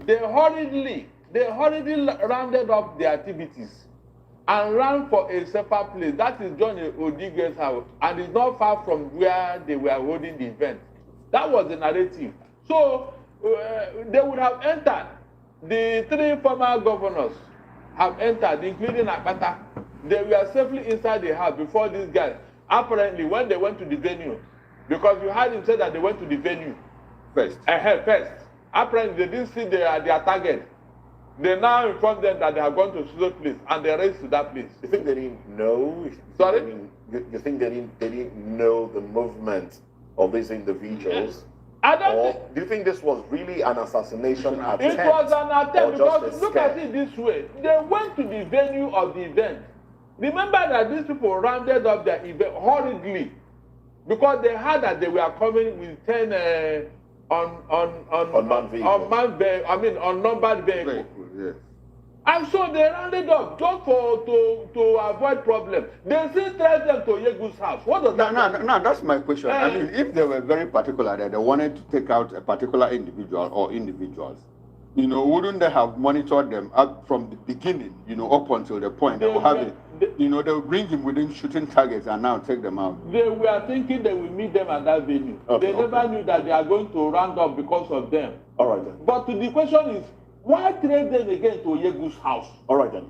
They hurriedly rounded up their activities and ran for a safer place. That is John Odige's house, and it's not far from where they were holding the event. That was the narrative. So they would have entered. The 3 former governors have entered, including Akpata. They were safely inside the house before these guys. Apparently, when they went to the venue, because you heard him say that they went to the venue first. Apparently, they didn't see their target. They now informed them that they have gone to a specific place, and they raced to that place. You think they didn't know? Sorry? You think they didn't know the movement of these individuals? I don't do you think this was really an assassination attempt? It was an attempt, because look scare? at it this way. They went to the venue of the event. Remember that these people rounded up their event hurriedly because they heard that they were coming with 10 unmanned vehicles. Yes. And so they rounded up just to avoid problem. They still threatened them to Yegu's house. What does that mean? No, that's my question. I mean, if they were very particular that they wanted to take out a particular individual or individuals, wouldn't they have monitored them up from the beginning, up until the point they will have it? They will bring him within shooting targets and now take them out. They were thinking they will meet them at that venue. They never knew that they are going to round up because of them. All right then. But the question is, why trade them again to Yegu's house? All right then.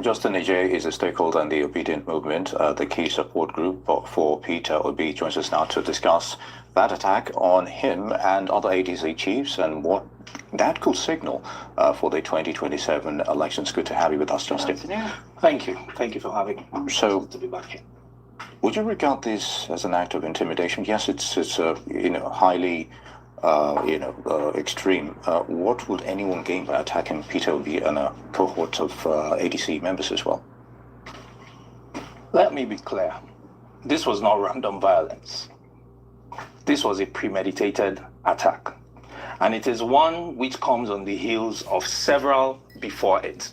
Justin Ajay is a stakeholder in the Obedient Movement, the key support group for Peter Obi. Joins us now to discuss that attack on him and other ADC chiefs and what that could signal for the 2027 elections. Good to have you with us, Justin. Thank you. Thank you for having me. So, good to be back here. Would you regard this as an act of intimidation? Yes, it's highly extreme. What would anyone gain by attacking Peter Obi and a cohort of ADC members as well? Let me be clear. This was not random violence. This was a premeditated attack. And it is one which comes on the heels of several before it.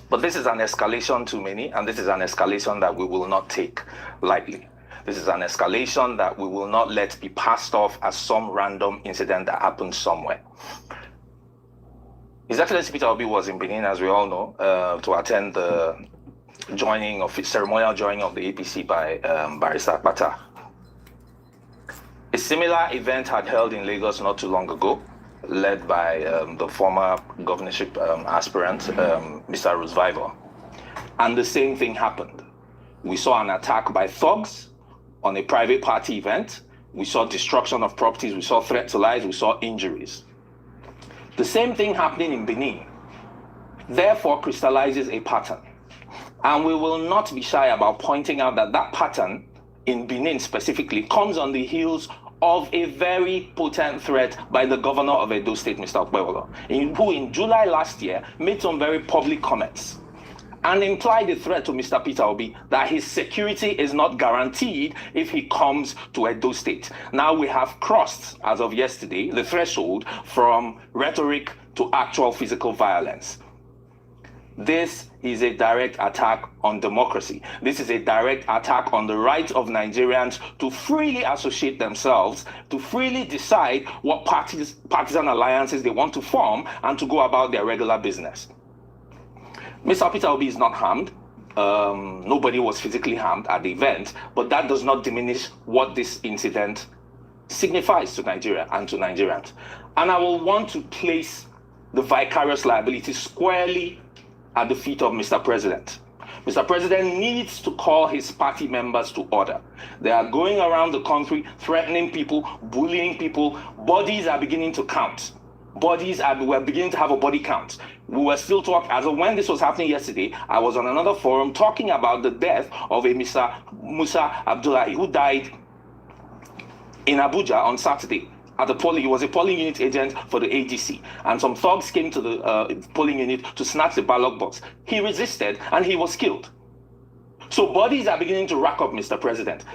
But this is an escalation too many, and this is an escalation that we will not take lightly. This is an escalation that we will not let be passed off as some random incident that happened somewhere. His Excellency Peter Obi was in Benin, as we all know, to attend the ceremonial joining of the APC by Barrister Akpata. A similar event had held in Lagos not too long ago, led by the former governorship aspirant, Mr. Roosevelt. And the same thing happened. We saw an attack by thugs on a private party event. We saw destruction of properties, we saw threat to lives, we saw injuries. The same thing happening in Benin, therefore crystallizes a pattern. And we will not be shy about pointing out that that pattern in Benin specifically comes on the heels of a very potent threat by the governor of Edo State, Mr. Okwewolo, who in July last year made some very public comments and implied a threat to Mr. Peter Obi that his security is not guaranteed if he comes to Edo State. Now we have crossed, as of yesterday, the threshold from rhetoric to actual physical violence. This is a direct attack on democracy. This is a direct attack on the right of Nigerians to freely associate themselves, to freely decide what partisan alliances they want to form, and to go about their regular business. Mr. Peter Obi is not harmed. Nobody was physically harmed at the event, but that does not diminish what this incident signifies to Nigeria and to Nigerians. And I will want to place the vicarious liability squarely at the feet of Mr. President. Mr. President needs to call his party members to order. They are going around the country threatening people, bullying people. Bodies are beginning to count. We're beginning to have a body count. We were still talking, as of when this was happening yesterday, I was on another forum talking about the death of a Mr. Musa Abdullahi, who died in Abuja on Saturday. He was a polling unit agent for the ADC, and some thugs came to the polling unit to snatch the ballot box. He resisted, and he was killed. So bodies are beginning to rack up, Mr. President.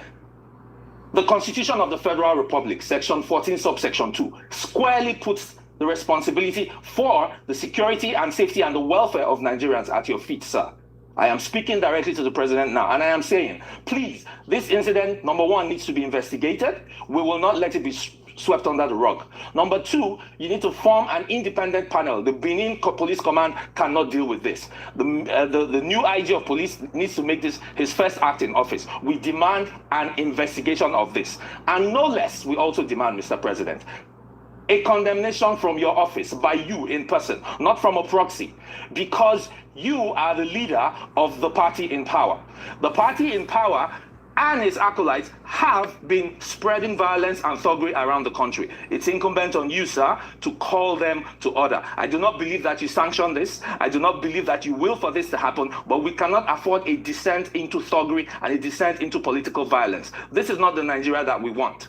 The Constitution of the Federal Republic, Section 14, subsection 2, squarely puts the responsibility for the security and safety and the welfare of Nigerians at your feet, sir. I am speaking directly to the president now, and I am saying, please, this incident, number one, needs to be investigated. We will not let it be swept under the rug. Number two, you need to form an independent panel. The Benin Police Command cannot deal with this. The new IG of police needs to make this his first act in office. We demand an investigation of this. And no less, we also demand, Mr. President, a condemnation from your office by you in person, not from a proxy, because you are the leader of the party in power. The party in power and its acolytes have been spreading violence and thuggery around the country. It's incumbent on you, sir, to call them to order. I do not believe that you sanction this. I do not believe that you will for this to happen, but we cannot afford a descent into thuggery and a descent into political violence. This is not the Nigeria that we want.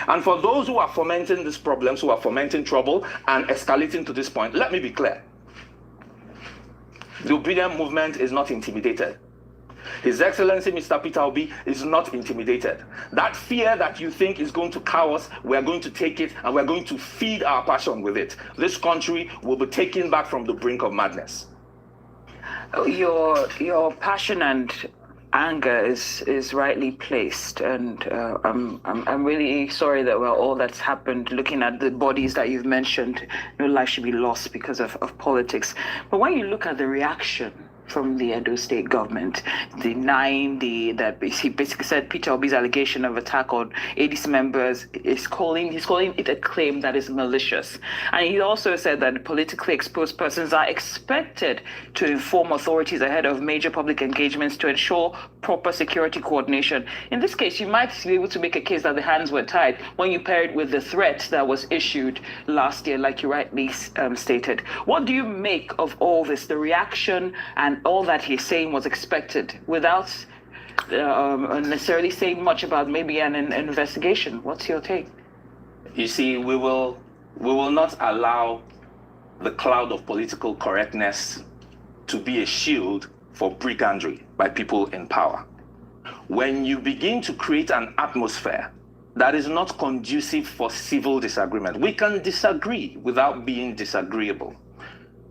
And for those who are fomenting these problems, who are fomenting trouble and escalating to this point, let me be clear. The obedient movement is not intimidated. His Excellency, Mr. Peter Obi, is not intimidated. That fear that you think is going to cow us, we are going to take it and we're going to feed our passion with it. This country will be taken back from the brink of madness. Your passion and anger is rightly placed, and I'm really sorry that all that's happened. Looking at the bodies that you've mentioned, no life should be lost because of politics. But when you look at the reaction from the Edo State government, denying that he basically said Peter Obi's allegation of attack on ADC members he's calling it a claim that is malicious. And he also said that politically exposed persons are expected to inform authorities ahead of major public engagements to ensure proper security coordination. In this case, you might be able to make a case that the hands were tied when you pair it with the threat that was issued last year, like you rightly stated. What do you make of all this, the reaction and all that he's saying was expected, without necessarily saying much about maybe an investigation? What's your take? You see, we will not allow the cloud of political correctness to be a shield for brigandry by people in power. When you begin to create an atmosphere that is not conducive for civil disagreement, we can disagree without being disagreeable.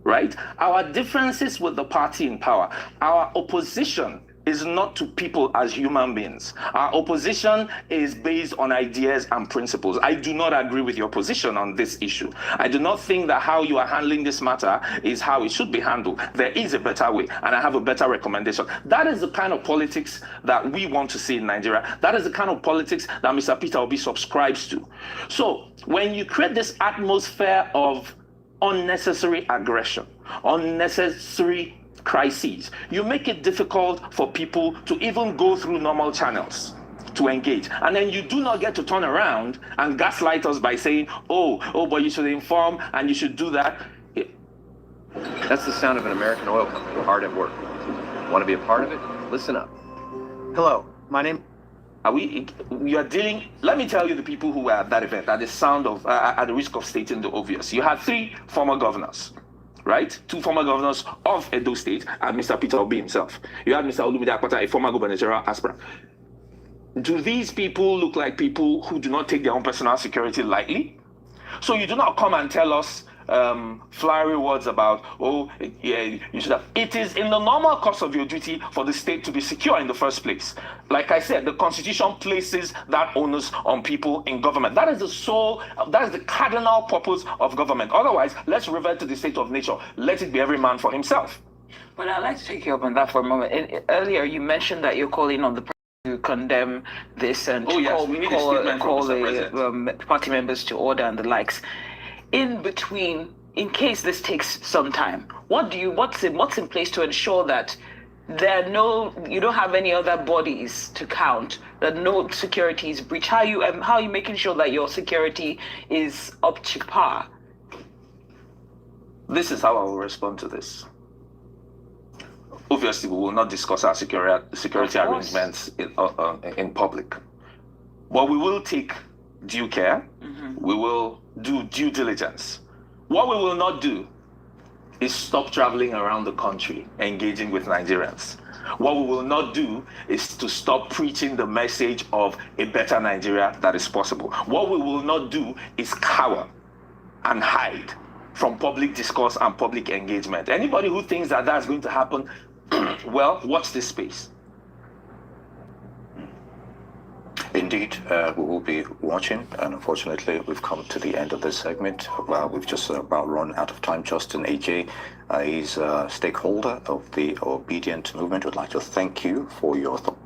Right? Our differences with the party in power, our opposition is not to people as human beings. Our opposition is based on ideas and principles. I do not agree with your position on this issue. I do not think that how you are handling this matter is how it should be handled. There is a better way, and I have a better recommendation. That is the kind of politics that we want to see in Nigeria. That is the kind of politics that Mr. Peter Obi subscribes to. So when you create this atmosphere of unnecessary aggression, unnecessary crises, you make it difficult for people to even go through normal channels to engage. And then you do not get to turn around and gaslight us by saying, oh, but you should inform and you should do that. That's the sound of an American oil company hard at work. Want to be a part of it? Listen up. Hello, my name... You are dealing, let me tell you the people who were at that event, at the sound of, at the risk of stating the obvious. You had 3 former governors, right? 2 former governors of Edo State and Mr. Peter Obi himself. You had Mr. Olumide Akpata, a former gubernatorial aspirant. Do these people look like people who do not take their own personal security lightly? So you do not come and tell us flowery words about, you should have. It is in the normal course of your duty for the state to be secure in the first place. Like I said, the Constitution places that onus on people in government. That is the cardinal purpose of government. Otherwise, let's revert to the state of nature. Let it be every man for himself. But I'd like to take you up on that for a moment. Earlier, you mentioned that you're calling on the president to condemn this and call the party members to order and the likes. In between, in case this takes some time, what's in place to ensure that you don't have any other bodies to count, that no security is breached? How are you making sure that your security is up to par? This is how I will respond to this. Obviously, we will not discuss our security arrangements in public, but we will take due care. We will do due diligence. What we will not do is stop traveling around the country, engaging with Nigerians. What we will not do is to stop preaching the message of a better Nigeria that is possible. What we will not do is cower and hide from public discourse and public engagement. Anybody who thinks that that's going to happen, well, watch this space. Indeed, we will be watching, and unfortunately, we've come to the end of this segment. Well, we've just about run out of time. Justin AJ is a stakeholder of the Obedient Movement. Would like to thank you for your thoughts.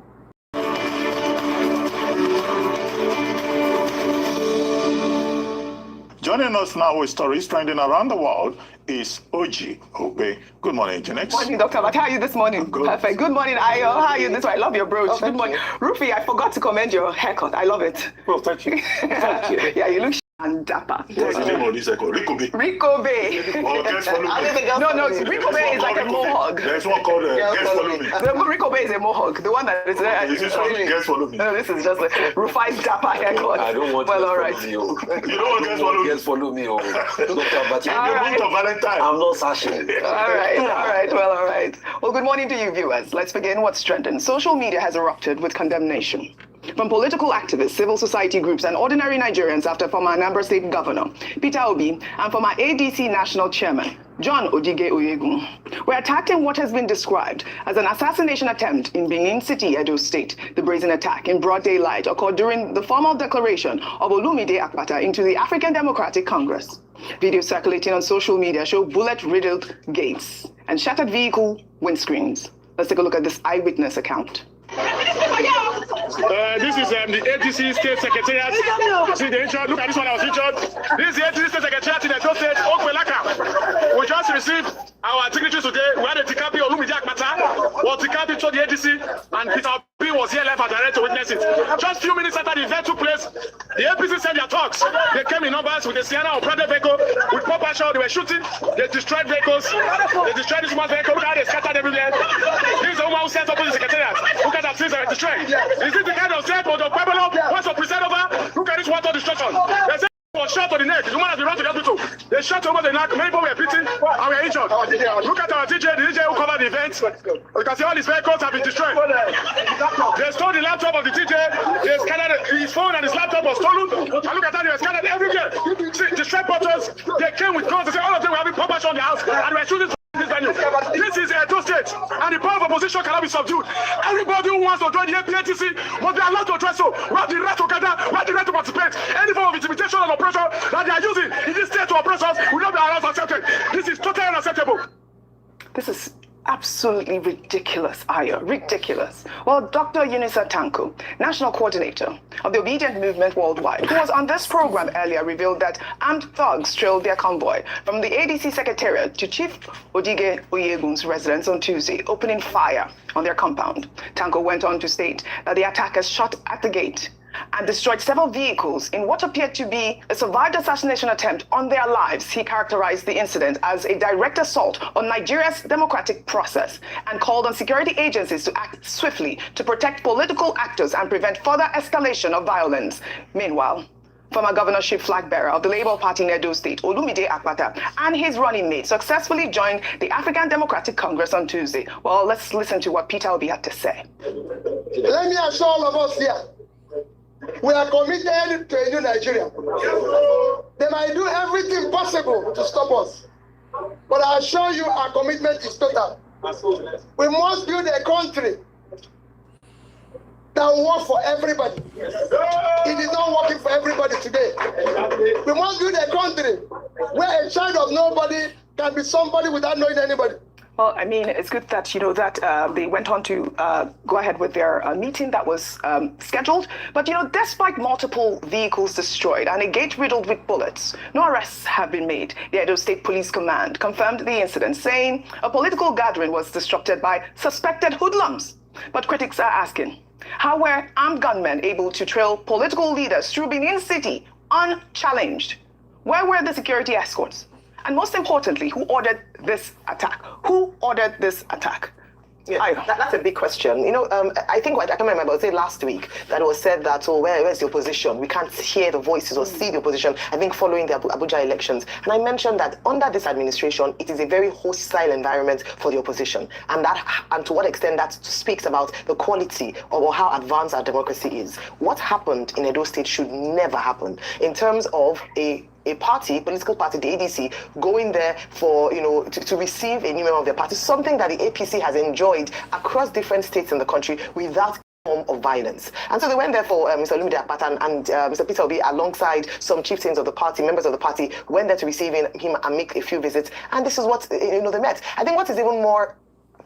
Joining us now with stories trending around the world is Omoye. Good morning, Genex. Good morning, Dr. But how are you this morning? Good. Perfect. Good morning, Ayo. How are you this morning? I love your brooch. Good morning. Rufy, I forgot to commend your haircut. I love it. Well, thank you. Thank you. Yeah, you look and dapper. What's the name of this record? Rico B. Rico Bay. Oh, guess follow me. No, Rico Bay is like a mohawk. There's one called Guess Follow Me. The Rico Bay is a mohawk. The one that is there. Is this one Guess Follow Me? No, this is just a Rufy's dapper haircut. I don't want well, to all right. You don't want Guess Follow Me? Guess Follow Me. Dr. Bachi. All right. The month of Valentine. I'm not sashing. All right. Well, good morning to you, viewers. Let's begin what's trending. Social media has erupted with condemnation from political activists, civil society groups, and ordinary Nigerians after former Anambra State Governor Peter Obi and former ADC National Chairman John Odige Oyegun were attacked in what has been described as an assassination attempt in Benin City, Edo State. The brazen attack in broad daylight occurred during the formal declaration of Olumide Akpata into the African Democratic Congress. Videos circulating on social media show bullet-riddled gates and shattered vehicle windscreens. Let's take a look at this eyewitness account. This is the APC State Secretariat. See the injured. Look at this one. I was injured. This is the APC State Secretariat in the Edo State. We just received our signatures today. We had a Tikapi Olumide Akpata. Well, Tikapi told the APC, and Peter Obi was here live and direct to witness it. Just a few minutes after the event took place, the APC sent their talks. They came in numbers with a Sienna or Prado vehicle with proper shot. They were shooting. They destroyed vehicles. They destroyed this woman's vehicle. Look how they scattered everywhere. This is the woman who sent up to the secretariat. Look at that things that were destroyed. Is this the kind of set or the Babylon wants to present over? Look at this water destruction. They said was shot on the neck. The woman has been run to the hospital. They shot over the neck. Many people were beaten and were injured. Look at our DJ, the DJ who covered the event. You can see all his vehicles have been destroyed. They stole the laptop of the DJ. They scattered his phone and his laptop was stolen. And look at that, they were scattered everywhere. See, the strike porters, they came with guns. They said all of them were having pop on the house and were shooting. This venue. This is Edo State, and the power of opposition cannot be subdued. Everybody who wants to join the APC must be allowed to address so. We have the right to gather, we have the right to participate. Any form of intimidation and oppression that they are using in this state to oppress us will not be allowed to accepted. This is totally unacceptable. This is absolutely ridiculous, Ayo. Ridiculous. Well, Dr. Yunisa Tanko, National Coordinator of the Obedient Movement Worldwide, who was on this program earlier, revealed that armed thugs trailed their convoy from the ADC Secretariat to Chief Odige Oyegun's residence on Tuesday, opening fire on their compound. Tanko went on to state that the attackers shot at the gate and destroyed several vehicles in what appeared to be a survived assassination attempt on their lives. He characterized the incident as a direct assault on Nigeria's democratic process and called on security agencies to act swiftly to protect political actors and prevent further escalation of violence. Meanwhile, former governorship flag bearer of the Labour Party in Edo State, Olumide Akpata, and his running mate successfully joined the African Democratic Congress on Tuesday. Well, let's listen to what Peter Obi had to say. Let me assure all of us here, we are committed to a new Nigeria. They might do everything possible to stop us, but I assure you our commitment is total. We must build a country that will work for everybody. It is not working for everybody today. We must build a country where a child of nobody can be somebody without knowing anybody. Well, I mean, it's good that, that they went on to go ahead with their meeting that was scheduled. But, despite multiple vehicles destroyed and a gate riddled with bullets, no arrests have been made. The Edo State Police Command confirmed the incident, saying a political gathering was disrupted by suspected hoodlums. But critics are asking, how were armed gunmen able to trail political leaders through Benin City unchallenged? Where were the security escorts? And most importantly, who ordered this attack? Who ordered this attack? Yeah, that's a big question. You know, I think I can't remember. I would say last week that it was said that, oh, where's the opposition? We can't hear the voices or see the opposition. I think following the Abuja elections, and I mentioned that under this administration, it is a very hostile environment for the opposition, and to what extent that speaks about the quality or how advanced our democracy is. What happened in Edo State should never happen in terms of a political party, the ADC, going there for, to receive a new member of their party, something that the APC has enjoyed across different states in the country without form of violence. And so they went there for Mr. Olumide Akpata and Mr. Peter Obi, alongside some chieftains of the party, members of the party, went there to receive him and make a few visits. And this is what, they met. I think what is even more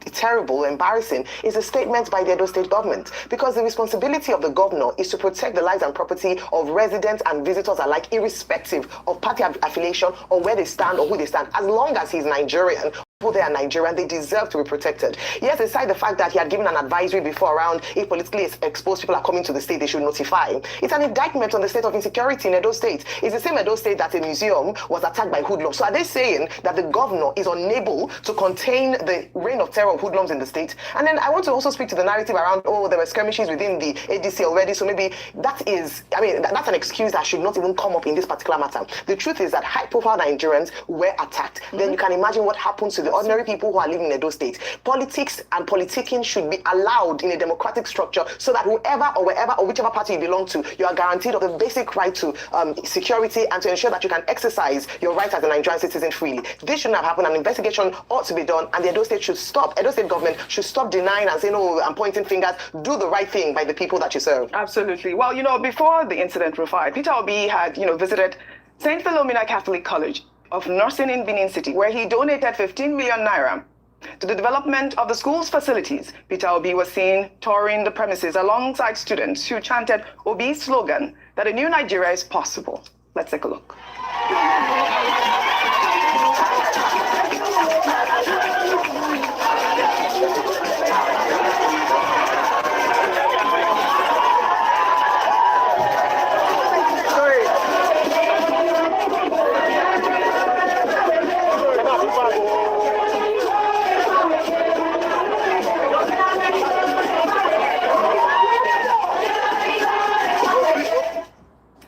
terrible, embarrassing, is a statement by the Edo State government, because the responsibility of the governor is to protect the lives and property of residents and visitors alike, irrespective of party affiliation or where they stand or who they stand. As long as he's Nigerian, people there are Nigerian, they deserve to be protected. Yes, aside the fact that he had given an advisory before around if politically exposed people are coming to the state, they should notify him. It's an indictment on the state of insecurity in Edo State. It's the same Edo State that a museum was attacked by hoodlums. So are they saying that the governor is unable to contain the reign of terror of hoodlums in the state? And then I want to also speak to the narrative around, oh, there were skirmishes within the ADC already, so maybe that is, that's an excuse that should not even come up in this particular matter. The truth is that high-profile Nigerians were attacked. Then you can imagine what happens to the ordinary people who are living in Edo State. Politics and politicking should be allowed in a democratic structure so that whoever or wherever or whichever party you belong to, you are guaranteed of the basic right to security and to ensure that you can exercise your rights as a Nigerian citizen freely. This shouldn't have happened. An investigation ought to be done, and the Edo State should stop. Edo State government should stop denying and saying, oh, I'm pointing fingers. Do the right thing by the people that you serve. Absolutely. Well, before the incident, Rufai, Peter Obi had, visited St. Philomena Catholic College of Nursing in Benin City, where he donated 15 million naira to the development of the school's facilities. Peter Obi was seen touring the premises alongside students who chanted Obi's slogan that a new Nigeria is possible. Let's take a look.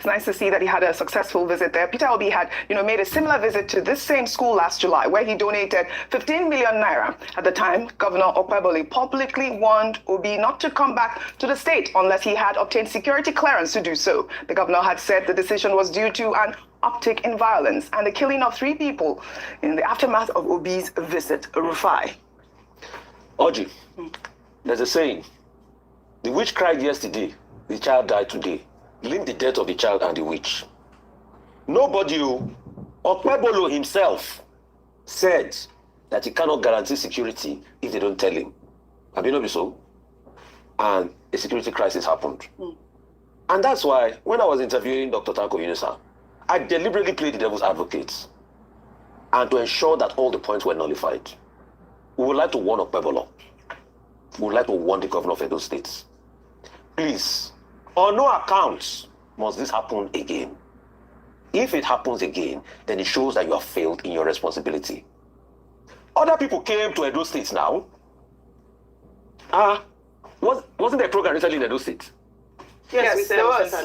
Nice to see that he had a successful visit there. Peter Obi had, made a similar visit to this same school last July, where he donated 15 million naira. At the time, Governor Okpebholo publicly warned Obi not to come back to the state unless he had obtained security clearance to do so. The governor had said the decision was due to an uptick in violence and the killing of 3 people in the aftermath of Obi's visit. Rufai. Oji, there's a saying, the witch cried yesterday, the child died today. Link the death of the child and the witch. Nobody, Okpebholo himself, said that he cannot guarantee security if they don't tell him. Have you not been so? And a security crisis happened. And that's why, when I was interviewing Dr. Tanko Yunusa, I deliberately played the devil's advocate and to ensure that all the points were nullified. We would like to warn Okpebholo. We would like to warn the governor of Edo State. Please, on no account must this happen again. If it happens again, then it shows that you have failed in your responsibility. Other people came to Edo State now. Wasn't there a program recently in Edo State? Yes, there was. So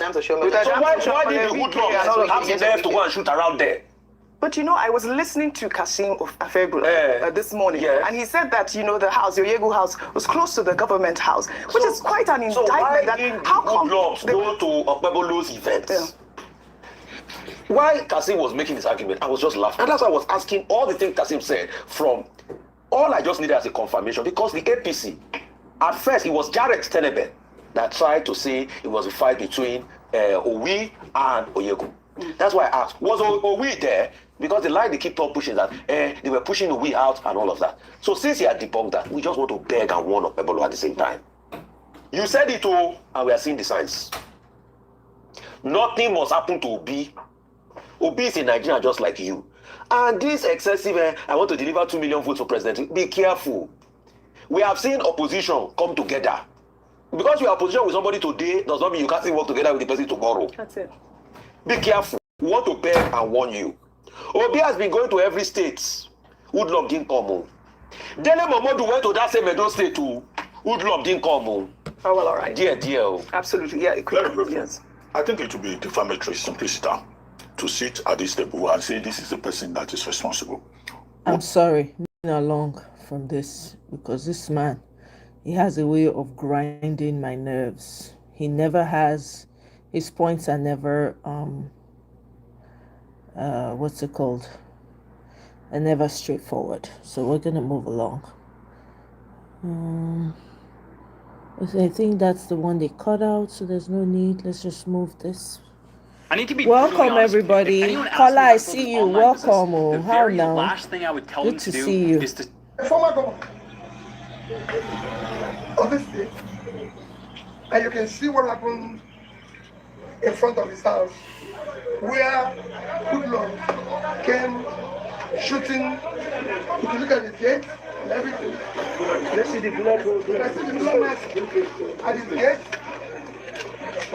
why did the hoodlums have the nerve to go and shoot around there? But I was listening to Kasim Afebula this morning, and he said that the house, the Oyegu house, was close to the government house, which is quite an indictment. So why didn't the hoodlums go to Okpebholo's events? Yeah. While Kasim was making this argument, I was just laughing, and that's why I was asking all the things Kasim said. From all I just needed as a confirmation, because the APC, at first it was Jared Tenebe that tried to say it was a fight between Owi and Oyegu. That's why I asked, was Owi there? Because the line they keep on pushing that they were pushing Owi out and all of that. So since he had debunked that, we just want to beg and warn Okpebholo at the same time. You said it all, and we are seeing the signs. Nothing must happen to Obi. Obi is in Nigeria just like you. And this excessive, I want to deliver 2 million votes for president, be careful. We have seen opposition come together. Because you are opposition with somebody today does not mean you can't still work together with the person tomorrow. That's it. Be careful. We want to beg and warn you. Obi has been going to every state. Woodlock didn't come home. Dele Momodu went to that same Edo state too. Hoodlum didn't come. Oh, well, all right. Dear. Absolutely, yeah. Yes. I think it would be defamatory simplicity to sit at this table and say this is the person that is responsible. I'm sorry, moving along from this, because this man, he has a way of grinding my nerves. He never has, his points are never, what's it called? Are never straightforward. So we're gonna move along. I think that's the one they cut out, so there's no need. Let's just move this. I need to be welcome everybody. Caller, I see you. Welcome. The How very now? last thing I would tell Good them to to do see you. is to Former governor of this state, and you can see what happened in front of his house, where hoodlums came shooting. If you look at the gate and everything, let's see the blood. Let's see the blood at his gate.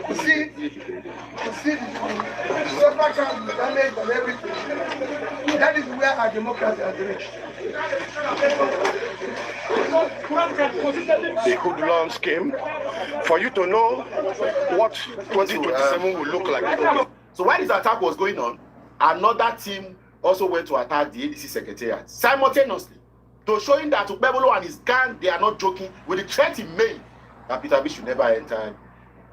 You see the several cars, the damage and everything. That is where our democracy has reached. The hoodlums came for you to know what 2027 will look like. So while this attack was going on, another team also went to attack the ADC secretariat simultaneously, to showing that Ukpebolo and his gang, they are not joking with the threat he made that Peter Obi should never enter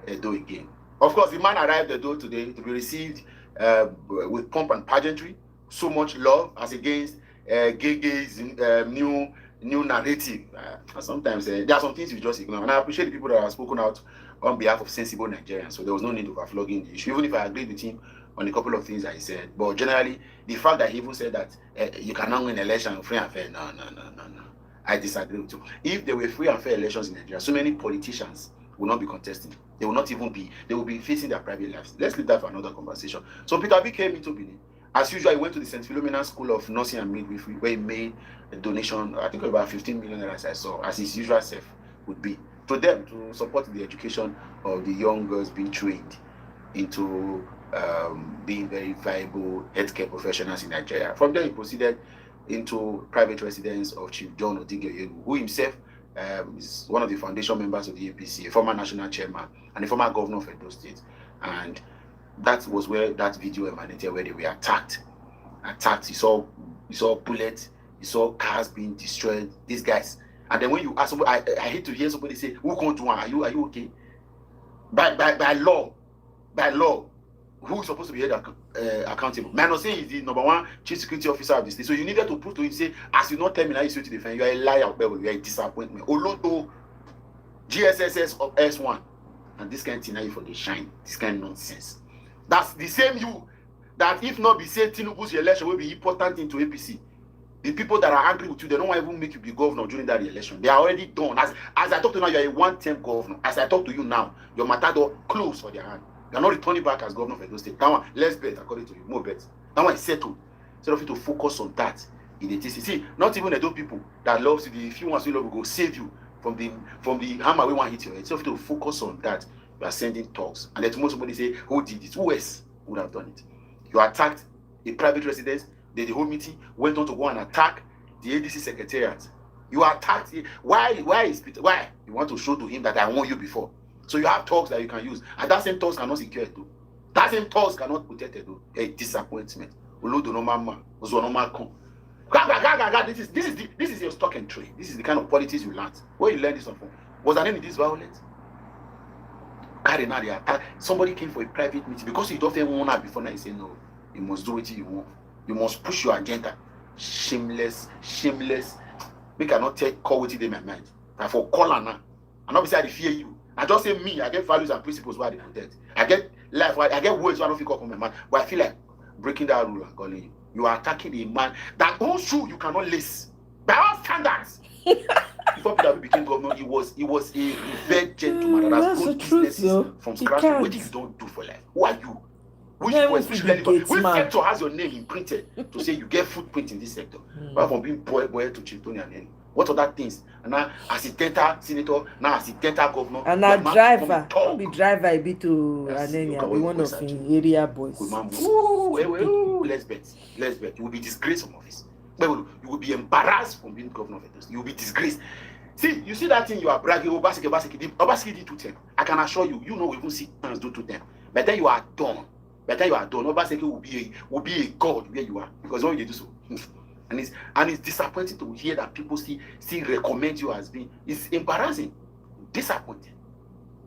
Edo again. Of course, the man arrived at Edo today to be received with pomp and pageantry, so much love as against Gege's new narrative. Sometimes there are some things you just ignore, and I appreciate the people that have spoken out on behalf of sensible Nigerians. So there was no need of overflogging the issue, even if I agreed with him on a couple of things that he said. But generally, the fact that he even said that you cannot win election free and fair, no. I disagree with you. If there were free and fair elections in Nigeria, so many politicians will not be contesting. They will not even be. They will be facing their private lives. Let's leave that for another conversation. So Peter Obi came into Benin. As usual, he went to the St. Philomena School of Nursing and Midwifery, where he made a donation, I think about 15 million, as I saw, as his usual self would be, to them to support the education of the young girls being trained into being very viable healthcare professionals in Nigeria. From there, he proceeded into private residence of Chief John Odige, who himself is one of the foundation members of the APC, a former national chairman and a former governor of Edo State. And that was where that video emanated, where they were attacked. You saw bullets, you saw cars being destroyed, these guys. And then when you ask somebody, I hate to hear somebody say, who can't do one? Are you okay? By law, who is supposed to be held accountable? Man, say he's the #1 chief security officer of the state. So you needed to prove to him, say, as you not tell me now you to defend, you are a liar, you are a disappointment. Olodo, GSSS of S1. And this kind of thing now you for the shine. This kind of nonsense. That's the same you that if not be said Tinubu's election will be important into APC. The people that are angry with you, they don't even make you be governor during that election. They are already done. As I talk to you now, you are a one-term governor. As I talk to you now, your matador closed for their hand. You are not returning back as governor of Edo State. That one, less bet according to you, more bet. That one is settled. Instead of you to focus on that in the TC. See, not even Edo people that loves you, the few ones who love you go save you from the hammer we want to hit your head. Instead of you to focus on that, you are sending talks. And then tomorrow somebody say, who did it? Who else would have done it? You attacked a private residence, the whole meeting went on to go and attack the ADC secretariat. You attacked it. Why is Peter? Why? You want to show to him that I won you before. So you have talks that you can use. And that same talks cannot secure it. That same talks cannot protect it. A disappointment. This is your stock and trade. This is the kind of politics you learned. Where you learned this from? Was an end in this violence? Somebody came for a private meeting because you don't want that before now. You say no, you must do what you want. You must push your agenda. Shameless. We cannot call what in my mind. I for call now. And obviously I fear you. I just say me, I get values and principles where they protect. I get life, I get words where I don't feel come from my mind. But I feel like breaking that rule and calling you. You are attacking a man that own shoe you cannot lace. By all standards. Before Peter became governor, he was a very gentleman that has grown businesses from scratch. What did you don't do for life? Who are you? Which sector has your name imprinted to say you get footprint in this sector? Apart from being boy to Chitoni and what other things? And now as a dental senator, now as a dental governor, and now driver, don't be driver a bit to Anenia, be one of the area boys. Let's bet. You will be disgraced from office. You will be embarrassed from being governor of Edo State. You will be disgraced. See, you see that thing you are bragging, Obaseki did 2 terms. I can assure you, you know we won't see parents do 2 terms. By then you are done. Obaseki will be a god where you are. Because when you do so. And it's disappointing to hear that people still recommend you as being. It's embarrassing, disappointing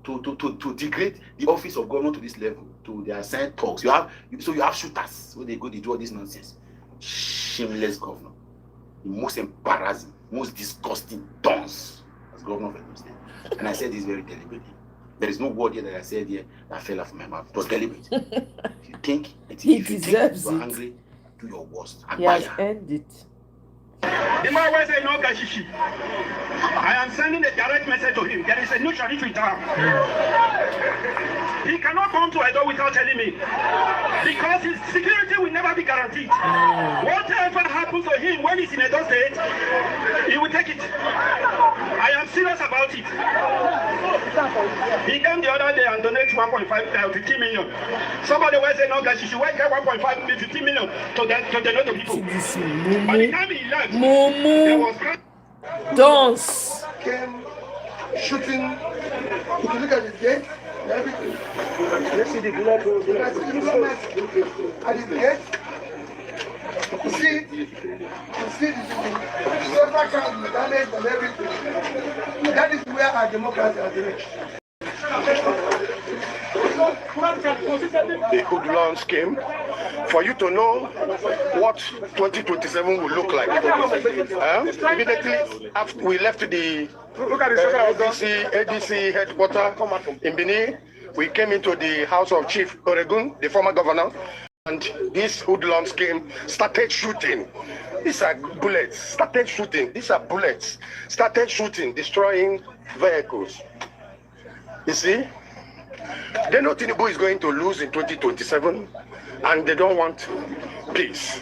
to degrade the office of governor to this level, to their side talks. You have shooters when they do all this nonsense. Shameless governor, the most embarrassing, most disgusting dunce as governor of Edo State. And I said this very deliberately. There is no word here that I said here that fell out of my mouth. It was deliberate. If you think you are angry, do your worst. He has earned it. The man will say no Gashishi. I am sending a direct message to him. There is a new Sharif in town. He cannot come to Edo without telling me. Because his security will never be guaranteed. Whatever happens to him when he's in Edo State, he will take it. I am serious about it. He came the other day and donated 50 million. Somebody will say no Gashishi. Why get 50 million to the people? By the time he left, there was dance. Came shooting. If you look at the gate, everything. Let's see the blood. At the gate, you see the several cars damaged and everything. That is where our democracy has reached. The hoodlums came for you to know what 2027 will look like. Immediately after we left the ADC headquarters in Benin, we came into the house of Chief Oregun, the former governor, and these hoodlums came, started shooting. These are bullets, started shooting. These are bullets, started shooting, destroying vehicles. You see? They know Tinubu is going to lose in 2027, and they don't want peace.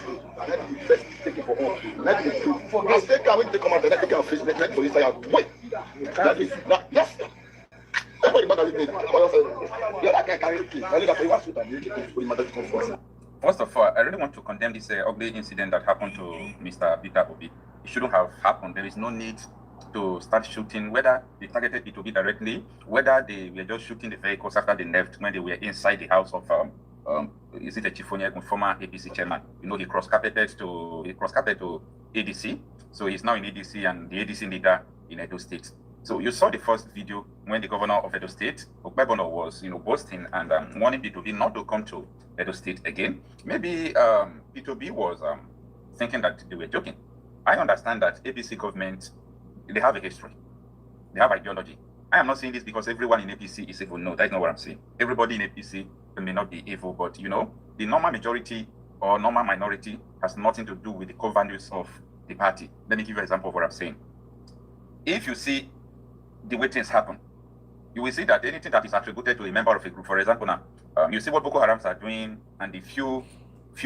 First of all, I really want to condemn this ugly incident that happened to Mr. Peter Obi. It shouldn't have happened. There is no need to start shooting, whether they targeted it to be directly, whether they were just shooting the vehicles after they left when they were inside the house of is it a Chifonye, former APC chairman? You know, he cross-carpeted to ADC, so he's now in ADC and the ADC leader in Edo State. So you saw the first video when the governor of Edo State, Okpebono, was boasting and wanting P2B not to come to Edo State again. Maybe P2B was thinking that they were joking. I understand that APC government, they have a history. They have ideology. I am not saying this because everyone in APC is evil. No, that's not what I'm saying. Everybody in APC may not be evil, but the normal majority or normal minority has nothing to do with the core values of the party. Let me give you an example of what I'm saying. If you see the way things happen, you will see that anything that is attributed to a member of a group, for example, now, you see what Boko Harams are doing, and the few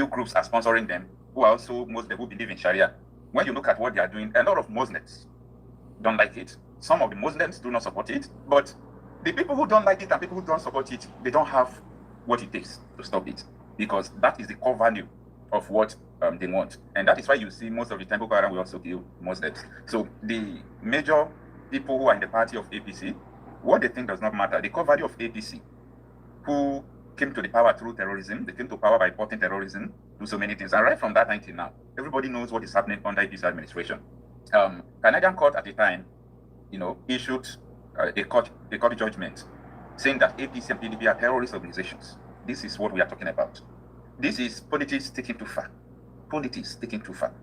groups are sponsoring them, who are also Muslims who believe in Sharia. When you look at what they are doing, a lot of Muslims don't like it. Some of the Muslims do not support it, but the people who don't like it and people who don't support it, they don't have what it takes to stop it, because that is the core value of what they want. And that is why you see most of the time Boko Haram will also kill Muslims. So the major people who are in the party of APC, what they think does not matter. The core value of APC, who came to the power through terrorism, they came to power by supporting terrorism, do so many things. And right from that time till now, everybody knows what is happening under APC administration. Canadian court at the time, issued a court judgment saying that APC and PDP are terrorist organizations. This is what we are talking about. This is politics taking too far. Politics taking too far.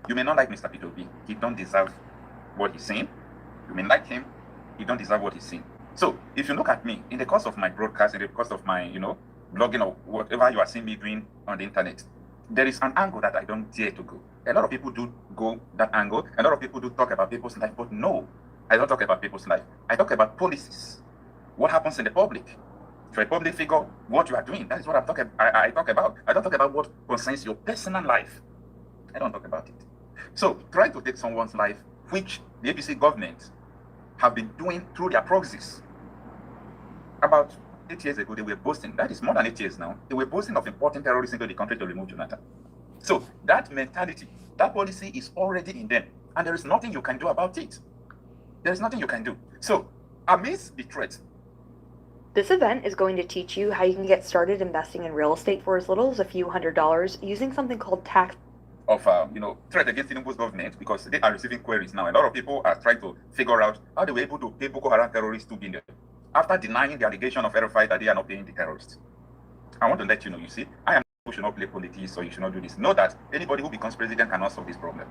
You may not like Mr. P2B. He don't deserve what he's saying. You may like him. He don't deserve what he's saying. So if you look at me, in the course of my broadcast, in the course of my, blogging or whatever you are seeing me doing on the internet, there is an angle that I don't dare to go. A lot of people do go that angle. A lot of people do talk about people's life, but no, I don't talk about people's life. I talk about policies. What happens in the public? To a public figure, what you are doing, that is what I talk about. I don't talk about what concerns your personal life. I don't talk about it. So trying to take someone's life, which the APC government have been doing through their proxies. About 8 years ago, they were boasting, that is more than 8 years now, they were boasting of importing terrorists into the country to remove Jonathan. So that mentality That policy is already in them, and there is nothing you can do about it. There is nothing you can do. So, amidst the threat, this event is going to teach you how you can get started investing in real estate for as little as a few $100s using something called tax of threat against Tinubu's government, because they are receiving queries now. A lot of people are trying to figure out how they were able to pay Boko Haram terrorists $2 billion after denying the allegation of RFI that they are not paying the terrorists. I want to let you know, you see, you should not play politics, or you should not do this. Know that anybody who becomes president cannot solve this problem.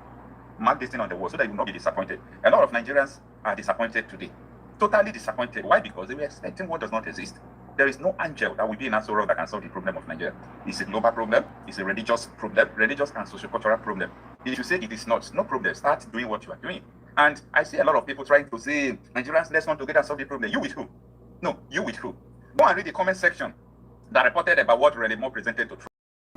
Mark this thing on the wall so that you will not be disappointed. A lot of Nigerians are disappointed today. Totally disappointed. Why? Because they were expecting what does not exist. There is no angel that will be in Aso Rock that can solve the problem of Nigeria. It's a global problem. It's a religious problem, religious and socio-cultural problem. If you say it is not, no problem. Start doing what you are doing. And I see a lot of people trying to say, Nigerians, let's not together solve the problem. You with who? No, you with who? Go and read the comment section that reported about what Relemo presented to Trump,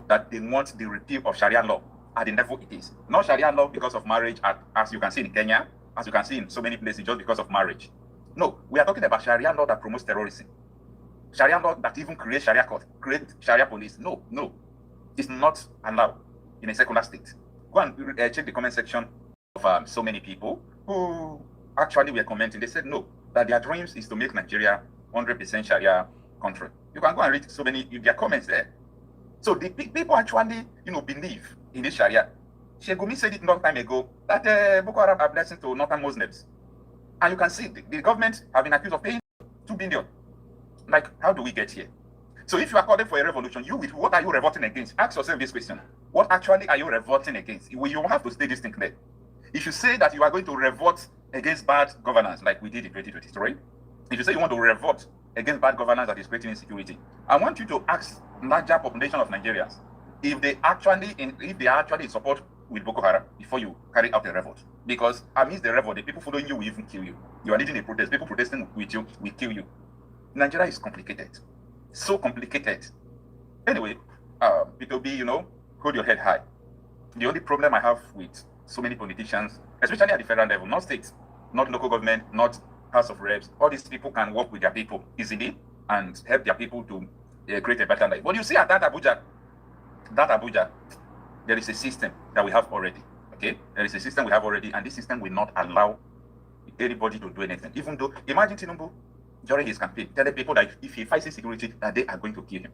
that they want the repeal of Sharia law at the level it is. Not Sharia law because of marriage, as you can see in Kenya, as you can see in so many places, just because of marriage. No, we are talking about Sharia law that promotes terrorism. Sharia law that even creates Sharia court, creates Sharia police. No, it's not allowed in a secular state. Go and check the comment section of so many people who actually were commenting. They said no, that their dreams is to make Nigeria 100% Sharia country. You can go and read so many their comments there. So the people actually, believe in this Sharia. Shegumi said it a long time ago that Boko Haram are blessing to northern Muslims. And you can see the government have been accused of paying $2 billion. Like, how do we get here? So if you are calling for a revolution, what are you revolting against? Ask yourself this question. What actually are you revolting against? You have to stay distinct there. If you say that you are going to revolt against bad governance, like we did in 2023, if you say you want to revolt against bad governance that is creating insecurity, I want you to ask larger population of Nigerians if they actually in support with Boko Haram before you carry out a revolt. Because amidst the revolt, the people following you will even kill you. You are leading a protest. People protesting with you will kill you. Nigeria is complicated. So complicated. Anyway, it'll be, hold your head high. The only problem I have with so many politicians, especially at the federal level, not states, not local government, not House of Reps, all these people can work with their people easily and help their people to create a better life. But you see at that Abuja, there is a system that we have already. Okay? There is a system we have already, and this system will not allow anybody to do anything. Even though, imagine Tinubu during his campaign telling people that if he fights insecurity, that they are going to kill him.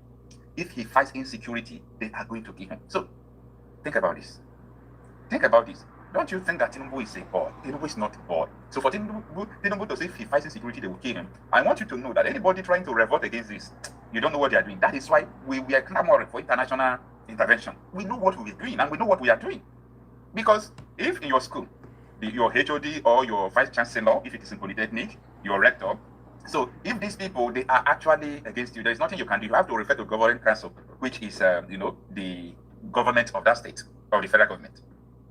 If he fights insecurity, they are going to kill him. So, think about this. Think about this. Don't you think that Tinubu is a boy? Tinubu is not a boy. So for Tinubu to say if he fights insecurity, they will kill him. I want you to know that anybody trying to revolt against this, you don't know what they are doing. That is why we are clamoring for international intervention. We know what we are doing, and we know what we are doing. Because if in your school, your HOD or your vice chancellor, if it is in polytechnic, your rector, so if these people, they are actually against you, there is nothing you can do. You have to refer to governing council, which is, the government of that state, of the federal government.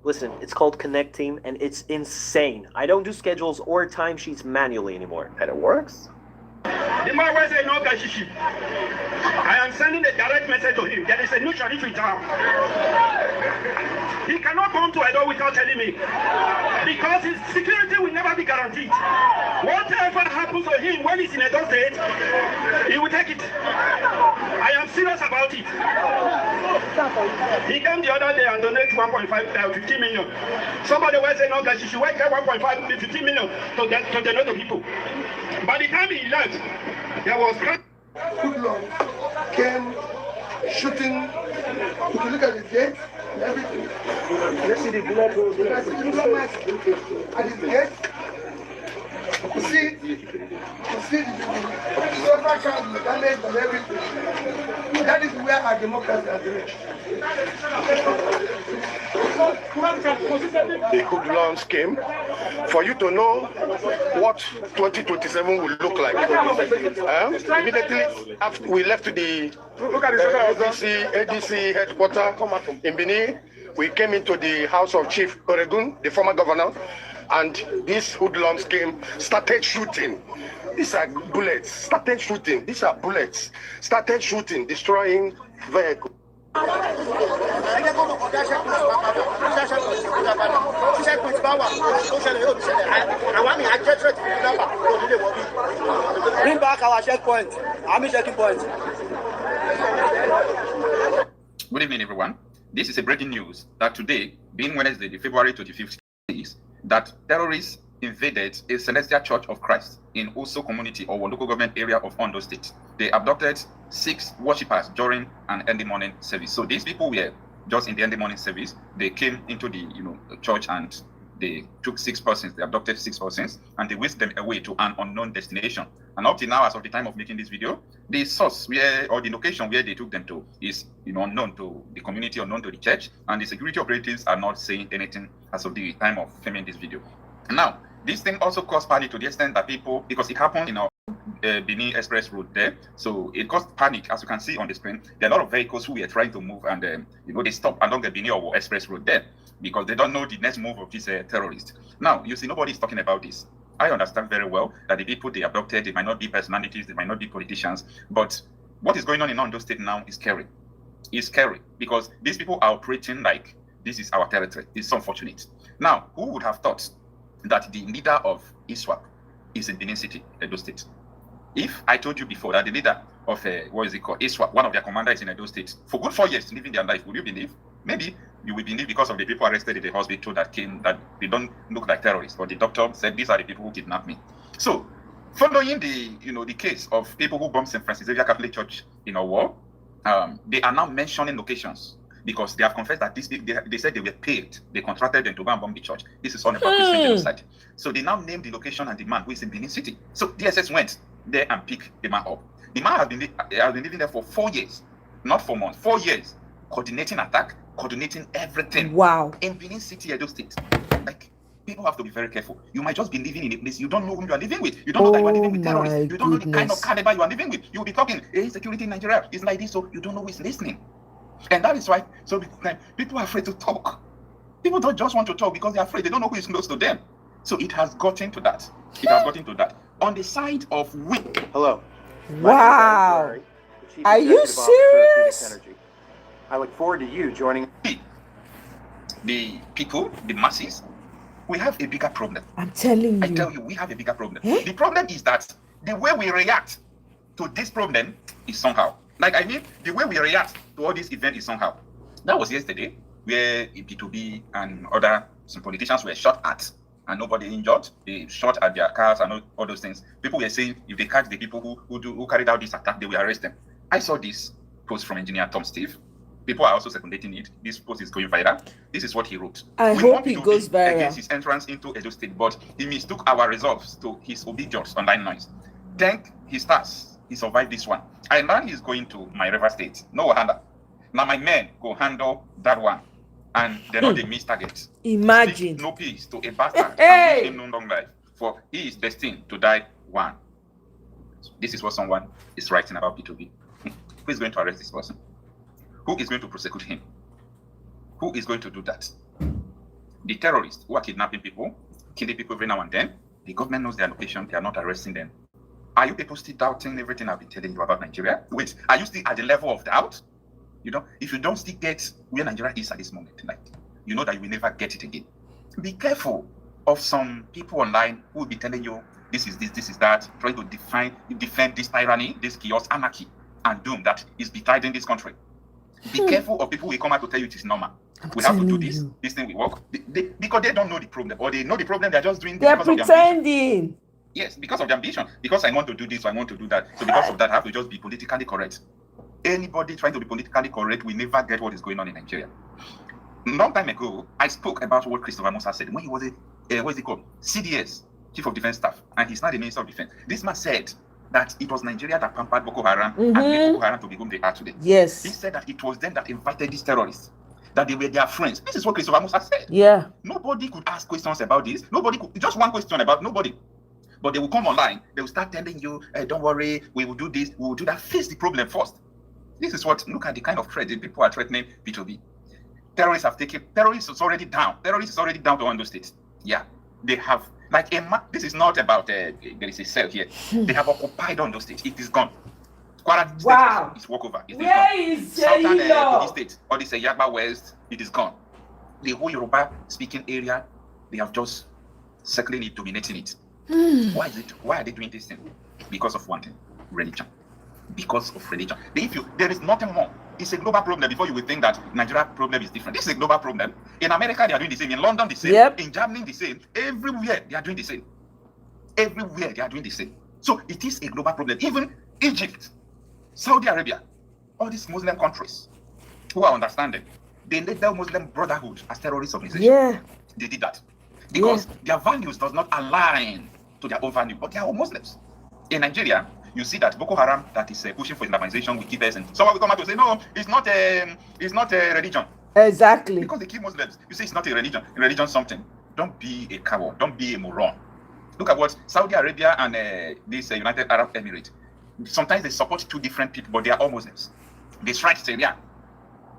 Listen, it's called connecting, and it's insane. I don't do schedules or timesheets manually anymore. And it works. The man will say no Gashishi. I am sending a direct message to him. There is a new Sharif in town. He cannot come to Edo without telling me. Because his security will never be guaranteed. Whatever happens to him when he's in Edo State, he will take it. I am serious about it. He came the other day and donated 15 million. Somebody will say no Gashishi. Why get 15 million to donate to people? By the time he left, there was Goodluck came shooting. If you look at the gate and everything, let's see the bullet holes. At his gate, you see the silver card, the damage and everything. That is where our democracy has reached. The hoodlum scheme for you to know what 2027 will look like. Immediately after we left the ADC headquarters in Benin, we came into the house of Chief Oregun, the former governor, and this hoodlum scheme started shooting. These are bullets. Started shooting. These are bullets. Started shooting, destroying vehicles. Bring back our checkpoint. Army checking point. Good evening, everyone. This is a breaking news that today, being Wednesday, the February 25th, is that terrorists invaded a Celestial Church of Christ in Oso community or local government area of Ondo State. They abducted 6 worshippers during an early morning service. So these people were just in the early morning service. They came into the church and they took 6 persons. They abducted 6 persons and they whisked them away to an unknown destination. And up to now, as of the time of making this video, the source or the location where they took them to is unknown to the community, unknown to the church, and the security operatives are not saying anything as of the time of filming this video. Now, this thing also caused panic to the extent that people, because it happened in our Benin Express Road there, so it caused panic. As you can see on the screen, there are a lot of vehicles who were trying to move, and they stop along the Benin or Express Road there because they don't know the next move of this terrorist. Now, you see, nobody is talking about this. I understand very well that the people they abducted, they might not be personalities, they might not be politicians, but what is going on in Ondo State now is scary. It's scary because these people are operating like this is our territory. It's unfortunate. Now, who would have thought that the leader of ISWAP is in Benin City, Edo State? If I told you before that the leader of ISWAP, one of their commanders is in Edo State, for good 4 years living their life, would you believe? Maybe you will believe because of the people arrested in the hospital that came, that they don't look like terrorists, but the doctor said these are the people who kidnapped me. So, following the case of people who bombed St. Francis Xavier Catholic Church in a war, they are now mentioning locations because they have confessed that they said they were paid. They contracted them to go and bomb the church. This is on a Christian genocide. So they now named the location and the man who is in Benin City. So DSS went there and picked the man up. The man has been living there for 4 years, not 4 months, 4 years, coordinating attack, coordinating everything. Wow. In Benin City, Edo State. Like, people have to be very careful. You might just be living in a place you don't know whom you are living with. You don't know that you are living with terrorists. You don't know the kind of caliber you are living with. You'll be talking, hey, security in Nigeria is like this, so you don't know who is listening. And that is why people are afraid to talk. People don't just want to talk because they're afraid. They don't know who is close to them. So it has gotten to that. It has gotten to that. On the side of Hello. Wow. Are you serious? I look forward to you joining the people, the masses. We have a bigger problem. I'm telling you. I tell you, we have a bigger problem. The problem is that the way we react to this problem is somehow. The way we react to all this event is somehow. That was yesterday, where P2B and some politicians were shot at, and nobody injured. They shot at their cars and all those things. People were saying if they catch the people who carried out this attack, they will arrest them. I saw this post from engineer Tom Steve. People are also secundating it. This post is going viral. This is what he wrote. I hope it goes viral. Against his entrance into Edo State, but he mistook our resolves to his obedience online noise. Thank his stars. He survived this one. And now he's going to my river state. No wahala. Now my men go handle that one. And they're not the missed target. Imagine. No peace to a bastard and him no long life. For he is destined to die one. This is what someone is writing about P2B. Who is going to arrest this person? Who is going to prosecute him? Who is going to do that? The terrorists who are kidnapping people, killing people every now and then, the government knows their location, they are not arresting them. Are you people still doubting everything I've been telling you about Nigeria? Wait, are you still at the level of doubt? If you don't still get where Nigeria is at this moment, you know that you will never get it again. Be careful of some people online who will be telling you this is this, this is that, trying to defend this tyranny, this chaos, anarchy, and doom that is betiding this country. Be careful of people who will come out to tell you it is normal. We have to do this. This thing will work. Because they don't know the problem. Or they know the problem, they're just doing They're because pretending. Of yes, because of the ambition. Because I want to do this, I want to do that. So because of that, I have to just be politically correct. Anybody trying to be politically correct will never get what is going on in Nigeria. Long time ago, I spoke about what Christopher Musa said when he was CDS, Chief of Defense Staff, and he's not the Minister of Defense. This man said that it was Nigeria that pampered Boko Haram and made Boko Haram to be whom they are today. Yes. He said that it was them that invited these terrorists, that they were their friends. This is what Christopher Musa said. Yeah. Nobody could ask questions about this. Nobody could, just one question about nobody. But they will come online, they will start telling you, don't worry, we will do this, we will do that. Face the problem first. This is what, look at the kind of threat people are threatening P2B. Terrorists is already down. Terrorists is already down to Ondo State. Yeah. They have, this is not about, there is a cell here. They have occupied Ondo State. It is gone. Kwara State is walkover. Where is Southern Kogi State, all this Yagba West, it is gone. The whole Yoruba speaking area, they have just circling it, dominating it. Why are they doing this thing? Because of one thing, religion. Because of religion. There is nothing more It's a global problem before you will think that Nigeria problem is different. This is a global problem. In America, they are doing the same. In London, the same. Yep. In Germany, the same. Everywhere, they are doing the same. Everywhere, they are doing the same. So it is a global problem. Even Egypt, Saudi Arabia, all these Muslim countries who are understanding, they label Muslim Brotherhood as terrorist organization. Yeah. They did that because their values does not align to their own value, but they are all Muslims. In Nigeria, you see that Boko Haram that is pushing for Islamization with keepers, and someone will come out to say, no, it's not a religion. Exactly. Because they kill Muslims. You say it's not a religion. Religion something. Don't be a coward. Don't be a moron. Look at what Saudi Arabia and this United Arab Emirates. Sometimes they support two different people, but they are all Muslims. They strike Syria.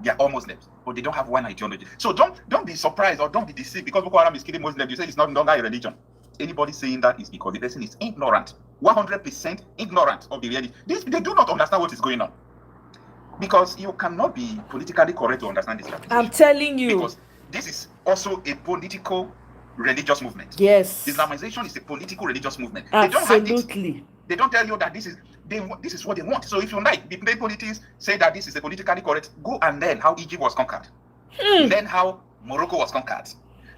They are all Muslims, but they don't have one ideology. So don't be surprised or don't be deceived because Boko Haram is killing Muslims. You say it's not longer a religion. Anybody saying that is because the person is ignorant, 100% ignorant of the reality. They do not understand what is going on. Because you cannot be politically correct to understand this. I'm telling you. Because this is also a political religious movement. Yes. Islamization is a political religious movement. Absolutely. They don't tell you that this is what they want. So if you like, the politics say that this is a politically correct, go and learn how Egypt was conquered. Learn how Morocco was conquered.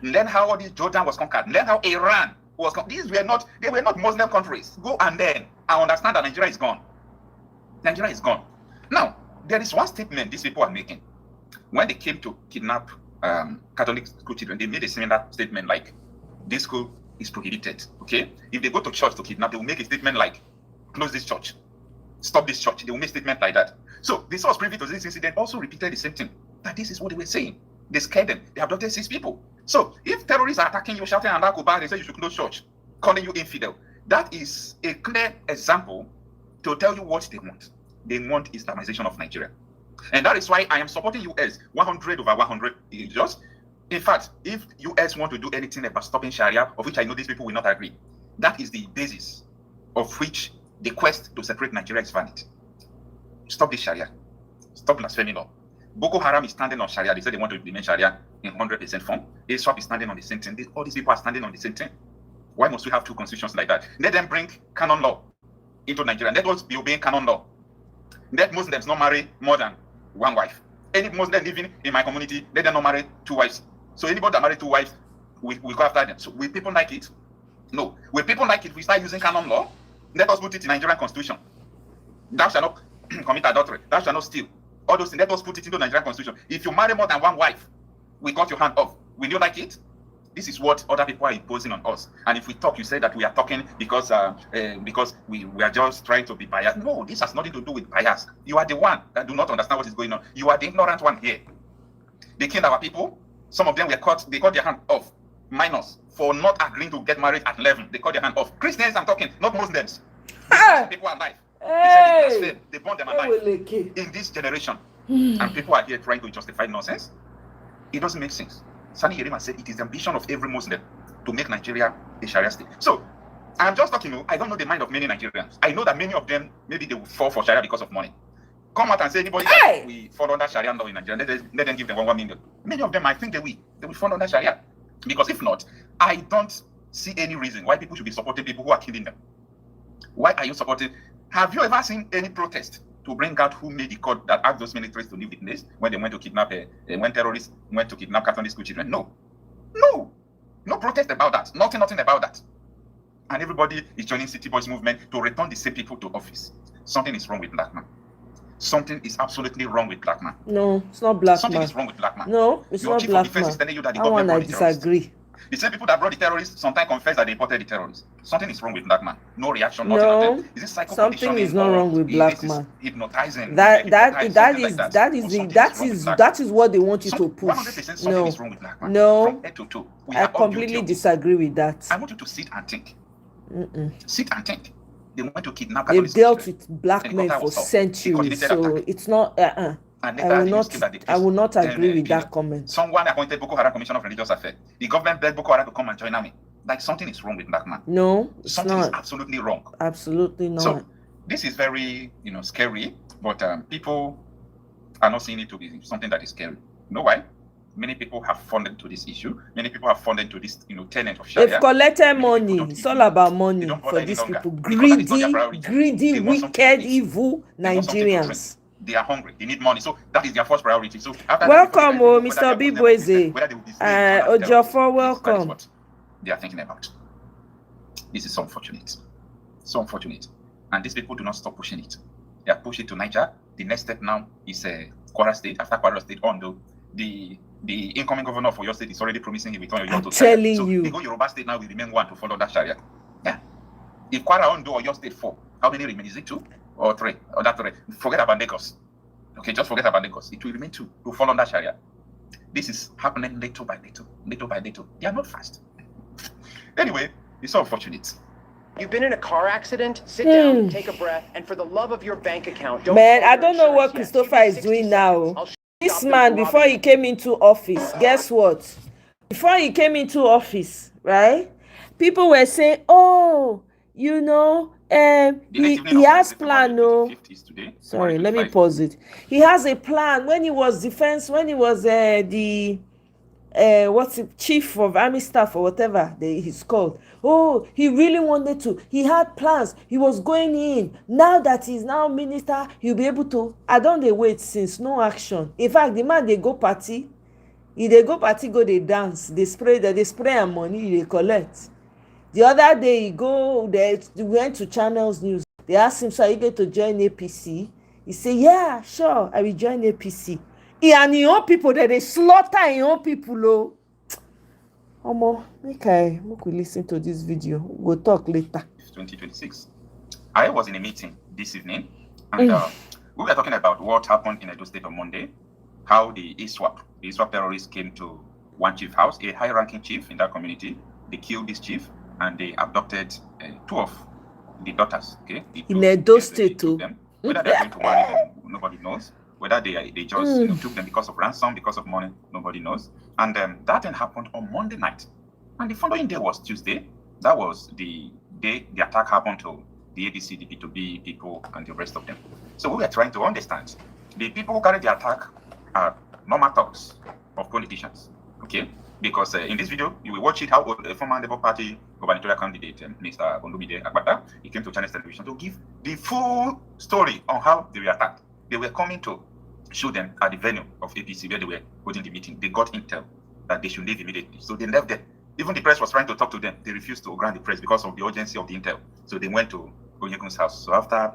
Learn how all this Jordan was conquered. Learn how Iran was conquered. They were not Muslim countries. Go and learn and understand that Nigeria is gone. Nigeria is gone. Now, there is one statement these people are making. When they came to kidnap Catholic school children, they made a similar statement like, this school is prohibited, okay? If they go to church to kidnap, they will make a statement like, close this church, stop this church. They will make a statement like that. So the source privy to this incident also repeated the same thing, that this is what they were saying. They scared them. They abducted 6 people. So if terrorists are attacking you, shouting Allah Akbar, they say you should close church, calling you infidel, that is a clear example to tell you what they want. They want Islamization of Nigeria. And that is why I am supporting US 100 over 100. Just, in fact, if US want to do anything about stopping Sharia, of which I know these people will not agree, that is the basis of which the quest to separate Nigeria is valid. Stop this Sharia. Stop blasphemy law. Boko Haram is standing on Sharia. They say they want to implement Sharia in 100% form. ISWAP is standing on the same thing. All these people are standing on the same thing. Why must we have 2 constitutions like that? Let them bring canon law into Nigeria. Let us be obeying canon law. Let Muslims not marry more than 1 wife. Any Muslim living in my community, let them not marry 2 wives. So anybody that marry 2 wives, we go after them. So will people like it? No. Will people like it if we start using canon law? Let us put it in Nigerian constitution. Thou shalt not commit adultery. Thou shalt not steal. All those things, let us put it into Nigerian constitution. If you marry more than 1 wife, we cut your hand off. Will you like it? This is what other people are imposing on us. And if we talk, you say that we are talking because we are just trying to be biased. No, this has nothing to do with bias. You are the one that do not understand what is going on. You are the ignorant one here. They killed our people. Some of them were caught. They cut their hand off. Minors for not agreeing to get married at 11. They cut their hand off. Christians, I'm talking, not Muslims. People are alive. They burn them alive in this generation. And people are here trying to justify nonsense. It doesn't make sense. Sani Yerima said it is the ambition of every Muslim to make Nigeria a Sharia state. So, I'm just talking, I don't know the mind of many Nigerians. I know that many of them, maybe they will fall for Sharia because of money. Come out and say anybody that we fall under Sharia law in Nigeria, let them give them 1 million. Many of them, I think they will fall under Sharia. Because if not, I don't see any reason why people should be supporting people who are killing them. Why are you supporting? Have you ever seen any protest to bring out who made the code that asked those militaries to leave the place when they went to kidnap, when terrorists went to kidnap Catholic school children? No. No protest about that. Nothing about that. And everybody is joining City Boys movement to return the same people to office. Something is wrong with black man. Something is absolutely wrong with black man. No, it's not black Something man. Is wrong with black man. No, it's Your not chief black of defense man. is telling you that the That one government I brought the terrorists. disagree. The same people that brought the terrorists sometimes confess that they imported the terrorists. Something is wrong with black man. No reaction, nothing. No, Is it psycho something is not wrong with black man. Hypnotizing. That is what they want you to push. 100% something No, is wrong with black man. no, From head to toe. We I are all guilty completely of this. disagree with that. I want you to sit and think. Sit and think. They went to kidnap They've Catholic dealt children. with black men Helicopter for was up. They centuries, coordinated so attack. it's not. And I later will the news not. came that the I will not priest, agree with you know, that comment. Someone appointed Boko Haram Commission of Religious Affairs. The government begged Boko Haram to come and join army. Like something is wrong with black man. No, it's Something is not. absolutely wrong. Absolutely not. So this is very, scary, but people are not seeing it to be something that is scary. You know why? Many people have fallen into this issue. Many people have fallen into this, tenet of Sharia. They've collected money. It's all about money don't for bother any these longer people. because that is not their Greedy, priority. greedy, They want something to wicked, eat. evil They want something to drink. Nigerians. They are hungry. They need money. So that is their first priority. So after Welcome, that, Mr. Bibweze. Ojofor, welcome. That is what they are thinking about. This is so unfortunate. So unfortunate. And these people do not stop pushing it. They are pushing it to Niger. The next step now is Kwara State. After Kwara State, Ondo, the incoming governor for your state is already promising he will turn your to Sharia. Telling you. The go Yoruba State now will remain one to follow that Sharia. Yeah. If Kwara, Ondo, or your state 4, how many remain? Is it 2 or 3? Or that 3? Forget about Lagos. Okay, just forget about Lagos. It will remain 2 to follow that Sharia. This is happening little by little, little by little. They are not fast. Anyway, it's so unfortunate. You've been in a car accident? Sit down, take a breath, and for the love of your bank account, don't Man, call I your don't know what insurance Christopher yet. is doing now. I'll This stop them man, from before he came into office, guess what? Before he came into office, right? People were saying, oh, you know, he has plan, no. Sorry, let me pause it. He has a plan. When he was the what's it, chief of army staff or whatever he's called. Oh, he really wanted to. He had plans. He was going in. Now that he's now minister, he'll be able to. I don't dey wait since no action. In fact, the man they go party. If they go party, go they dance. They spray and money they collect. The other day they went to Channels News. They asked him, so are you going to join APC? He said, yeah, sure, I will join APC. And your own people that they slaughter your own people, oh. Omo, make we listen to this video. We'll talk later. 2026. I was in a meeting this evening, and we were talking about what happened in Edo State on Monday. How the ISWAP terrorists came to one chief house, a high-ranking chief in that community. They killed this chief and they abducted 2 of the daughters. Okay, in Edo State too. Whether they're going to marry them, nobody knows. Whether they just took them because of ransom, because of money, nobody knows. And that thing happened on Monday night. And the following day was Tuesday. That was the day the attack happened to the APC, the P2B people, and the rest of them. So we were trying to understand. The people who carried the attack are normal talks of politicians. Okay? Because in this video, you will watch it how a former Labour Party gubernatorial candidate, Mr. Olumide Agbata, he came to Channels Television to give the full story on how they were attacked. They were coming to show them at the venue of APC where they were holding the meeting. They got intel that they should leave immediately. So they left there. Even the press was trying to talk to them. They refused to grant the press because of the urgency of the intel. So they went to Onyegun's house. So after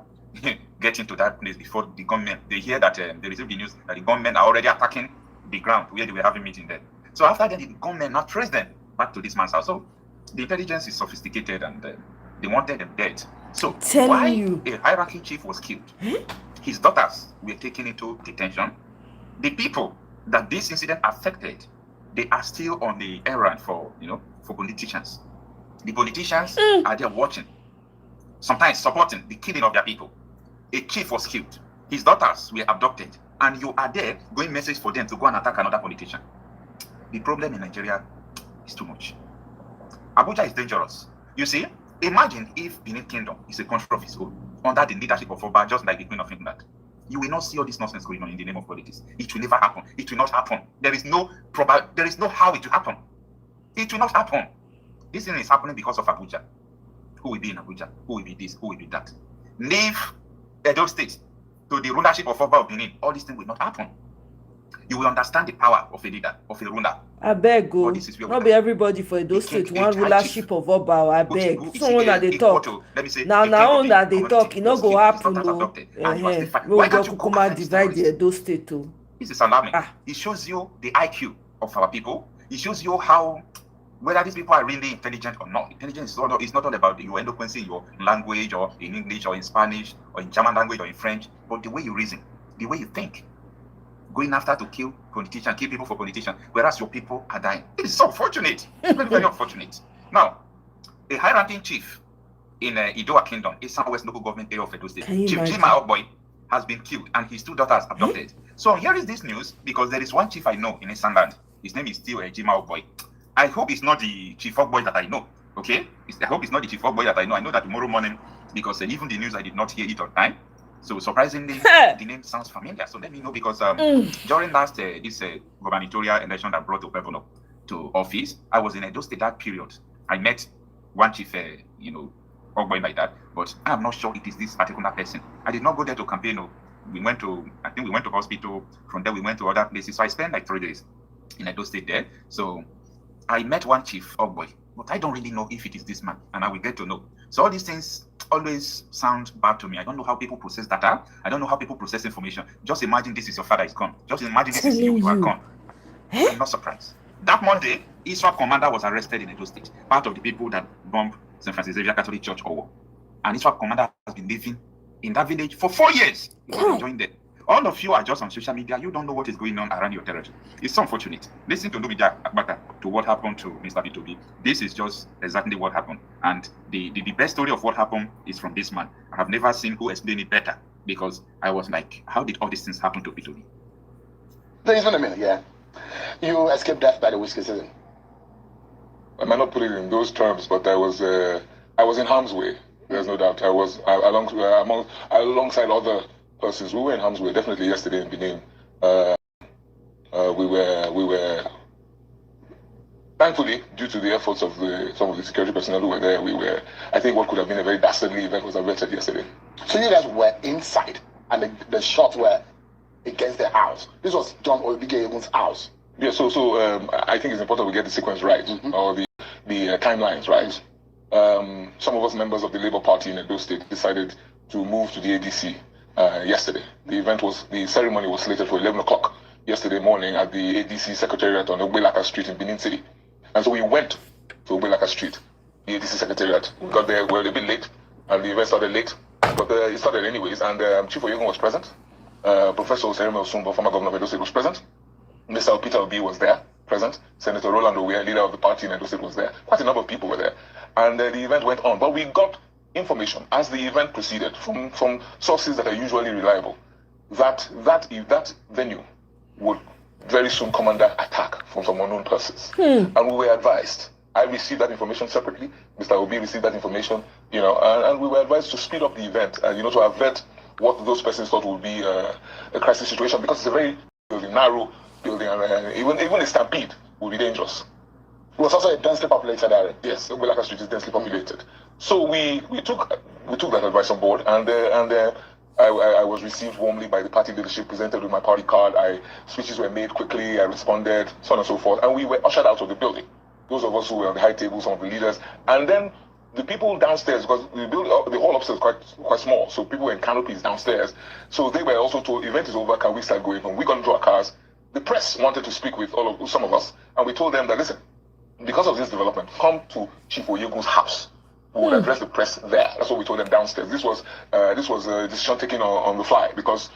getting to that place before the gunmen, they hear that they received the news that the gunmen are already attacking the ground where they were having meeting there. So after that, the gunmen now traced them back to this man's house. So the intelligence is sophisticated and they wanted them dead. So why a high-ranking chief was killed? His daughters were taken into detention. The people that this incident affected, they are still on the errand for politicians. The politicians are there watching, sometimes supporting the killing of their people. A chief was killed. His daughters were abducted. And you are there going message for them to go and attack another politician. The problem in Nigeria is too much. Abuja is dangerous. You see, imagine if Benin Kingdom is a country of its own, under the leadership of Oba, just like the Queen of England. You will not see all this nonsense going on in the name of politics. It will never happen. It will not happen. There is no how it will happen. It will not happen. This thing is happening because of Abuja. Who will be in Abuja? Who will be this? Who will be that? Leave Edo State to the rulership of Oba of Benin. All these things will not happen. You will understand the power of a leader, of a ruler. I beg go. Not be everybody for Edo State one rulership of Oba. I beg. Someone that they talk. Now on that they talk, it not go happen. We go Kukuma divide the Edo State too. This is alarming. It shows you the IQ of our people. It shows you how whether these people are really intelligent or not. Intelligence is not all about your eloquence in your language or in English or in Spanish or in German language or in French, but the way you reason, the way you think. Going after to kill politicians, kill people for politicians, whereas your people are dying. It is so unfortunate. Very, very unfortunate. Now, a high-ranking chief in Idoa Kingdom, a southwest local government area of Edo State, Chief Jima Omoye, has been killed and his 2 daughters abducted. So here is this news because there is one chief I know in Eastern. His name is still Jima Omoye. I hope it's not the Chief Omoye that I know. Okay? I hope it's not the Chief Omoye that I know. I know that tomorrow morning, because even the news I did not hear it on time. So surprisingly, the name sounds familiar. So let me know because during last this gubernatorial election that brought Opevono to office, I was in Edo State that period. I met one chief, Omoye like that, but I'm not sure it is this particular person. I did not go there to campaign. I think we went to hospital. From there, we went to other places. So I spent like 3 days in Edo State there. So I met one chief, Omoye, but I don't really know if it is this man, and I will get to know. So all these things always sound bad to me. I don't know how people process data. I don't know how people process information. Just imagine this is your father is gone. Just imagine this is you are gone. I'm not surprised. That Monday, ISWAP commander was arrested in Edo State, part of the people that bombed St. Francis Xavier Catholic Church Owo. And ISWAP commander has been living in that village for 4 years. He was enjoying there. All of you are just on social media. You don't know what is going on around your territory. It's unfortunate. Listen to Numija Akbaka, to what happened to Mr. P2B. This is just exactly what happened. And the best story of what happened is from this man. I have never seen who explained it better, because I was like, how did all these things happen to P2B? There's been a minute, yeah. You escaped death by the whiskey season. I might not put it in those terms, but I was in harm's way. There's no doubt. I was alongside other persons. We were in harm's way. Definitely yesterday in Benin. We were thankfully, due to the efforts of some of the security personnel who were there, I think what could have been a very dastardly event was averted yesterday. So you guys were inside, and the shots were against the house. This was John Oyede's house. Yeah, so I think it's important we get the sequence right, or the timelines right. Some of us members of the Labour Party in Edo State decided to move to the ADC yesterday. The ceremony was slated for 11 o'clock yesterday morning at the ADC Secretariat on Ogbelaka Street in Benin City. And so we went to Ogbelaka Street, the ADC Secretariat. We got there, we were a bit late, and the event started late, but it started anyways, and Chief Oyegun was present. Professor Osereme Osumbo, former governor of Edo State, was present. Mr. Peter Obi was there, present. Senator Roland Omoye, leader of the party in Edo State, was there. Quite a number of people were there. And the event went on. But we got information as the event proceeded from sources that are usually reliable that venue would very soon come under attack from some unknown persons. And we were advised. I received that information separately. Mr. Obi received that information, and we were advised to speed up the event and, to avert what those persons thought would be a crisis situation, because it's a very narrow building, and even a stampede would be dangerous. It was also a densely populated area. Yes, Ogbelaka Street is densely populated. So we took that advice on board, and I was received warmly by the party leadership, presented with my party card. Speeches were made quickly, I responded, so on and so forth, and we were ushered out of the building. Those of us who were on the high table, some of the leaders, and then the people downstairs, because the hall upstairs is quite small, so people were in canopies downstairs. So they were also told, event is over, can we start going home? We got into our cars. The press wanted to speak with some of us, and we told them that, listen, because of this development, come to Chief Oyegun's house. We would address the press there. That's what we told them downstairs. This was a decision taken on the fly, because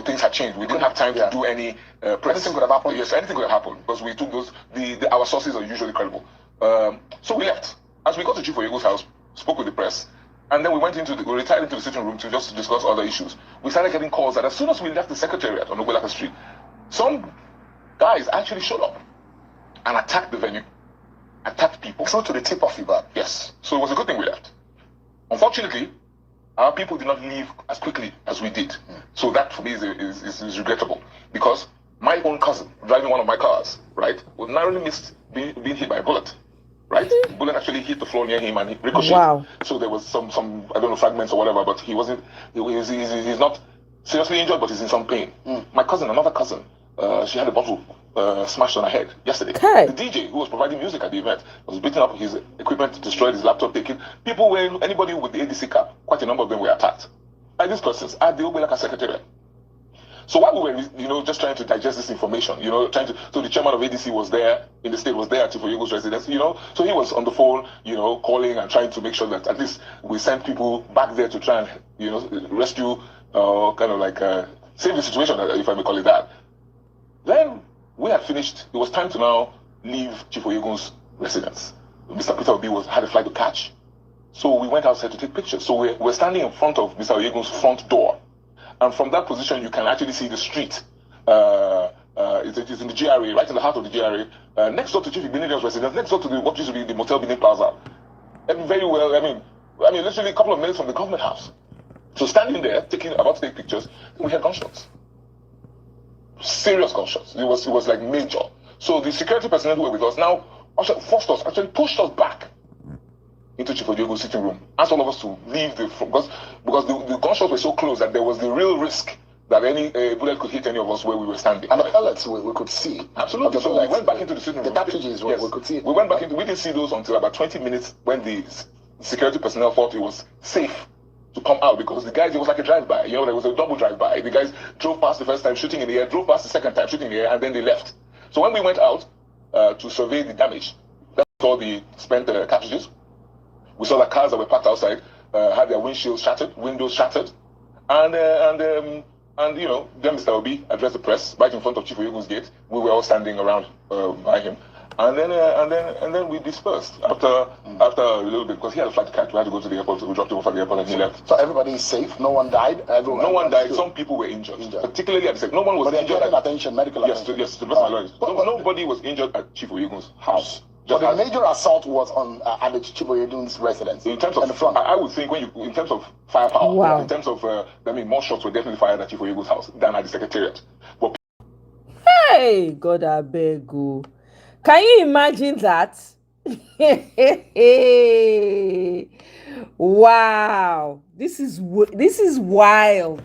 things had changed. We didn't have time to do any press. Anything could have happened. Yes, anything could have happened, because we took those. Our sources are usually credible. So we left. As we got to Chief Oyegun's house, spoke with the press, and then we retired into the sitting room to discuss other issues. We started getting calls that as soon as we left the secretariat on Ogbelaka Street, some guys actually showed up and attacked the venue, attacked people. So to the tip of fever. Yes. So it was a good thing we left. Unfortunately, our people did not leave as quickly as we did. So that for me is regrettable, because my own cousin, driving one of my cars, right, was narrowly missed being hit by a bullet. Right? The bullet actually hit the floor near him and he ricocheted. Wow. So there was some I don't know, fragments or whatever, but he's not seriously injured, but he's in some pain. My cousin, another cousin, she had a bottle smashed on her head yesterday. Hey. The DJ who was providing music at the event was beating up his equipment, destroyed his laptop, taken. People were, anybody with the ADC cap, quite a number of them were attacked. Like these persons at the Ogbelaka Secretariat. So while we were, just trying to digest this information, so the chairman of ADC was there, in the state was there at Chief Oyegun's residence, so he was on the phone, calling and trying to make sure that at least we sent people back there to try and, rescue, save the situation, if I may call it that. Then we had finished. It was time to now leave Chief Oyegun's residence. Mr. Peter Obi had a flight to catch, so we went outside to take pictures. So we're standing in front of Mr. Oyegun's front door. And from that position, you can actually see the street. It's in the GRA, right in the heart of the GRA, next door to Chief Igbinedi's residence, next door to what used to be the Motel Benin Plaza. And very well, I mean, literally a couple of minutes from the government house. So standing there, about to take pictures, we had gunshots. Serious gunshots. It was like major. So the security personnel who were with us now pushed us back into Chief Oyegun's sitting room, asked all of us to leave because the gunshots were so close that there was the real risk that any bullet could hit any of us where we were standing. And the pellets we could see. Absolutely. So we went back into the sitting room. The cartridges, we could see. We went back into. We didn't see those until about 20 minutes when the security personnel thought it was safe to come out, because the guys, it was like a drive-by. You know, there was a double drive-by. The guys drove past the first time, shooting in the air, drove past the second time, shooting in the air, and then they left. So when we went out to survey the damage, we saw the spent cartridges. We saw that cars that were parked outside had their windshields shattered, windows shattered, and you know, then Mr. Obi addressed the press right in front of Chief Oyegun's gate. We were all standing around by him. And then we dispersed after a little bit, because he had a flight to catch. We had to go to the airport. We dropped him off at the airport and he left. So everybody is safe. No one died. No one died. Some people were injured. Particularly at the second. No one was injured. Medical attention. Yes, to the best of my knowledge. Nobody was injured at Chief Oyegun's house. But the major assault was on at the Chief Oyegun's residence. In terms of the front, I would think in terms of firepower, in terms of more shots were definitely fired at Chief Oyegun's house than at the Secretariat. But hey, God, I beg you. Can you imagine that? Wow, this is wild.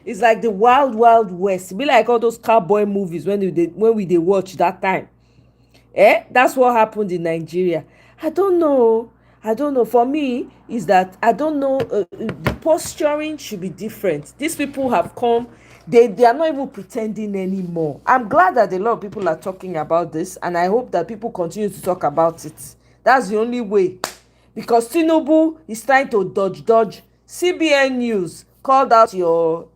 It's like the wild west. It be like all those cowboy movies when we watch that time. That's what happened in Nigeria. I don't know. For me, is that I don't know. The posturing should be different. These people have come. They are not even pretending anymore. I'm glad that a lot of people are talking about this, and I hope that people continue to talk about it. That's the only way. Because Tinubu is trying to dodge. CBN News called out your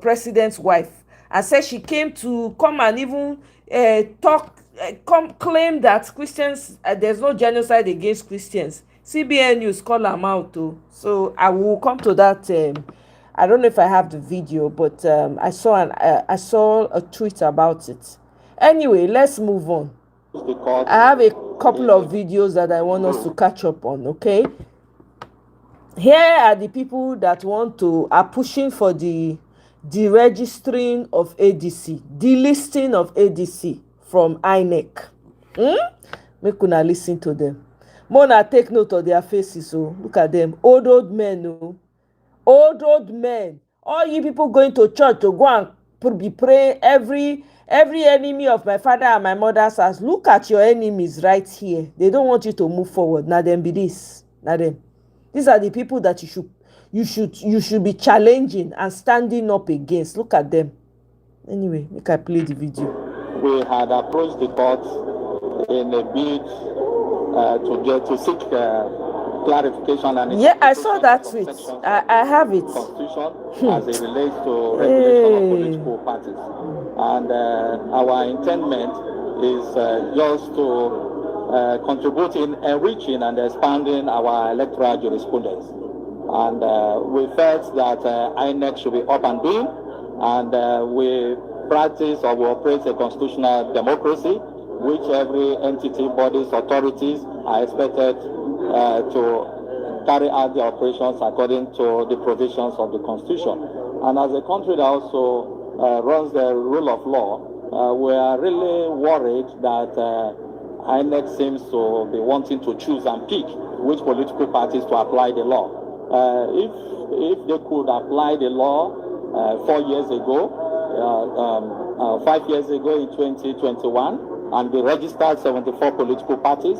president's wife and said she came to come and even claim that Christians, there's no genocide against Christians. CBN News call them out too. So I will come to that. I don't know if I have the video, but I saw a tweet about it. Anyway, let's move on. I have a couple of videos that I want us to catch up on, okay? Here are the people that are pushing for the deregistering of ADC, delisting of ADC from INEC. Make una listen to them. Mona take note of their faces, oh. Look at them. Old men, oh. Old men. All you people going to church to go and be praying, every enemy of my father and my mother's house. Look at your enemies right here. They don't want you to move forward. Now them be this. Now them. These are the people that you should be challenging and standing up against. Look at them. Anyway, make I play the video. We had approached the court in a bid to seek clarification and I saw that tweet. I have it. Constitution as it relates to regulation of political parties, and our intendment is just to contribute in enriching and expanding our electoral jurisprudence. And we felt that INEC should be up and doing, and we practice or we operate a constitutional democracy, which every entity, bodies, authorities are expected to carry out their operations according to the provisions of the Constitution. And as a country that also runs the rule of law, we are really worried that INEC seems to be wanting to choose and pick which political parties to apply the law. If they could apply the law 4 years ago, 5 years ago in 2021, and they registered 74 political parties,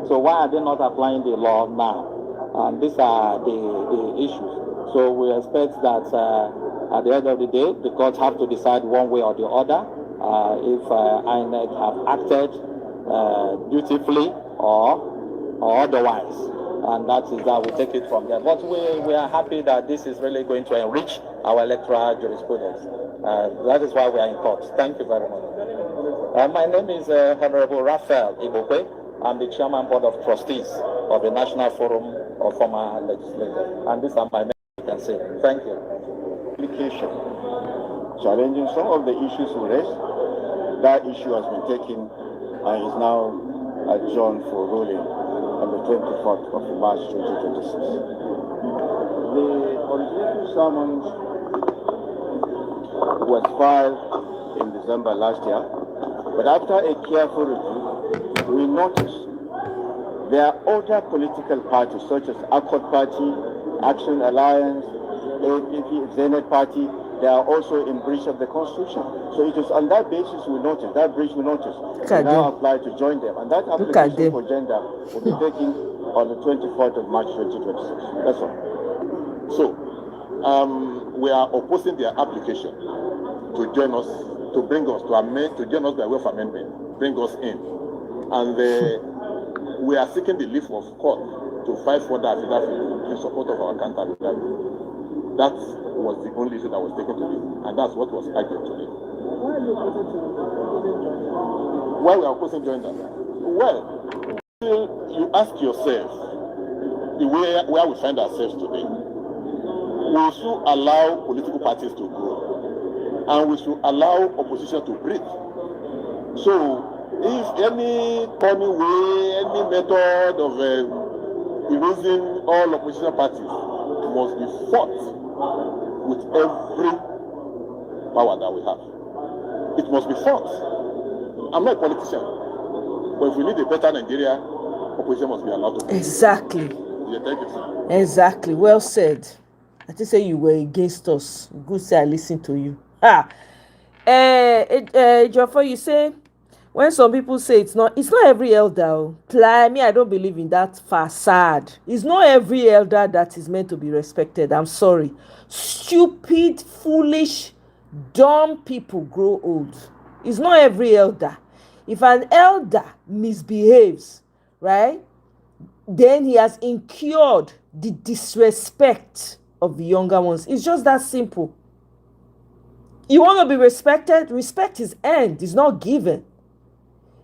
so why are they not applying the law now? And these are the issues. So we expect that at the end of the day, the courts have to decide one way or the other if INEC have acted dutifully or otherwise. And that is how we take it from there. But we are happy that this is really going to enrich our electoral jurisprudence. That is why we are in court. Thank you very much. My name is Honorable Raphael Ibokwe. I'm the Chairman Board of Trustees of the National Forum of Former Legislators. And these are my men, you can say. Thank you. Application challenging some of the issues we raised. That issue has been taken and is now adjourned for ruling on the 24th of March 2026. The original summons was filed in December last year, but after a careful review, we noticed there are other political parties such as Accord Party, Action Alliance, APC, Zenith Party, they are also in breach of the Constitution. So it is on that basis we notice, that breach we notice. We now apply to join them. And that application for gender will be taken on the 24th of March 2026. That's all. So, we are opposing their application to join us, to bring us, to amend, to join us by way of amendment, bring us in. And we are seeking the leave of court to fight for that in support of our counter. That was the only issue that was taken to this, and that's what was argued today. Why we are opposing joint that? Well, you ask yourself, where we find ourselves today, we should allow political parties to grow, and we should allow opposition to breathe. So, if any funny way, any method of erasing all opposition parties must be fought with every power that we have. It must be fought. I'm not a politician, but if we need a better Nigeria, opposition must be allowed to. Exactly. Yeah, thank you, sir. Exactly. Well said. I just say you were against us. Good say I listened to you. Jofo, you say when some people say it's not every elder. Me, I don't believe in that facade. It's not every elder that is meant to be respected. I'm sorry. Stupid, foolish, dumb people grow old. It's not every elder. If an elder misbehaves, right, then he has incurred the disrespect of the younger ones. It's just that simple. You want to be respected? Respect is earned, it's not given.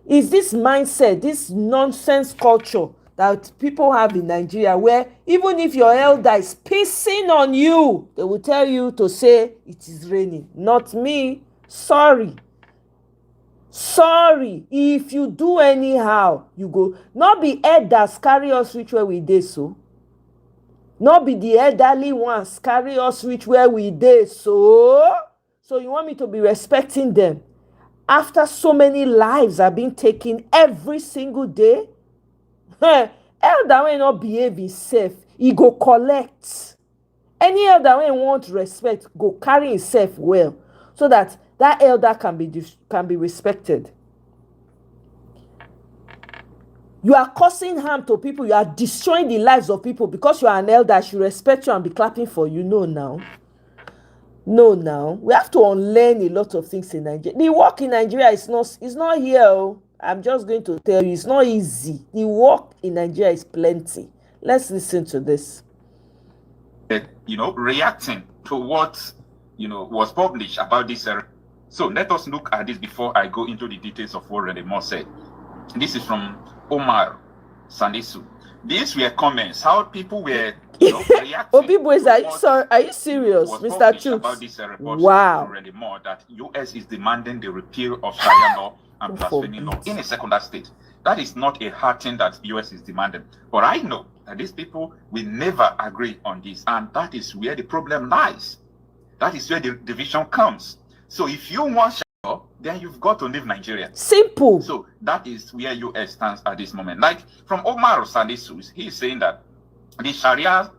Is this mindset, this nonsense culture that people have in Nigeria, where even if your elder is pissing on you, they will tell you to say it is raining. Not me. Sorry. If you do anyhow, you go. Not be elders carry us reach where we dey so. Not be the elderly ones carry us reach where we dey so. So you want me to be respecting them after so many lives are being taken every single day? Elder will not behave himself, he go collect. Any elder will want respect, go carry himself well, so that elder can be respected. You are causing harm to people, you are destroying the lives of people because you are an elder. I should respect you and be clapping for you. No, now we have to unlearn a lot of things in Nigeria. The work in Nigeria is not here. I'm just going to tell you, it's not easy. The work in Nigeria is plenty. Let's listen to this. Reacting to what was published about this. So let us look at this before I go into the details of what René Moore said. This is from Omar Sandisu. These were comments, how people were reacting. Are you serious, Mr. Chooks? About this report, wow. René Moore, that US is demanding the repeal of Sharia law and blasphemy law in a secular state. That is not a hard thing that US is demanding. But I know that these people will never agree on this, and that is where the problem lies. That is where the division comes. So if you want Sharia, then you've got to leave Nigeria. Simple. So that is where US stands at this moment. Like from Omar Sandisu, he is saying that the Sharia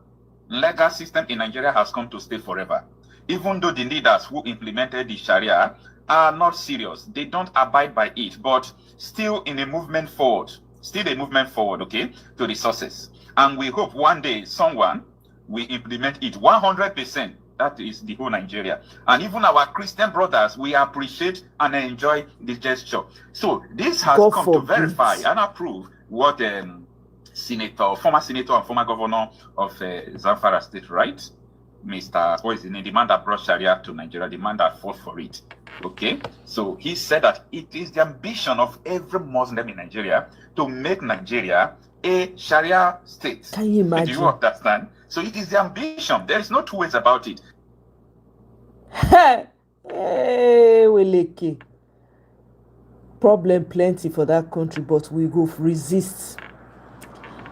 legal system in Nigeria has come to stay forever. Even though the leaders who implemented the Sharia are not serious, they don't abide by it, but still a movement forward, okay, to the sources. And we hope one day someone will implement it 100%. That is the whole Nigeria. And even our Christian brothers, we appreciate and enjoy the gesture. So this has come to verify and approve what former senator and former governor of Zamfara State, right? Mr. What is the name? The man that brought Sharia to Nigeria, the man that fought for it. Okay, so he said that it is the ambition of every Muslim in Nigeria to make Nigeria a Sharia state. Can you imagine? Do you understand? So it is the ambition. There is no two ways about it. Problem plenty for that country, but we go resist.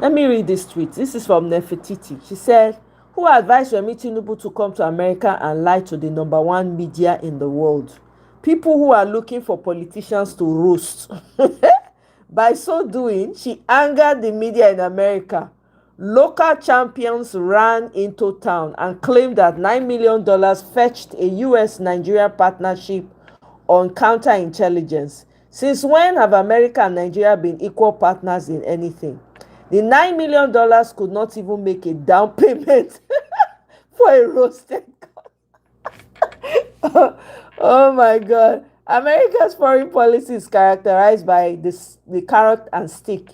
Let me read this tweet. This is from Nefertiti. She said, who advised Remi Tinubu to come to America and lie to the #1 media in the world? People who are looking for politicians to roast. By so doing, she angered the media in America. Local champions ran into town and claimed that $9 million fetched a US-Nigeria partnership on counterintelligence. Since when have America and Nigeria been equal partners in anything? The $9 million could not even make a down payment for a roasted corn. Oh my God. America's foreign policy is characterized by the carrot and stick.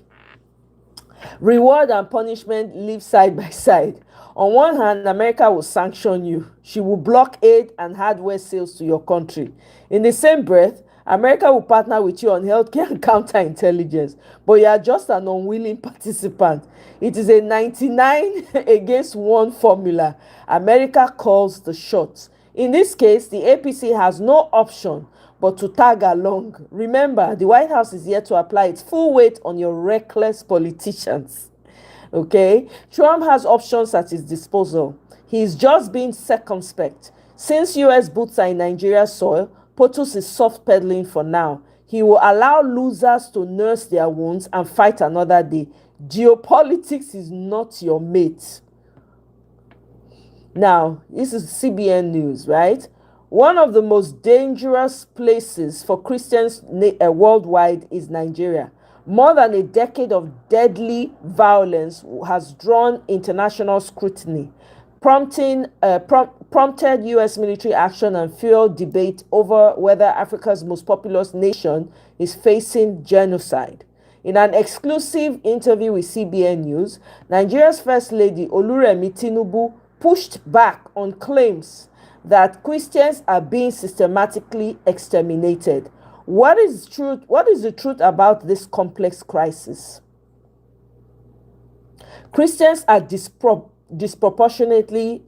Reward and punishment live side by side. On one hand, America will sanction you. She will block aid and hardware sales to your country. In the same breath, America will partner with you on healthcare and counterintelligence, but you are just an unwilling participant. It is a 99 against 1 formula. America calls the shots. In this case, the APC has no option but to tag along. Remember, the White House is here to apply its full weight on your reckless politicians. Okay? Trump has options at his disposal. He's just being circumspect. Since US boots are in Nigeria's soil, POTUS is soft pedaling for now. He will allow losers to nurse their wounds and fight another day. Geopolitics is not your mate. Now, this is CBN News, right? One of the most dangerous places for Christians worldwide is Nigeria. More than a decade of deadly violence has drawn international scrutiny, prompted U.S. military action and fueled debate over whether Africa's most populous nation is facing genocide. In an exclusive interview with CBN News, Nigeria's First Lady Oluremi Tinubu pushed back on claims that Christians are being systematically exterminated. What is the truth about this complex crisis? Christians are disproportionately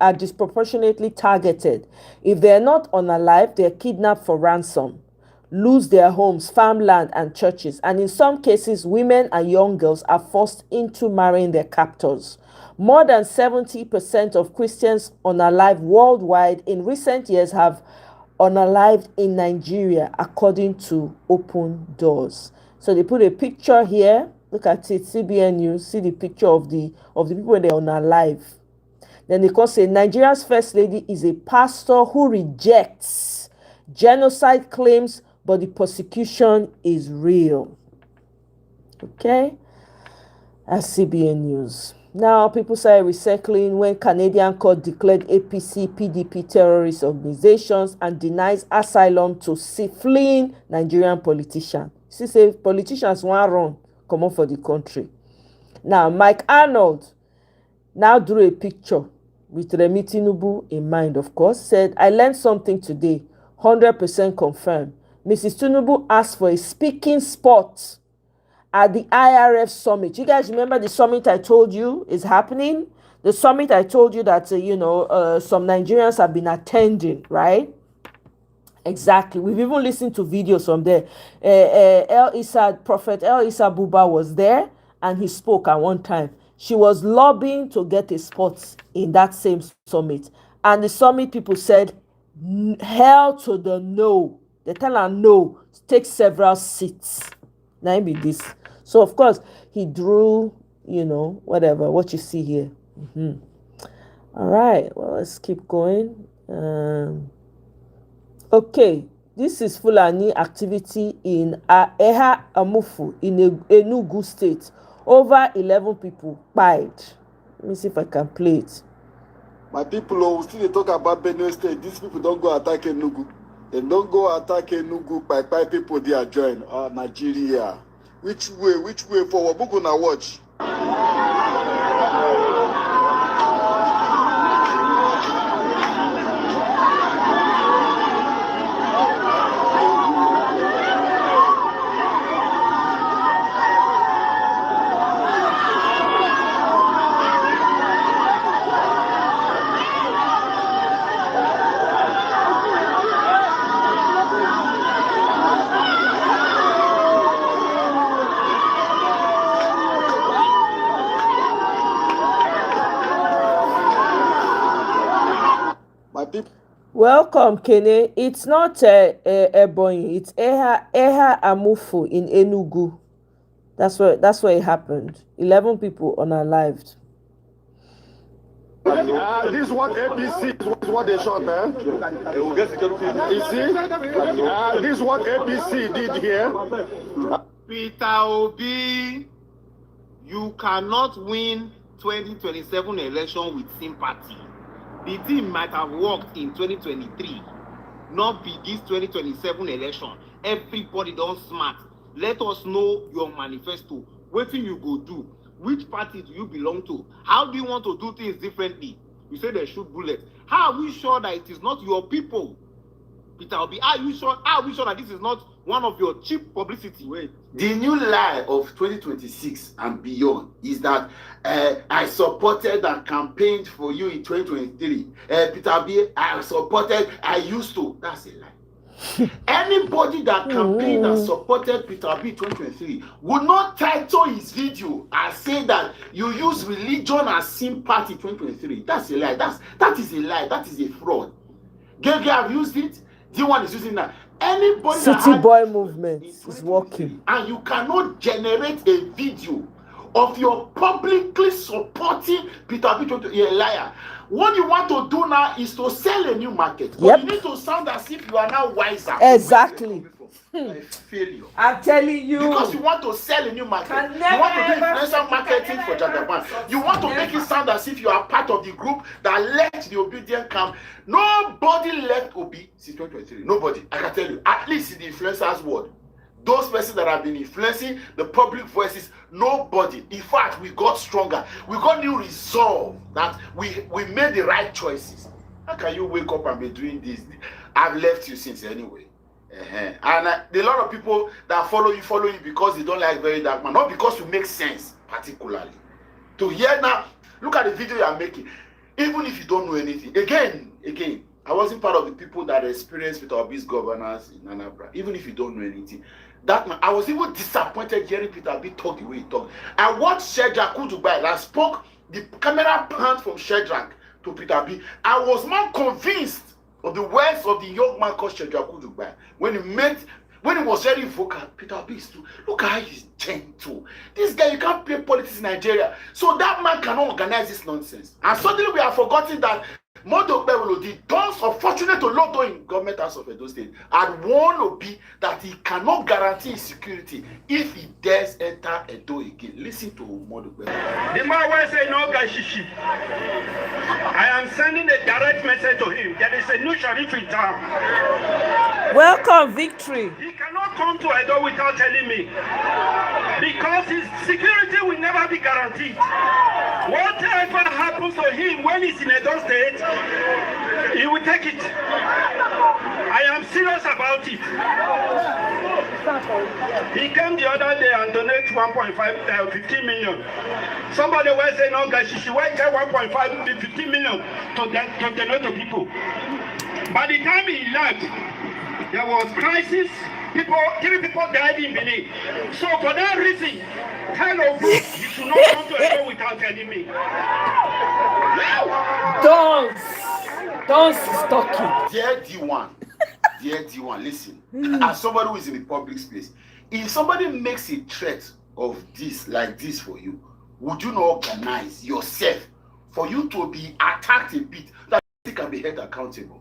targeted. If they're not unalive, they're kidnapped for ransom, lose their homes, farmland, and churches. And in some cases, women and young girls are forced into marrying their captors. More than 70% of Christians unalive worldwide in recent years have unalived in Nigeria, according to Open Doors. So they put a picture here. Look at it, CBN News. See the picture of the people when they're unalive. Then they can say Nigeria's First Lady is a pastor who rejects genocide claims, but the persecution is real. Okay, that's CBN News. Now, people started recycling when Canadian court declared APC, PDP terrorist organizations and denies asylum to fleeing Nigerian politicians. See, say politicians want run, come on for the country. Now, Mike Arnold now drew a picture with Remi Tinubu in mind, of course, said, I learned something today, 100% confirmed. Mrs. Tinubu asked for a speaking spot at the IRF summit. You guys remember the summit I told you is happening? The summit I told you that, some Nigerians have been attending, right? Exactly. We've even listened to videos from there. Prophet El Issa Buba was there and he spoke at one time. She was lobbying to get a spot in that same summit. And the summit people said, hell to the no. They tell her no, take several seats. Now be this. So, of course, he drew, what you see here. All right, well, let's keep going. Okay, this is Fulani activity in Eha Amufu in Enugu State. Over 11 people died. Let me see if I can play it. My people who still talk about Benue State, these people don't go attack Enugu. They don't go attack Enugu by people they are join. Nigeria. Which way forward? Who gonna watch? Welcome, Kene. It's not Ebonyi. It's Eha Amufu in Enugu. That's where it happened. 11 people unalived. This is what APC is what they shot, eh? You see? This is what APC did here. Peter Obi, you cannot win 2027 election with sympathy. The team might have worked in 2023, not be this 2027 election. Everybody don't smart. Let us know your manifesto. What thing you go do? Which party do you belong to? How do you want to do things differently? You say they shoot bullets. How are we sure that it is not your people? Peter Obi, are we sure that this is not one of your cheap publicity? Wait. The new lie of 2026 and beyond is that I supported and campaigned for you in 2023. Peter Obi, I used to. That's a lie. Anybody that campaigned and supported Peter Obi in 2023 would not title his video and say that you use religion as sympathy in 2023. That's a lie. That is a lie. That is a fraud. Gege have used it. D1 is using that. Anybody City Boy movement is working. And you cannot generate a video of your publicly supporting Peter Obi, you're a liar. What you want to do now is to sell a new market. But you need to sound as if you are now wiser. Exactly. Failure. I'm telling you. Because you want to sell a new market. You want to do influencer marketing for Jagaban. You want to make it sound as if you are part of the group that left the obedient camp. Nobody left Obi since 2023. Nobody. I can tell you. At least in the influencers world. Those persons that have been influencing the public voices, nobody. In fact, we got stronger. We got new resolve that we made the right choices. How can you wake up and be doing this? I've left you since anyway. And a lot of people that follow you because they don't like very dark man, not because you make sense particularly. To hear now, look at the video you are making. Even if you don't know anything, again, I wasn't part of the people that experienced with our Obi's governance in Anambra. Even if you don't know anything, that man, I was even disappointed hearing Peter Obi talk the way he talked. I watched Shedrack Dubai and spoke. The camera panned from Shedrack to Peter Obi. I was more convinced of the words of the young man called Shedrack Dubai when he was very vocal. Peter Obi is too. Look how he's gentle. This guy, you can't play politics in Nigeria. So that man cannot organize this nonsense. And suddenly we have forgotten that Modo Bewolo, the dons unfortunate to Lodo in government house of Edo State, had warned Obi that he cannot guarantee his security if he dares enter Edo again. Listen to Modo Bewolo. The man will say no gashishi. I am sending a direct message to him. There is a new sheriff in town. Welcome, victory. He cannot come to Edo without telling me. Because his security will never be guaranteed. Whatever happens to him when he's in Edo State, he will take it. I am serious about it. He came the other day and donated 15 million. Somebody will say, no, guys, she went get 15 million to donate to people. By the time he left, there was crisis. 3 people died in Benin. So for that reason, tell of you should not come to Edo without telling me. Don't stop it. Dear D1, listen. As somebody who is in the public space, if somebody makes a threat of this, like this for you, would you not organize yourself for you to be attacked a bit that you can be held accountable?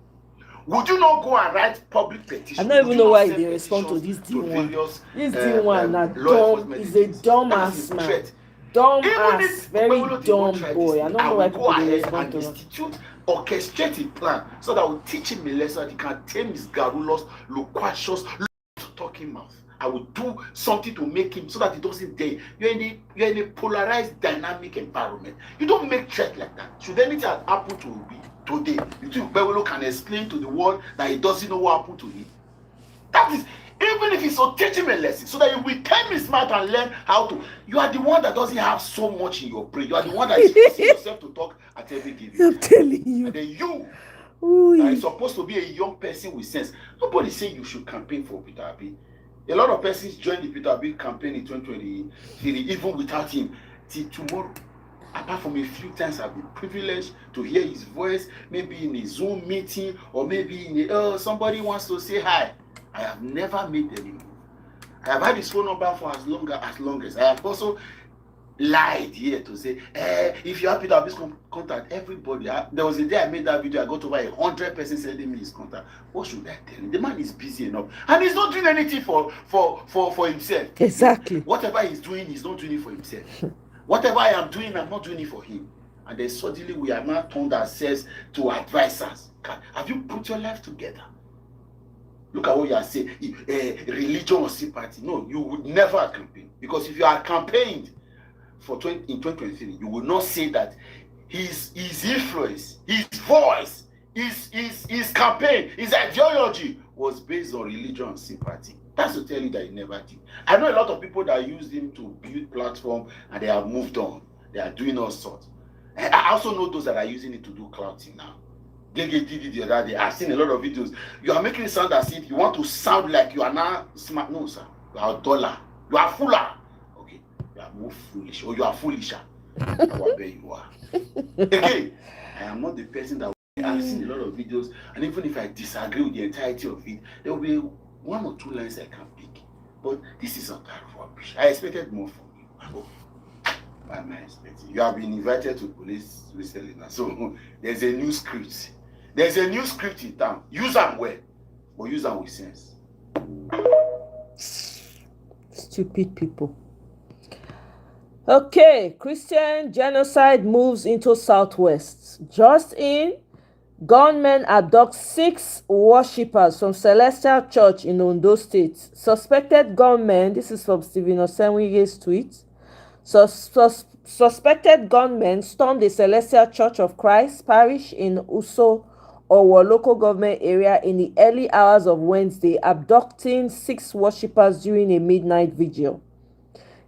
Would you not go and write public petitions? I don't even know why they respond to this D1. This D1 is a dumb ass man. Dumb ass, very dumb boy. I don't know why people respond to him. Orchestrate a plan so that will teach him a lesson that he can tame his garrulous, loquacious, talking mouth. I will do something to make him so that he doesn't dare. You're in a polarized, dynamic environment. You don't make threats like that. Should anything happen to Obi today, you think Bewolo can explain to the world that he doesn't know what happened to him? That is, even if it's so, teach him a lesson so that he will tame his mouth and learn how to. You are the one that doesn't have so much in your brain. You are the one that is forcing yourself to talk at every given. I'm telling you. And then you that is supposed to be a young person with sense. Nobody say you should campaign for Peter Obi. A lot of persons joined the Peter Obi campaign in 2023, even without him, till tomorrow. Apart from a few times I've been privileged to hear his voice, maybe in a Zoom meeting, or maybe in somebody wants to say hi. I have never made any move. I have had his phone number for as long as I have also lied here to say, if you have Peter Obi's contact, everybody. There was a day I made that video, I got over 100 persons sending me his contact. What should I tell him? The man is busy enough, and he's not doing anything for himself. Exactly. Whatever he's doing, he's not doing it for himself. Whatever I am doing, I'm not doing it for him. And then suddenly we are now turned ourselves to advisors. Have you put your life together? Look at what you are saying. Religion or sympathy. No, you would never campaign. Because if you are campaigned in 2023, you will not say that his influence, his voice, his campaign, his ideology was based on religion and sympathy. That's to tell you that he never did. I know a lot of people that used him to build platform and they have moved on. They are doing all sorts. And I also know those that are using it to do clouting now. Gege did it the other day. I've seen a lot of videos. You are making it sound as if you want to sound like you are now smart. No, sir. You are a dollar. You are fuller. Okay. You are more foolish. Or you are foolisher. However you are. Again, I am not the person that I've seen a lot of videos, and even if I disagree with the entirety of it, there will be one or two lines I can pick. But this is not that rubbish. I expected more from you. Oh. Why am I expecting? You have been invited to police recently now. So there's a new script. There's a new script in town. Use them well, but use them with sense. Stupid people. Okay, Christian genocide moves into Southwest. Just in, gunmen abduct 6 worshippers from Celestial Church in Ondo State. Suspected gunmen, this is from Stephen Osenwige's tweet. Suspected gunmen stormed the Celestial Church of Christ parish in Uso Owo local government area in the early hours of Wednesday, abducting 6 worshippers during a midnight vigil.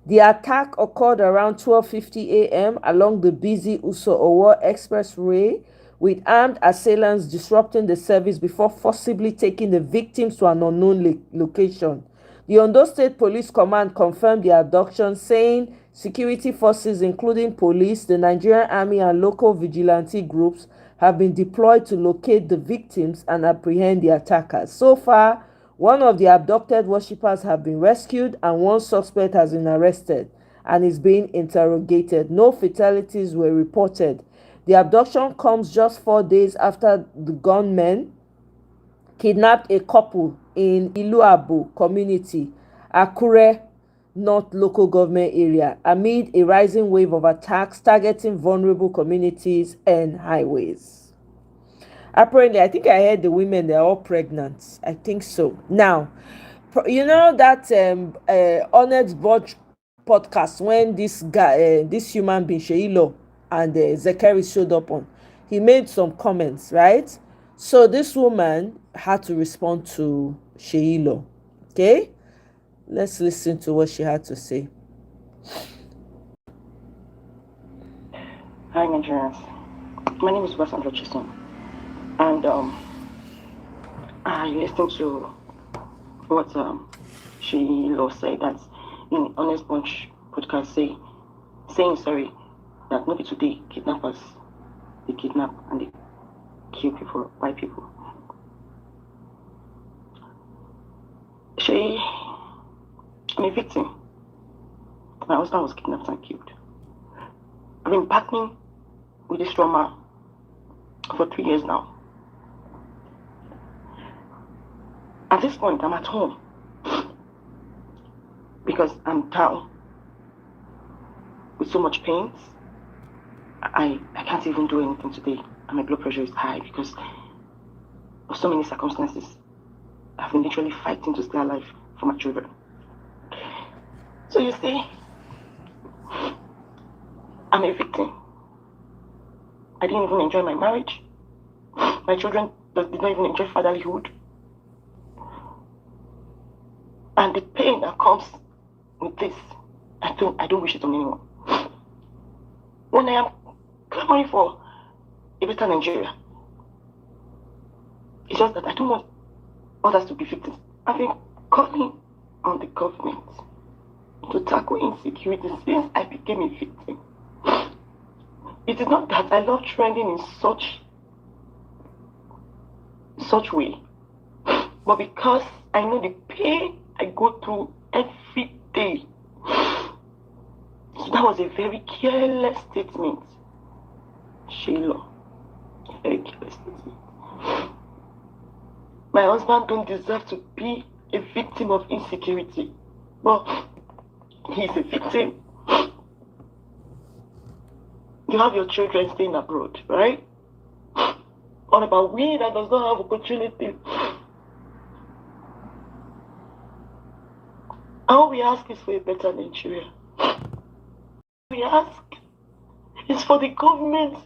The attack occurred around 12:50 a.m. along the busy Uso Owo Expressway, with armed assailants disrupting the service before forcibly taking the victims to an unknown location. The Ondo State Police Command confirmed the abduction, saying security forces, including police, the Nigerian Army, and local vigilante groups have been deployed to locate the victims and apprehend the attackers. So far, one of the abducted worshippers have been rescued and one suspect has been arrested and is being interrogated. No fatalities were reported. The abduction comes just 4 days after the gunmen kidnapped a couple in Iluabu community, Akure North local government area, amid a rising wave of attacks targeting vulnerable communities and highways. Apparently, I think I heard the women, they're all pregnant. I think so. Now, you know that Honest Budge podcast, when this guy, this human being, Sheilo, and Zekeri showed up on, he made some comments, right? So this woman had to respond to Sheilo. Okay? Let's listen to what she had to say. Hi, Nigerians. My name is Basandra Chisom. And I listened to what Sheilo said, that in Honest Bunch podcast, saying sorry, that maybe today kidnappers, they kidnap and they kill people, white people. I'm a victim. My husband was kidnapped and killed. I've been battling with this trauma for 3 years now. At this point, I'm at home because I'm down with so much pain. I can't even do anything today, and my blood pressure is high because of so many circumstances. I've been literally fighting to stay alive for my children. So you see, I'm a victim. I didn't even enjoy my marriage. My children did not even enjoy fatherhood. And the pain that comes with this, I don't wish it on anyone. When I am clamoring for a better Nigeria, it's just that I don't want others to be victims. I've been calling on the government to tackle insecurity since I became a victim. It is not that I love trending in such way, but because I know the pain I go through every day. So that was a very careless statement, Sheila. A very careless statement. My husband don't deserve to be a victim of insecurity, but he's a victim. You have your children staying abroad, right? What about we that does not have opportunity? All we ask is for a better Nigeria. We ask is for the government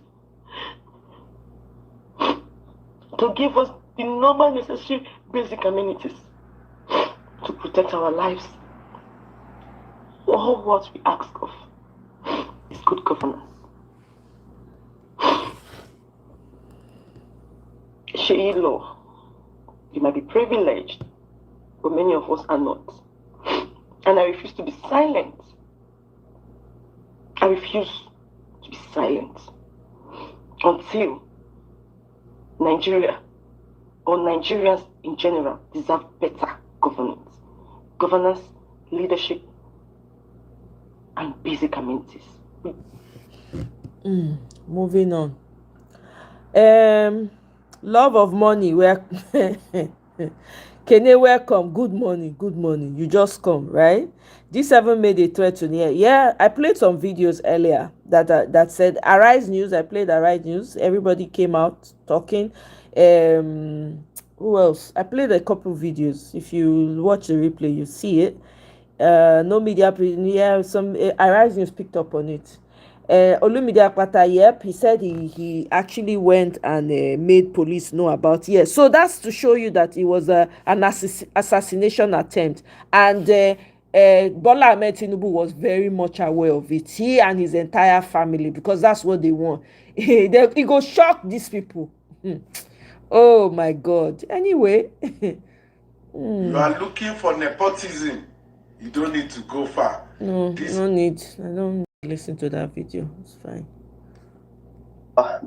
to give us the normal necessary basic amenities to protect our lives. All what we ask of is good governance. Sheila, you might be privileged, but many of us are not. And I refuse to be silent. I refuse to be silent until Nigeria or Nigerians in general deserve better governance. Governance, leadership, and basic amenities. Moving on. Love of money. Where Kene, welcome. Good morning. Good morning. You just come, right? G7 made a threat to me. Yeah, I played some videos earlier that said Arise News. I played Arise News. Everybody came out talking. Who else? I played a couple videos. If you watch the replay, you see it. No media. Yeah, some Arise News picked up on it. Olumide Akpata, yep, he said he actually went and made police know about it. Yeah, so that's to show you that it was an assassination attempt, and Bola Ahmed Tinubu was very much aware of it. He and his entire family, because that's what they want. He go shock these people. Oh my God. Anyway, you are looking for nepotism. You don't need to go far. No need. I don't listen to that video. It's fine.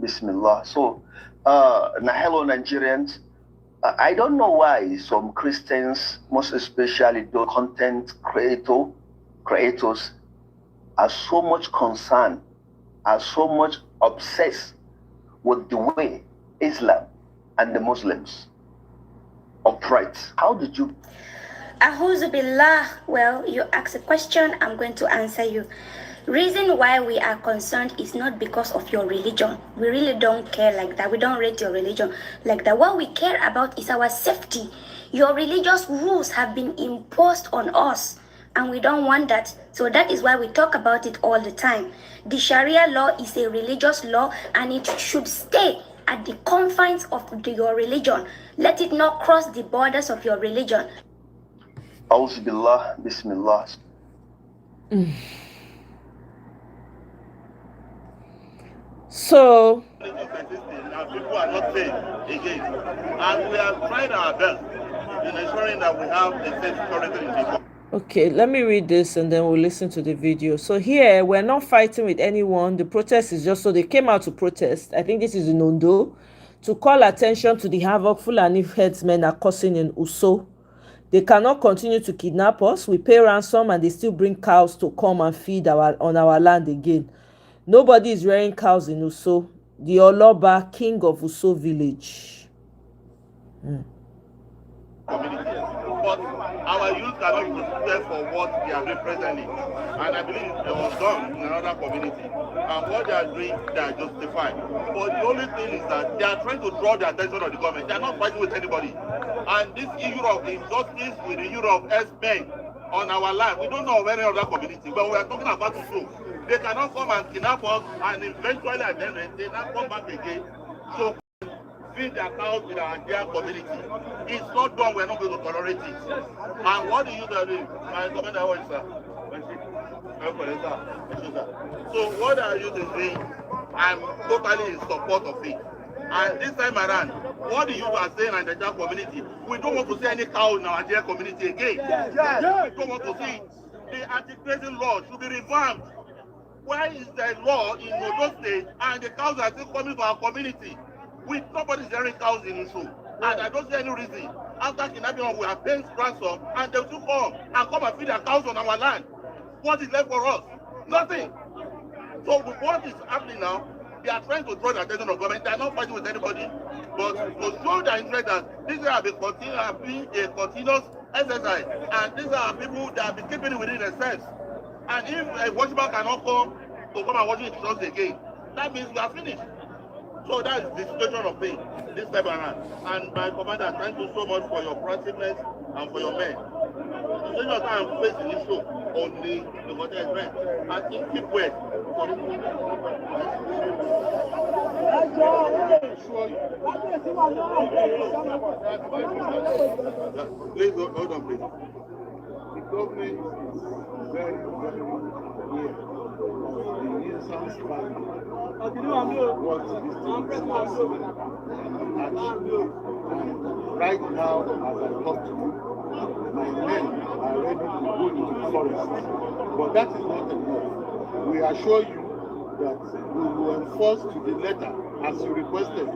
Bismillah. So, hello Nigerians. I don't know why some Christians, most especially those content creators, are so much concerned, are so much obsessed with the way Islam and the Muslims operate. How did you? A'udhu billah. Well, you asked a question, I'm going to answer you. Reason why we are concerned is not because of your religion. We really don't care like that. We don't rate your religion like that. What we care about is our safety. Your religious rules have been imposed on us, and we don't want that. So that is why we talk about it all the time. The Sharia law is a religious law, and it should stay at the confines of your religion. Let it not cross the borders of your religion. A'udhu billah, bismillah. So people are not paying again, and we are trying our best in ensuring that we have a safe security in the country. Okay, let me read this and then we'll listen to the video. So here, we're not fighting with anyone. The protest is just so they came out to protest. I think this is in Ondo, to call attention to the havoc Fulani headsmen are causing in Uso. They cannot continue to kidnap us. We pay ransom and they still bring cows to come and feed on our land again. Nobody is rearing cows in Uso. The Oloba, king of Uso village. But our youth cannot be prepared for what they are doing presently. And I believe it was done in another community. And what they are doing, they are justified. But the only thing is that they are trying to draw the attention of the government. They are not fighting with anybody. And this issue of injustice with the issue of S-men on our land, we don't know of any other community, but we are talking about it too. They cannot come and kidnap us, and eventually at the end, they not come back again. So feed their cows in our dear community. It's not done, we're not going to tolerate it. And what do you do? My commander, what is that? So what are you doing? I'm totally in support of it. And this time around, what the youth are saying in the Nigerian community, we don't want to see any cow in our Nigerian community again. We don't want to see it. The anti-grazing law should be revamped. Why is the law in Ondo State and the cows are still coming to our community? With nobody's hearing cows in Usu. And I don't see any reason. After kidnapping, we are paying ransom and they will come and feed their cows on our land. What is left for us? Nothing. So with what is happening now, they are trying to draw the attention of government. They are not fighting with anybody, but to show their interest that this have been a continuous exercise, and these are people that have been keeping it within themselves. And if a worshiper cannot come and worship in church again, that means we are finished. So that is the situation of things this time around. And my commander, thank you so much for your proactiveness and for your men. The situation I'm facing is so only the hotel is rent. I think keep well. Please hold on, please. The government is very, very clear. The innocence value. What is right now, as I talk to you, my men are ready to go into the forest. But that is not enough. We assure you that we will enforce to the letter, as you requested,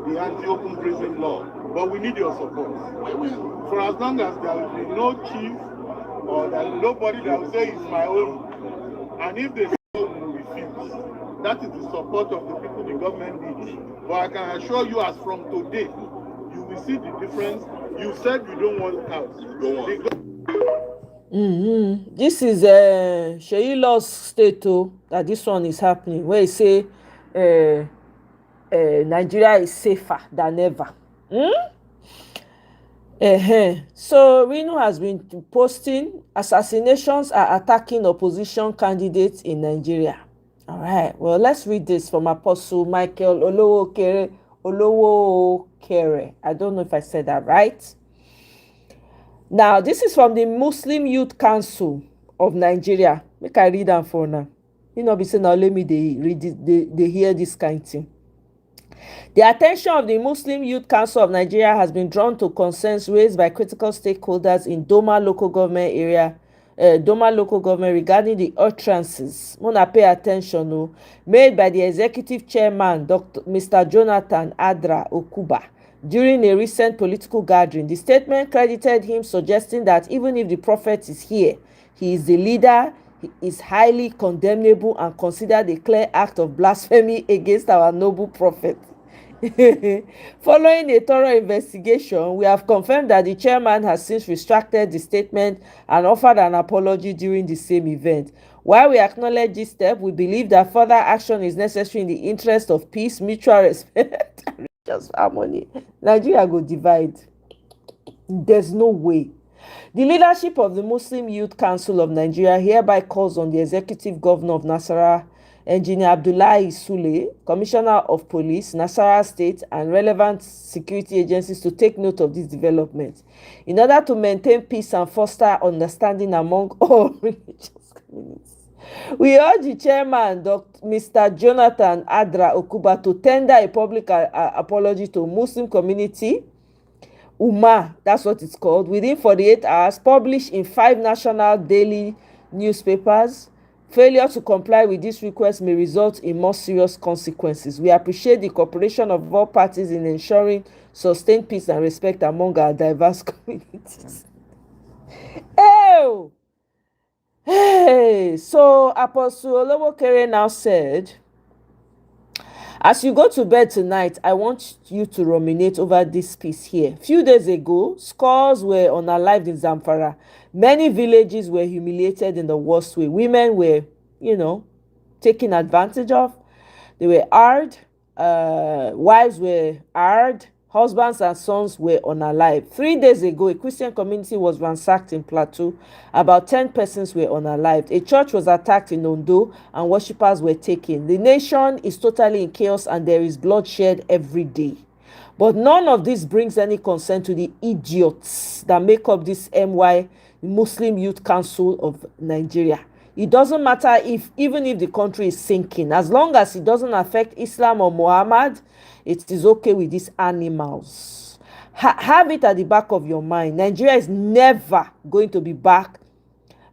the anti-open prison law. But we need your support. For as long as there will be no chief or there will be nobody that will say it's my own, and if they say we refuse, that is the support of the people the government needs. But I can assure you, as from today, you will see the difference. You said you don't want cows. You don't want. This is Sheila's state that this one is happening, where he say Nigeria is safer than ever. So Rino has been posting assassinations are attacking opposition candidates in Nigeria. All right, well, let's read this from Apostle Michael Olowo Kere. I don't know if I said that right. Now, this is from the Muslim Youth Council of Nigeria. Make I read them for now. You know, be saying now let me they hear this kind of thing. The attention of the Muslim Youth Council of Nigeria has been drawn to concerns raised by critical stakeholders in Doma local government regarding the utterances, Mona pay attention, made by the executive chairman, Mr. Jonathan Adra Okuba, during a recent political gathering. The statement credited him, suggesting that even if the prophet is here, he is the leader, he is highly condemnable and considered a clear act of blasphemy against our noble prophet. Following a thorough investigation, we have confirmed that the chairman has since retracted the statement and offered an apology during the same event. While we acknowledge this step, we believe that further action is necessary in the interest of peace, mutual respect, and religious harmony. Nigeria go divide. There's no way. The leadership of the Muslim Youth Council of Nigeria hereby calls on the Executive Governor of Nasarawa, Engineer Abdullahi Sule, Commissioner of Police, Nasarawa State, and relevant security agencies to take note of this development in order to maintain peace and foster understanding among all religious communities. We urge the chairman, Mr. Jonathan Adra Okuba, to tender a public apology to Muslim community, Umma, that's what it's called, within 48 hours, published in 5 national daily newspapers. Failure to comply with this request may result in more serious consequences. We appreciate the cooperation of all parties in ensuring sustained peace and respect among our diverse communities. Hey, so Apostle Olowo Kere now said, as you go to bed tonight, I want you to ruminate over this piece here. Few days ago, scores were unalived in Zamfara. Many villages were humiliated in the worst way. Women were, taken advantage of. They were hard. Wives were hard. Husbands and sons were unalived. 3 days ago, a Christian community was ransacked in Plateau. About 10 persons were unalived. A church was attacked in Ondo and worshippers were taken. The nation is totally in chaos and there is bloodshed every day. But none of this brings any concern to the idiots that make up this MY Muslim Youth Council of Nigeria. It doesn't matter even if the country is sinking, as long as it doesn't affect Islam or Muhammad, it is okay with these animals. Have it at the back of your mind. Nigeria is never going to be back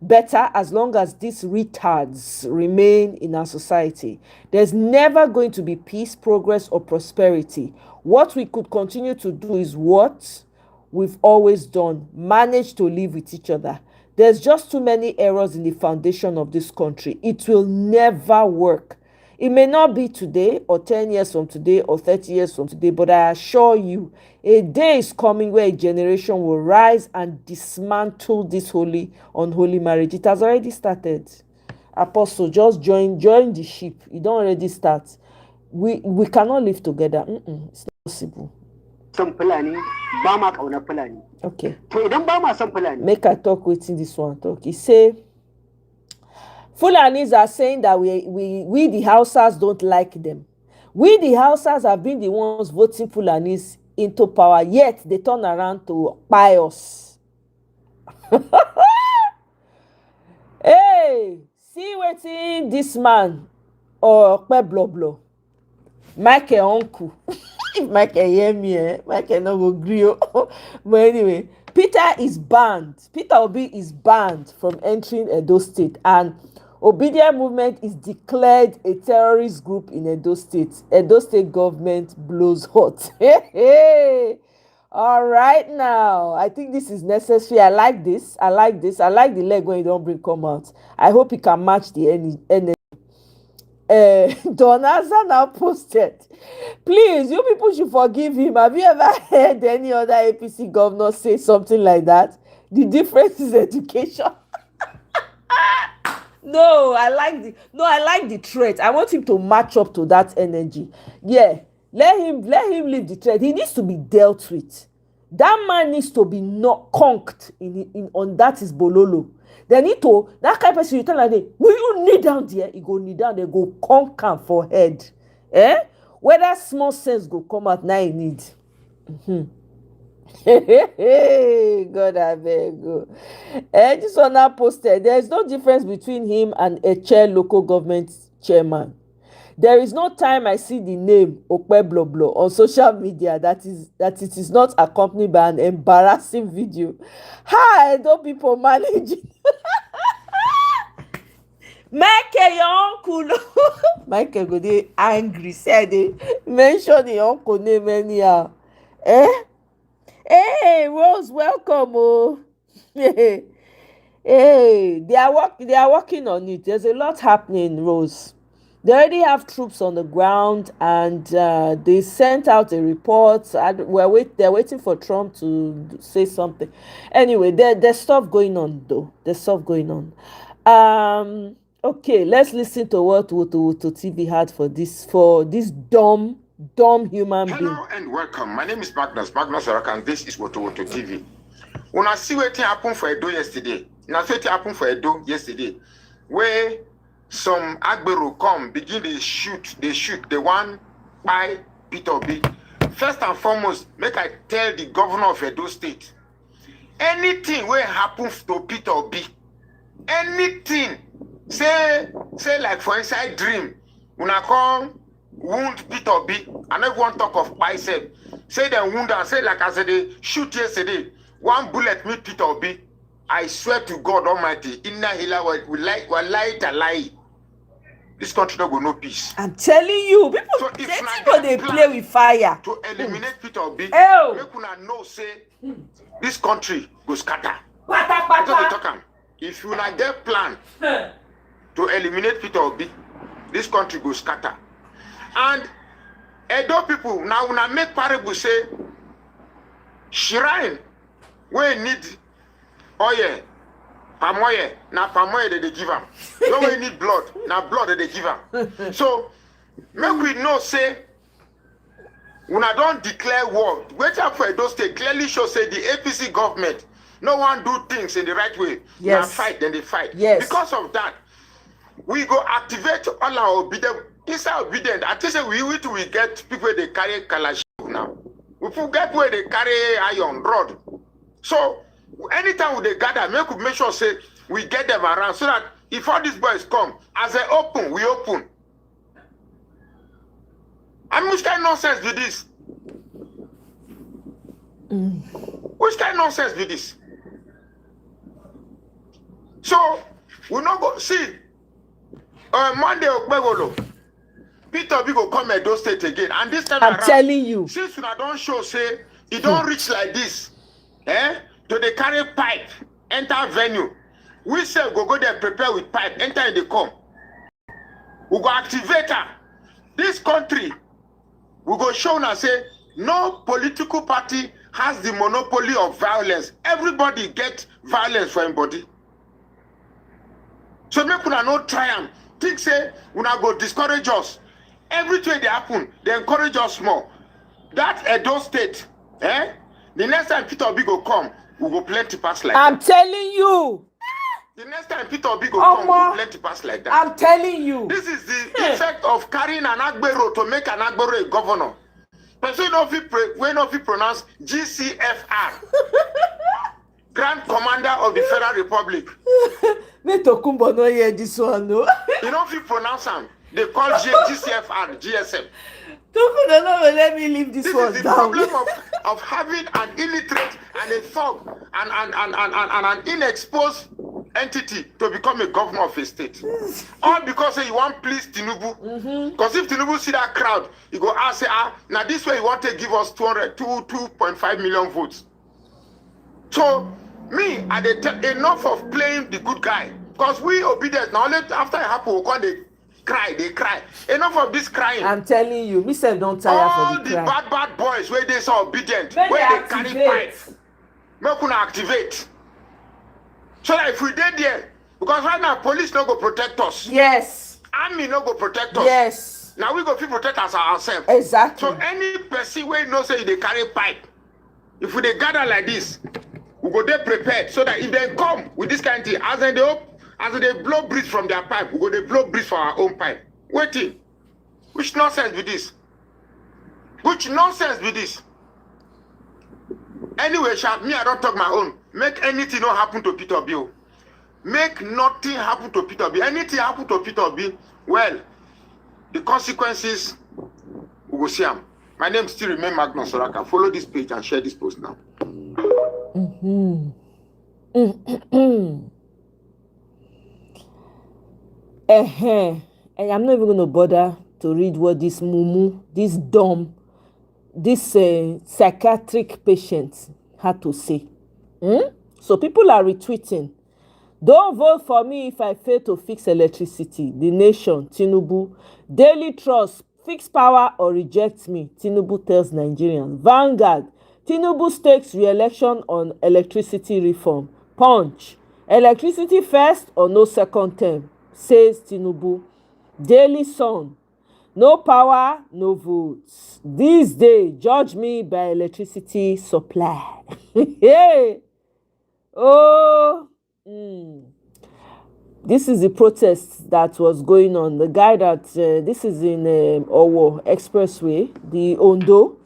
better as long as these retards remain in our society. There's never going to be peace, progress, or prosperity. What we could continue to do is what we've always done, manage to live with each other. There's just too many errors in the foundation of this country. It will never work. It may not be today or 10 years from today or 30 years from today, but I assure you, a day is coming where a generation will rise and dismantle this unholy marriage. It has already started. Apostle, just join the ship. It don't already start. We cannot live together. It's not possible. Okay. Make I talk wetin this one talk. He say Fulanis are saying that we the Hausas don't like them. We the Hausas have been the ones voting Fulanis into power, yet they turn around to buy us. Hey, see wetin this man or blah blah. Michael uncle. If Michael hear me, Michael no go gree. But anyway, Peter Obi is banned from entering Edo State, and Obedient Movement is declared a terrorist group in Edo State. Edo State government blows hot. All right now, I think this is necessary. I like this. I like the leg when you don't bring come out. I hope he can match the energy. Donaza now posted, please, you people should forgive him. Have you ever heard any other APC governor say something like that? The difference is education. No, I like the threat. I want him to match up to that energy. Yeah, let him leave the threat. He needs to be dealt with. That man needs to be not conked on that is bololo. They need to, that kind of person, you tell like, will you kneel down there? He go kneel down, they go conk am for head. Whether small sense go come out, now he need. God, I beg you. This one now posted, there is no difference between him and a local government chairman. There is no time I see the name Okpeblo on social media that it is not accompanied by an embarrassing video. Hi, don't people managing? Michael, your uncle. Michael go dey angry. Say they mention the uncle name anyhow. Hey, Rose, welcome. Oh. Hey, they are working on it. There's a lot happening, Rose. They already have troops on the ground, and they sent out a report. They're waiting for Trump to say something. Anyway, there's stuff going on, though. There's stuff going on. Okay, let's listen to what Woto TV had for this dumb human being. Hello and welcome. My name is Magnus Arakan, and this is Woto TV. When I see what happened for Edo yesterday, where some Agbero come, begin they shoot the one by Peter Obi. First and foremost, make I tell the governor of Edo State, anything will happen to Peter Obi, anything, say like for inside dream, when I come wound Peter Obi, and everyone talk of bicep, say they wound and say like I said they shoot yesterday, one bullet meet Peter Obi. I swear to God Almighty, inna hila will lie. This country don't go no peace. I'm telling you, people they play with fire. To eliminate Peter Obi, make una know say this country go scatter. If you not get plan to eliminate Peter Obi, this country go scatter. And Edo people now when I make parable say shrine we need oil. Pamoye, now pamoye they give them. No we need blood, now blood they give them. So make we know say when I don't declare war, wait up for Edo State clearly show say the APC government no one do things in the right way. Yes. Now fight, then they fight. Yes. Because of that, we go activate all our obedient. Inside obedient, I think we get people they carry Kalashnikov now. We get where they carry iron rod. So anytime they gather, make sure say we get them around so that if all these boys come, as they open, we open. I mean, which kind of nonsense with this? Which kind of nonsense with this? So we not go see Monday Okpegolo. Peter Obi go come Edo State again, and this time I'm telling you, since we don't show say it don't reach like this, to they carry pipe enter venue. We say go there prepare with pipe enter in the come. We go activate her. This country, we go show and say, no political party has the monopoly of violence. Everybody get violence for everybody. So make una no try am. Think say, una go discourage us. Everything they happen, they encourage us more. That Edo State, the next time Peter Obi go come, we go plenty pass like I'm that. telling you. The next time Peter Obi go come, we go plenty pass like that. I'm telling you. This is the effect of carrying an Agbero to make an Agbero a governor. But we no fit pronounce GCFR. Grand Commander of the Federal Republic. Me Tokumbo no hear this one, no. You know if you pronounce them, they call GCFR, GSM. Tokumbo no let me leave this one down. This is the problem of having an illiterate and a thug and an inexposed entity to become a governor of a state. All because you want please Tinubu. Because if Tinubu see that crowd, he go ask, now this way you want to give us 2.5 million votes. So me, enough of playing the good guy. Because we obedient. Now only after it happen, we call they cry. Enough of this crying. I'm telling you, myself don't tire all for the cry. cry. Bad boys where they so obedient, When where they carry pipe, make una activate. So that if we did there, because right now police no go protect us. Yes. Army no go protect us. Yes. Now we go fit protect us ourselves. Exactly. So any person where no say they carry pipe, if we dey gather like this, we go there prepared so that if they come with this kind of thing, as they blow breeze from their pipe, we go they blow breeze for our own pipe. Waiting. Which nonsense with this? Which nonsense with this? Anyway, me, I don't talk my own. Make anything not happen to Peter Obi. Make nothing happen to Peter Obi. Anything happen to Peter Obi, well, the consequences, we will see them. My name still remains Magnus Soraka. Follow this page and share this post now. And I'm not even going to bother to read what this mumu, this psychiatric patient had to say. So people are retweeting. Don't vote for me if I fail to fix electricity. The Nation, Tinubu. Daily Trust, fix power or reject me. Tinubu tells Nigerians. Vanguard, Tinubu stakes re-election on electricity reform. Punch, electricity first or no second term, says Tinubu. Daily Sun, no power, no votes. This day, judge me by electricity supply. Hey! Oh! This is the protest that was going on. The guy that, this is in Owo Expressway, the Ondo.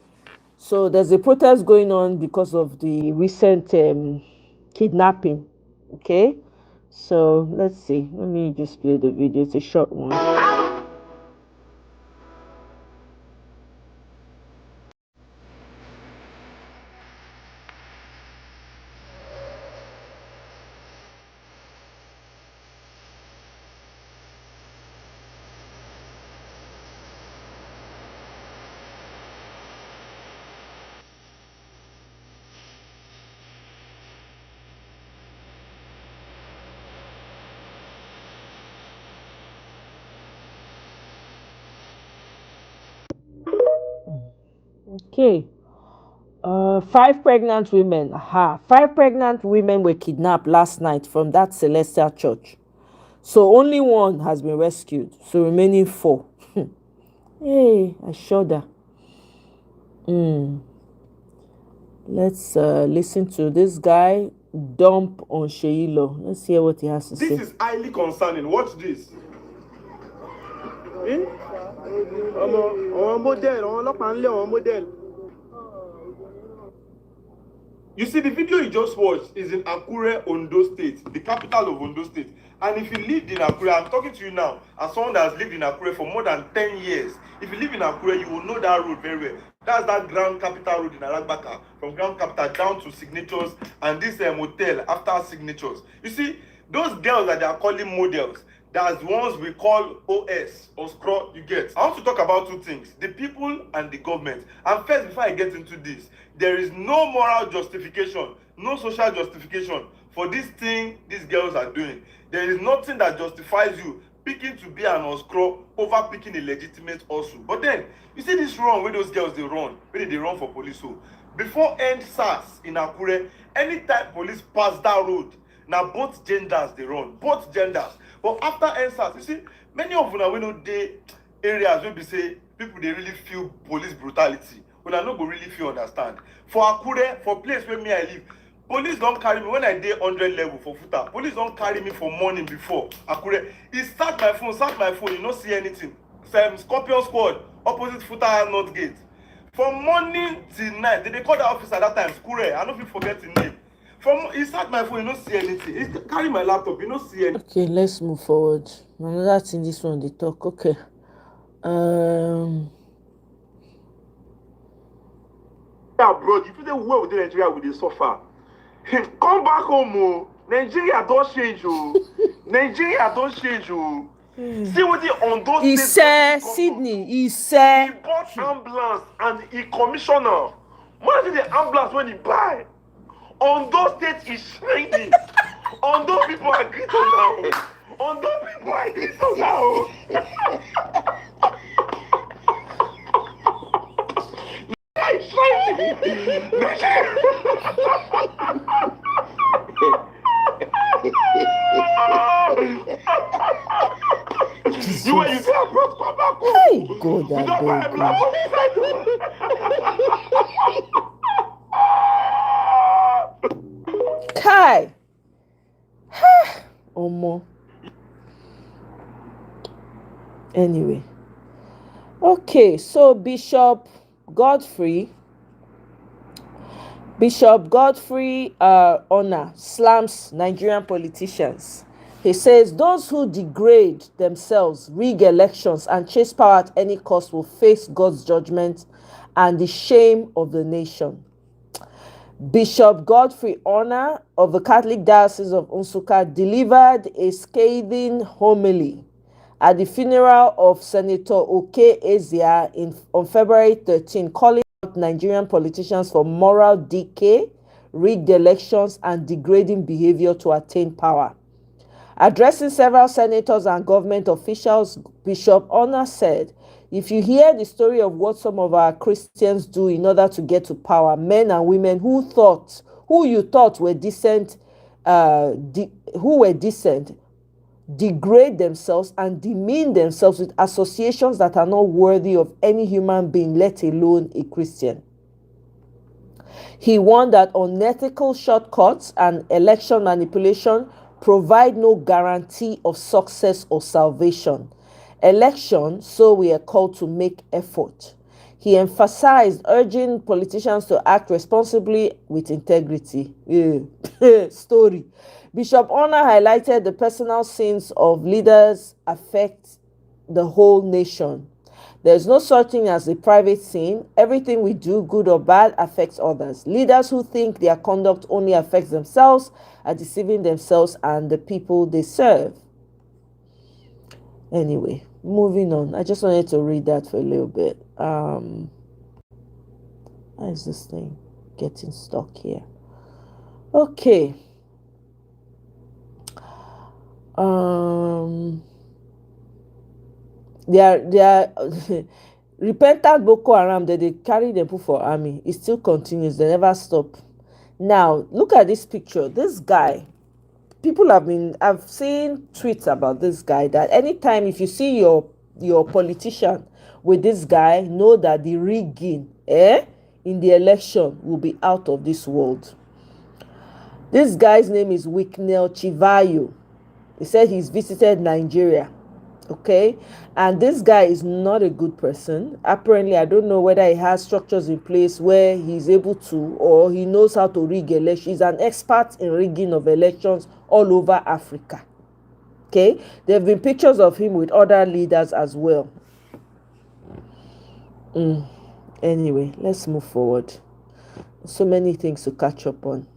So there's a protest going on because of the recent kidnapping. Okay? So let's see. Let me just play the video. It's a short one. Okay. 5 pregnant women. 5 pregnant women were kidnapped last night from that Celestial Church. So only one has been rescued. So remaining 4. Hey, I shudder. Let's listen to this guy dump on Sheilo. Let's hear what he has to say. This is highly concerning. Watch this. You see, the video you just watched is in Akure, Ondo State, the capital of Ondo State. And if you lived in Akure, I'm talking to you now as someone that has lived in Akure for more than 10 years. If you live in Akure, you will know that road very well. That's that Grand Capital Road in Alagbaka, from Grand Capital down to Signatures, and this motel after Signatures. You see, those girls that they are calling models, that's ones we call OS or scroll, you get. I want to talk about 2 things, the people and the government. And first, before I get into this, there is no moral justification, no social justification for this thing these girls are doing. There is nothing that justifies you picking to be an Oscro over picking a legitimate also. But then, you see this run where those girls they run, where they run for police. So before end SARS in Akure, anytime police pass that road, now both genders they run, both genders. But after end SARS, you see, many of them we know they areas where we say people they really feel police brutality. When I no go really feel understand. For Akure, for place where me I live, police don't carry me when I dey 100 level for Futa. Police don't carry me for morning before Akure. He start my phone, you don't see anything. Scorpion squad, opposite Futa North Gate. From morning till night, they call the office at that time, Skure. I don't fit forget the name. From he start my phone, you don't see anything. He carry my laptop, you don't see anything. Okay, let's move forward. Another thing, this one they talk. Okay. Abroad, if you dey well within Nigeria, we dey suffer. Come back home, oh. Nigeria don't change, oh. Nigeria don't change, oh. See what on those He said Sydney. He said he bought ambulance and he commissioner. What is the ambulance when he buy? On those states is shining. On those people are great now. On those people are great now. It's shining. You when you say I brought come back home. Hey, God, You don't buy a black on inside. Kai. Omo. Anyway. Okay, so Bishop Godfrey Honor slams Nigerian politicians. He says those who degrade themselves, rig elections, and chase power at any cost will face God's judgment and the shame of the nation. Bishop Godfrey Honor of the Catholic Diocese of Nsukka delivered a scathing homily at the funeral of Senator Oke Ezia on February 13, calling out Nigerian politicians for moral decay, rigged elections, and degrading behavior to attain power. Addressing several senators and government officials, Bishop Honor said, if you hear the story of what some of our Christians do in order to get to power, men and women who you thought were decent, degrade themselves and demean themselves with associations that are not worthy of any human being, let alone a Christian. He warned that unethical shortcuts and election manipulation provide no guarantee of success or salvation. Election, so we are called to make effort. He emphasized urging politicians to act responsibly with integrity. Story. Bishop Honor highlighted the personal sins of leaders affect the whole nation. There is no such thing as a private sin. Everything we do, good or bad, affects others. Leaders who think their conduct only affects themselves are deceiving themselves and the people they serve. Anyway, moving on. I just wanted to read that for a little bit. How is this thing getting stuck here? Okay. They are repentant Boko Haram that they carry them put for army. It still continues. They never stop. Now look at this picture. This guy, I've seen tweets about this guy that anytime if you see your politician with this guy, know that the rigging in the election will be out of this world. This guy's name is Wicknell Chivayo. He said he's visited Nigeria. Okay, and this guy is not a good person. Apparently, I don't know whether he has structures in place where he's able to, or he knows how to rig elections. He's an expert in rigging of elections all over Africa. Okay, there have been pictures of him with other leaders as well. Anyway, let's move forward. So many things to catch up on.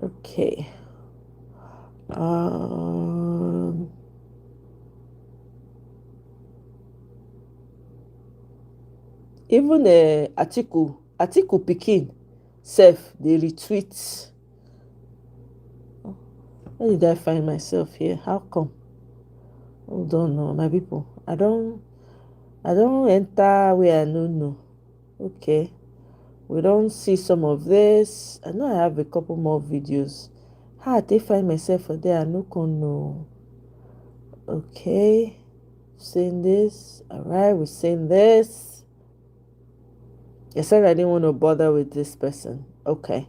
Okay. Even Atiku Pikin self they retweet Where did I find myself here? How come? Hold on, no, my people. I don't enter where I don't know. Okay. We don't see some of this. I know I have a couple more videos. How I find myself for there? I no can know. Okay. Saying this. Alright, we're saying this. I said I didn't want to bother with this person. Okay.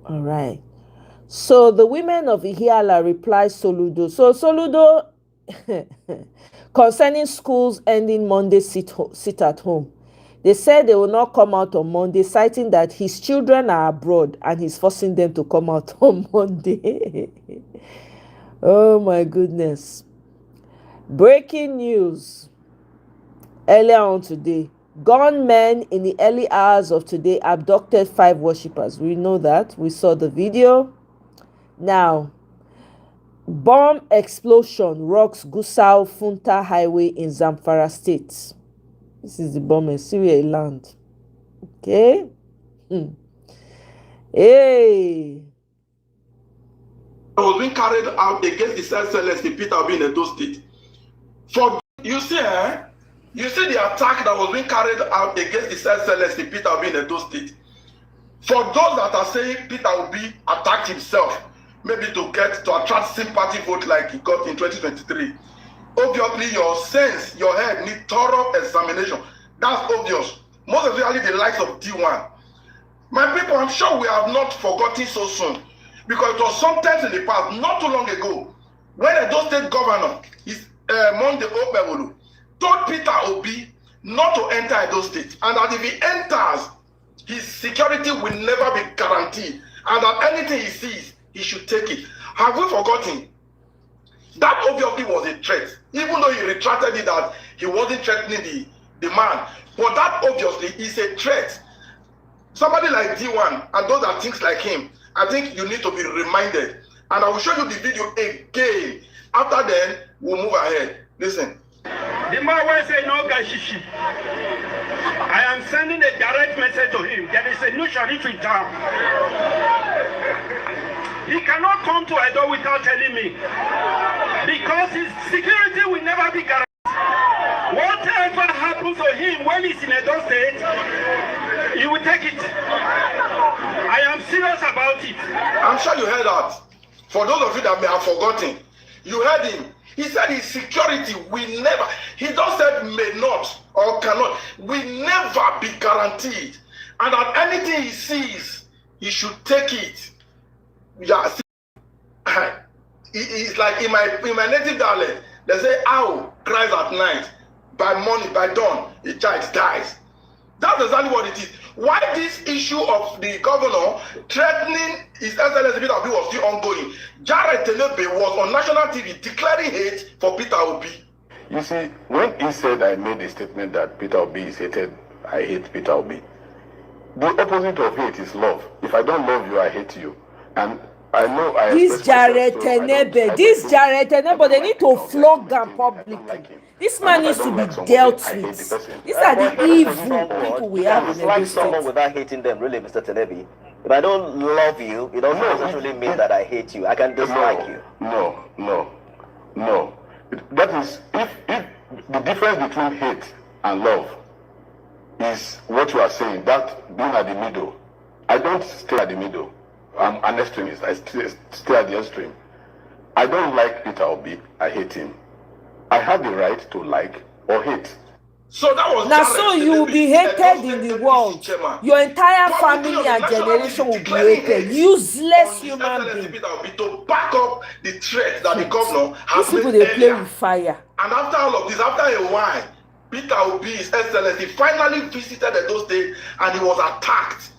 Alright. So the women of Ihiala replied Soludo. So Soludo concerning schools ending Monday sit at home. They said they will not come out on Monday, citing that his children are abroad and he's forcing them to come out on Monday. Oh my goodness. Breaking news. Earlier on today, gunmen in the early hours of today abducted 5 worshippers. We know that. We saw the video. Now, bomb explosion rocks Gusau Funta Highway in Zamfara State. This is the bomb in Syria land. Okay. Hey. Was being carried out against the Celestial Peter Obi in Edo State. For you see, you see the attack that was being carried out against the Celestial Peter Obi in Edo State. For those that are saying Peter Obi attacked himself, maybe to attract sympathy vote like he got in 2023. Obviously, your sense, your head need thorough examination. That's obvious. Most especially the likes of D1. My people, I'm sure we have not forgotten so soon. Because it was sometimes in the past, not too long ago, when Edo State Governor, Monday Obewolu, told Peter Obi not to enter Edo State. And that if he enters, his security will never be guaranteed. And that anything he sees, he should take it. Have we forgotten? That obviously was a threat. Even though he retracted it that he wasn't threatening the man. But that obviously is a threat. Somebody like D1 and those that think like him, I think you need to be reminded. And I will show you the video again. After then, we'll move ahead. Listen. The man will say no gashishi. I am sending a direct message to him. There is a new sheriff in town. He cannot come to Edo without telling me. Because his security will never be guaranteed. Whatever happens to him when he's in Edo State, he will take it. I am serious about it. I'm sure you heard that. For those of you that may have forgotten, you heard him. He said his security will never, he just said may not or cannot, will never be guaranteed. And that anything he sees, he should take it. Yeah, it's like in my native dialect, they say owl cries at night. By morning, by dawn, a child dies. That's exactly what it is. Why this issue of the governor threatening his SLS Peter Obi was still ongoing? Jared Tenebe was on national TV declaring hate for Peter Obi. You see, when he said I made a statement that Peter Obi is hated, I hate Peter Obi. The opposite of hate is love. If I don't love you, I hate you. And I know I this Jared Tenebe, they need to flog him publicly. This man needs to be dealt with. These are the evil people we have in the like someone without hating them, really, Mr. Tenebi. If I don't love you, it doesn't necessarily mean that I hate you. I can dislike you. No. That is, if the difference between hate and love is what you are saying, that being at the middle. I don't stay at the middle. I'm an extremist. I stay at the extreme. I don't like Peter Obi. I hate him. I have the right to like or hate. So that was now. So you will be hated in the world. Your entire family and generation will be hated. Useless human being. To back up the threat that the governor has made. These people they play with fire. And after all of this, after a while, Peter Obi, His Excellency, finally visited Edo State and he was attacked.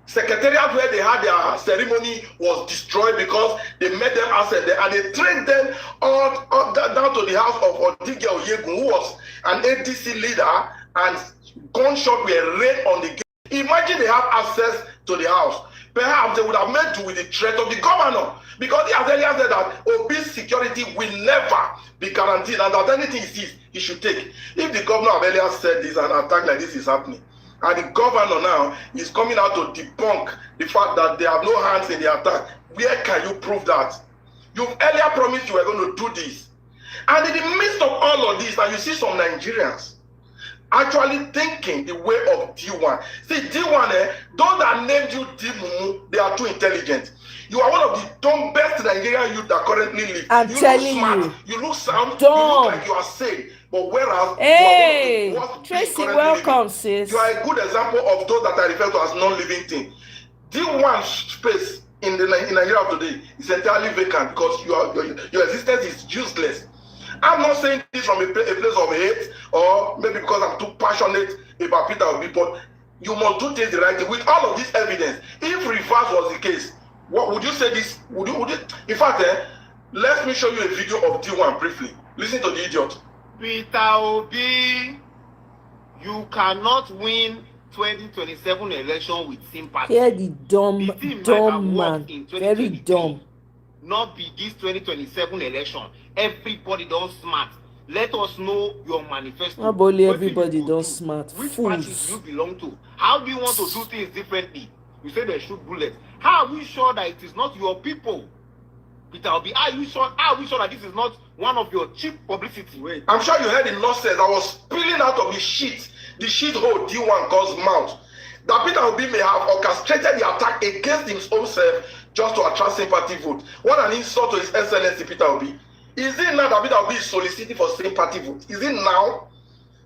Secretariat where they had their ceremony was destroyed because they made them outside there and they trained them all down to the house of Odige Oyegun, who was an ADC leader, and gunshots were rained on the gate. Imagine they have access to the house. Perhaps they would have made do with the threat of the governor, because he has earlier said that Obi's security will never be guaranteed and that anything he sees, he should take. If the governor of earlier said this and an attack like this is happening, And the governor now is coming out to debunk the fact that they have no hands in the attack. Where can you prove that? You've earlier promised you were going to do this. And in the midst of all of this, and you see some Nigerians actually thinking the way of D1. See, D1, those that named you D-Mumu, they are too intelligent. You are one of the dumbest Nigerian youth that currently live. I'm you telling look smart, you. you look sound, Dumb. you look like you are sane. But whereas Hey, you are one of the worst Tracy, currently welcome, living. sis. You are a good example of those that I refer to as non-living things. D1 space in Nigeria today is entirely vacant because your existence is useless. I'm not saying this from a place of hate or maybe because I'm too passionate about Peter Obi, but you must do things the right way. With all of this evidence, if reverse was the case, what would you say this? Would you in fact, let me show you a video of D1 briefly. Listen to the idiot. Peter Obi, you cannot win 2027 election with sympathy. Hear the dumb man. Very dumb. Not be this 2027 election. Everybody don't smart. Let us know your manifesto. Not only everybody don't smart. Which parties you belong to? How do you want to do things differently? You say they shoot bullets. How are we sure that it is not your people? Peter Obi, are we sure that this is not one of your cheap publicity? Wait. I'm sure you heard the nonsense that was spilling out of the shit hole D1 calls mouth. That Peter Obi may have orchestrated the attack against his own self just to attract sympathy vote. What an insult to His Excellency Peter Obi. Is it now that Peter Obi is soliciting for sympathy vote? Is it now?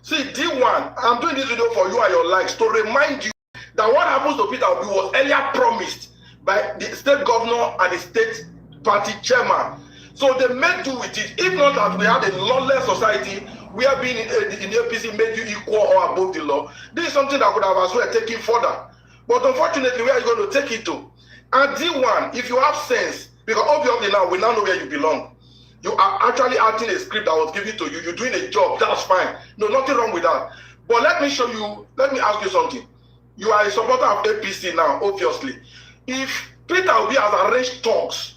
See, D1, I'm doing this video for you and your likes to remind you that what happens to Peter Obi was earlier promised by the state governor and the state party chairman. So they made do with it. If not that we had a lawless society where being in the APC made you equal or above the law, this is something that could have as well taken further. But unfortunately, where are you going to take it to? And D1, if you have sense, because obviously now we now know where you belong. You are actually acting a script that was given to you. You're doing a job. That's fine. No, nothing wrong with that. But let me ask you something. You are a supporter of APC now, obviously. If Peter Obi has arranged talks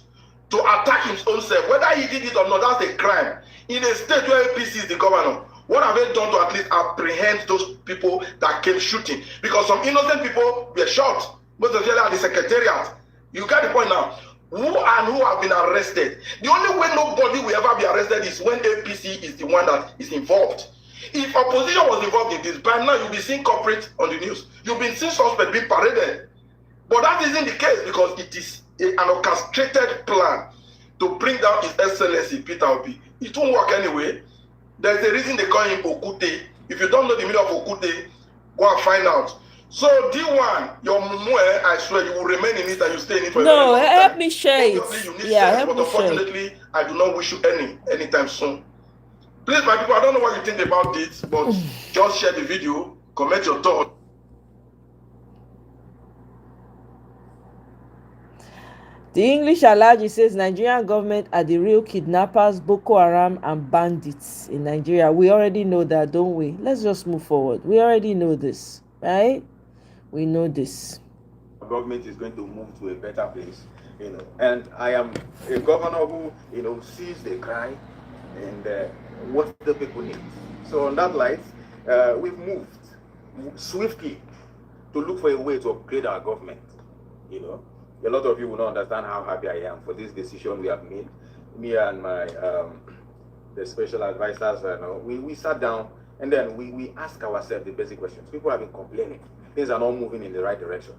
to attack his own self, whether he did it or not, that's a crime. In a state where APC is the governor, what have they done to at least apprehend those people that came shooting? Because some innocent people were shot, most especially at the secretariat. You get the point now. Who have been arrested? The only way nobody will ever be arrested is when APC is the one that is involved. If opposition was involved in this, by now you'll be seeing corporate on the news. You'll be seeing suspects being paraded. But that isn't the case because it is an orchestrated plan to bring down His Excellency Peter Obi. It won't work anyway. There's a reason they call him Okute. If you don't know the meaning of Okute, go and find out. So D1, your mumu, I swear you will remain in it and you stay in it for no, help me share it. Yeah, help me share. Unfortunately, I do not wish you anytime soon. Please, my people, I don't know what you think about this, but just share the video, comment your thoughts. The English Alaji says Nigerian government are the real kidnappers, Boko Haram and bandits in Nigeria. We already know that, don't we? Let's just move forward. We already know this, right? We know this. Government is going to move to a better place, and I am a governor who, sees the cry and what the people need. So on that light, we've moved swiftly to look for a way to upgrade our government. A lot of you will not understand how happy I am for this decision we have made. Me and my the special advisors, we sat down and then we asked ourselves the basic questions. People have been complaining. Things are not moving in the right direction.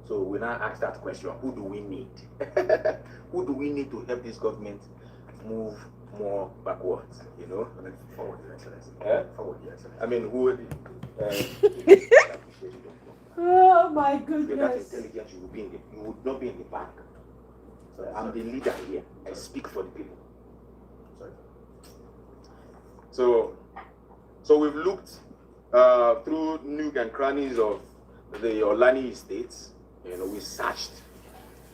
So we now ask that question, who do we need? Who do we need to help this government move more backwards, Forward, Your Excellency. Forward, Your Excellency. I mean, who oh my goodness. With that intelligence, you would not be in the back. So I'm the leader here. I speak for the people. Sorry. So we've looked through nook and crannies of the Olani estates. We searched,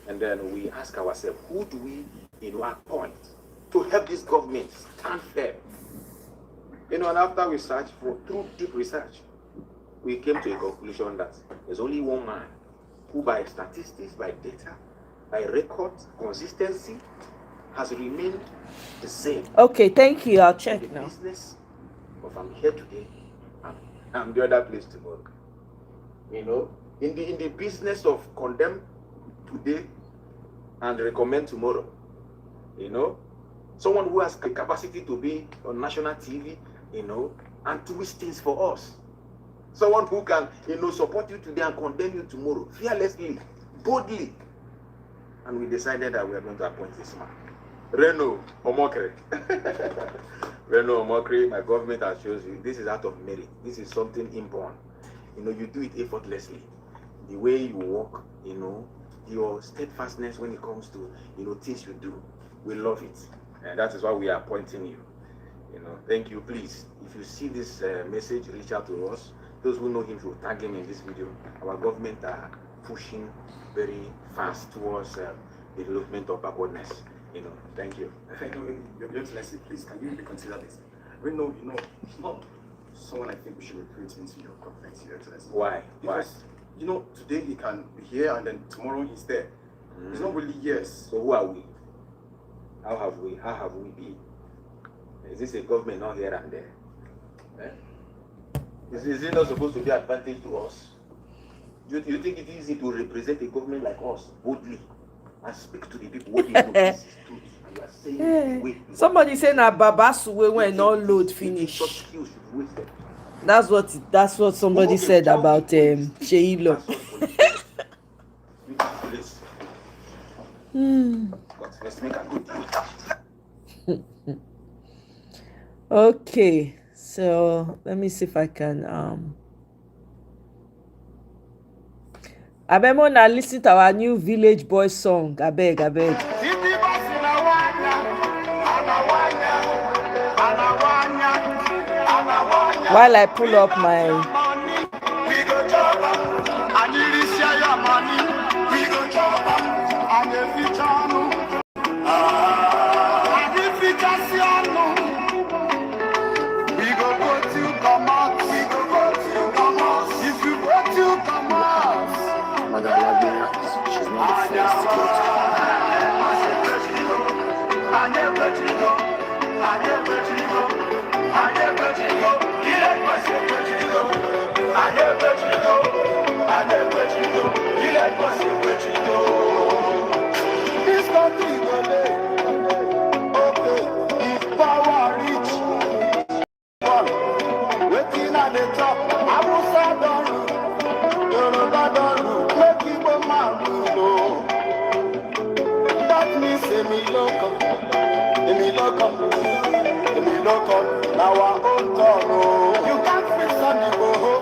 and then we ask ourselves, who do we, appoint to help this government stand firm? And after we searched through deep research, we came to a conclusion that there's only one man who, by statistics, by data, by records, consistency, has remained the same. Okay, thank you. I'll check now. Business, but I'm here today, I'm the other place tomorrow. you know, in the business of condemn today and recommend tomorrow. You know, someone who has the capacity to be on national TV, you know, and twist things for us. Someone who can, you know, support you today and condemn you tomorrow, fearlessly, boldly. And we decided that we are going to appoint this man. Reno Omoye. Reno Omoye, my government has shown you, this is out of merit. This is something inborn. You know, you do it effortlessly. The way you walk, you know, your steadfastness when it comes to, you know, things you do. We love it. And that is why we are appointing you. You know, thank you. Please, if you see this message, reach out to us. Those who know him should tag him in this video. Our government are pushing very fast towards the development of backwardness. You know, thank you. Thank you, Your Excellency. Please, can you reconsider this? We know, you know, he's not someone I think we should recruit into your government, Your Excellency. Why? Because, you know, today he can be here and then tomorrow he's there. It's not really yes. So who are we? How have we been? Is this a government not here and there? Is it not supposed to be advantage to us? You think it is easy to represent a government like us boldly and speak to the people what you know this is truth? And you are saying, wait. Somebody say na babasuwe when all load finish. That's what somebody said about Sheilo. Let's make a good deal. Okay, so let me see if I can Abemo na listen to our new Village Boys song. Abeg. While I pull up my This country go dey. Okay, if power reach, wetin I dey talk? Hausa don rule, Yoruba don rule, make Igbo man rule. That means èmi ló kàn, na our own turn o. You can't fix Sunday Igboho,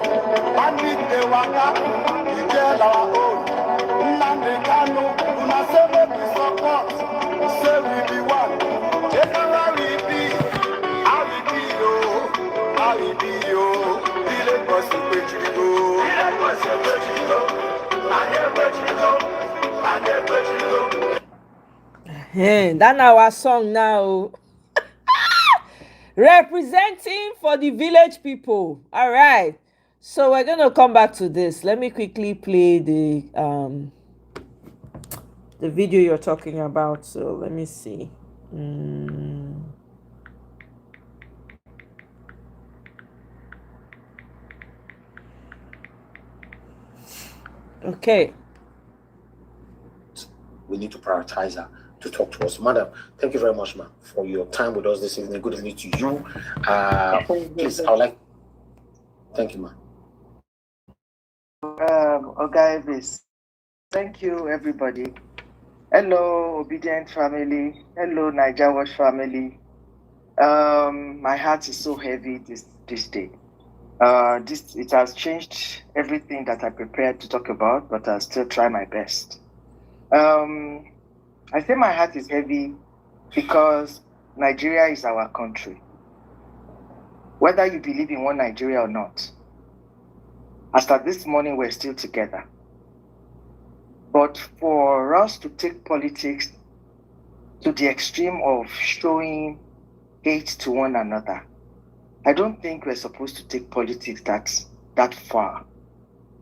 bandit dey waka, we get our own. Nnamdi Kanu, una say make we support, say we be one. How we be o, Village Boys Igbejirigo. That's our song now. Representing for the village people. All right. So we're gonna come back to this. Let me quickly play the video you're talking about. So let me see. Okay. We need to prioritize her to talk to us. Madam, thank you very much, ma'am, for your time with us this evening. Good evening to you. Please, I would like. Thank you, ma'am. Ogaibis. Thank you, everybody. Hello, Obedient family. Hello, Niger Watch family. My heart is so heavy this day. It has changed everything that I prepared to talk about, but I'll still try my best. I say my heart is heavy because Nigeria is our country. Whether you believe in one Nigeria or not, as at this morning, we're still together. But for us to take politics to the extreme of showing hate to one another, I don't think we're supposed to take politics that far.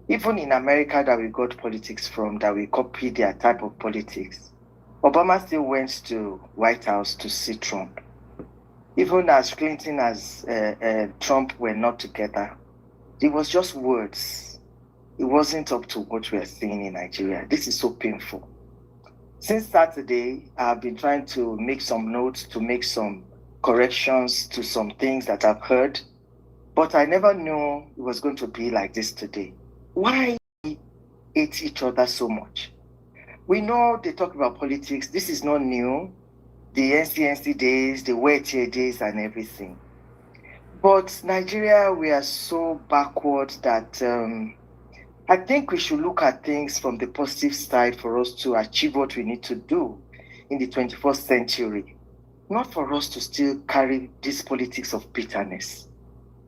Even in America that we got politics from, that we copy their type of politics, Obama still went to White House to see Trump. Even as Clinton as Trump were not together, it was just words. it wasn't up to what we are seeing in Nigeria. This is so painful. Since Saturday, I've been trying to make some notes, to make some corrections to some things that I've heard, but I never knew it was going to be like this today. Why hate each other so much? We know they talk about politics. This is not new. The NCNC days, the wet year days and everything. But Nigeria, we are so backward that I think we should look at things from the positive side for us to achieve what we need to do in the 21st century. Not for us to still carry this politics of bitterness,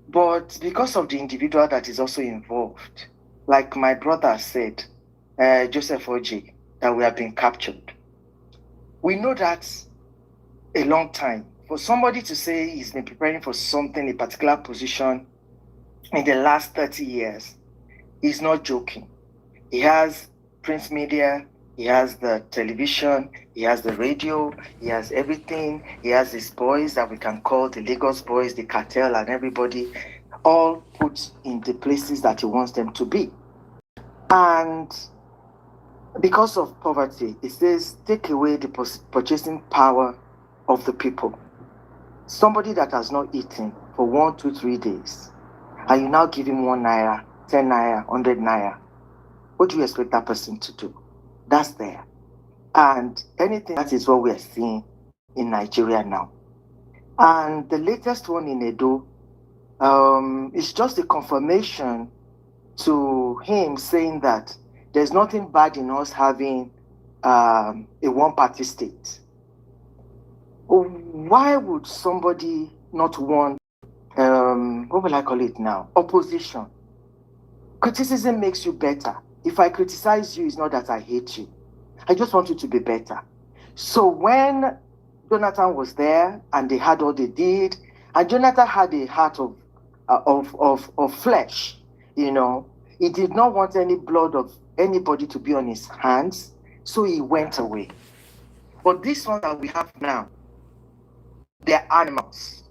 but because of the individual that is also involved. Like my brother said, Joseph Oji, that we have been captured. We know that a long time. For somebody to say he's been preparing for something, a particular position in the last 30 years, he's not joking. He has print media, he has the television, he has the radio, he has everything. He has his boys that we can call the Lagos boys, the cartel and everybody, all put in the places that he wants them to be. And because of poverty, it says, take away the purchasing power of the people. Somebody that has not eaten for 1, 2, 3 days, and you now give him 1 naira, 10 naira, 100 naira, what do you expect that person to do? That's there. And anything, that is what we are seeing in Nigeria now. And the latest one in Edo is just a confirmation to him saying that there's nothing bad in us having a one-party state. Why would somebody not want, what will I call it now? Opposition. Criticism makes you better. If I criticize you, it's not that I hate you. I just want you to be better. So when Jonathan was there and they had all they did, and Jonathan had a heart of flesh, you know, he did not want any blood of anybody to be on his hands, so he went away. But this one that we have now, they're animals.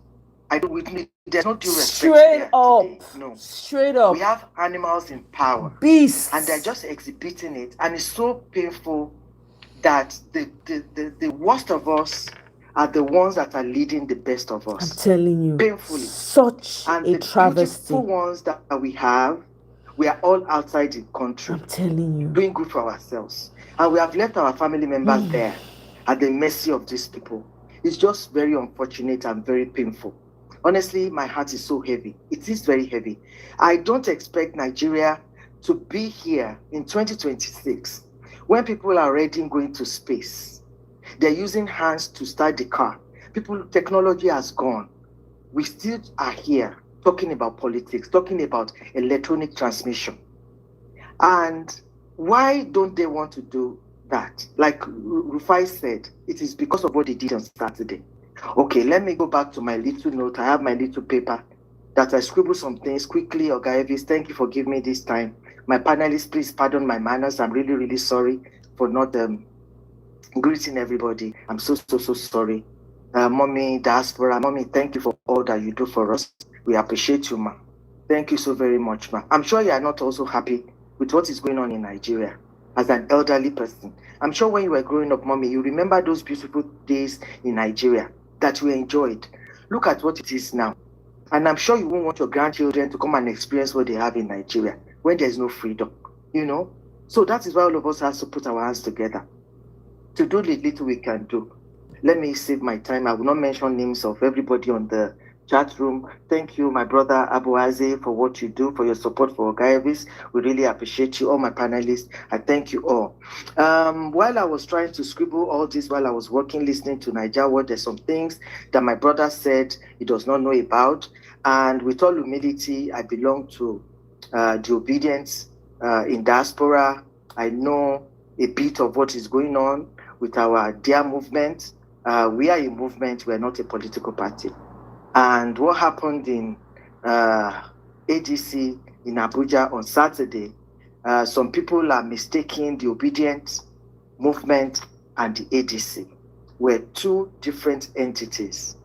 I don't witness. There's no due respect. Straight up. Today. No. Straight up. We have animals in power. Beasts. And they're just exhibiting it. And it's so painful that the worst of us are the ones that are leading the best of us. I'm telling you. Painfully. Such and a the travesty. beautiful ones that we have, we are all outside the country. I'm telling you. Doing good for ourselves. And we have left our family members there at the mercy of these people. It's just very unfortunate and very painful. Honestly, my heart is so heavy. It is very heavy. I don't expect Nigeria to be here in 2026 when people are already going to space. They're using hands to start the car. Technology has gone. We still are here talking about politics, talking about electronic transmission. And why don't they want to do that? Like Rufai said, it is because of what they did on Saturday. Okay, let me go back to my little note. I have my little paper that I scribbled some things quickly. Oga Evis, thank you for giving me this time. My panelists, please pardon my manners. I'm really, really sorry for not greeting everybody. I'm so sorry. Mommy Diaspora, Mommy, thank you for all that you do for us. We appreciate you, ma. Thank you so very much, ma. I'm sure you are not also happy with what is going on in Nigeria as an elderly person. I'm sure when you were growing up, Mommy, you remember those beautiful days in Nigeria that you enjoyed. Look at what it is now. And I'm sure you won't want your grandchildren to come and experience what they have in Nigeria when there's no freedom, you know? So that is why all of us have to put our hands together to do the little we can do. Let me save my time. I will not mention names of everybody on the chat room. Thank you, my brother Abuaze, for what you do, for your support for Ogaevis. We really appreciate you, all my panelists. I thank you all. While I was trying to scribble all this, while I was working, listening to Naija World, there's some things that my brother said he does not know about. And with all humility, I belong to the obedience in diaspora. I know a bit of what is going on with our dear movement. We are a movement, we are not a political party. And what happened in ADC in Abuja on Saturday, some people are mistaking the obedient movement and the ADC. We're two different entities.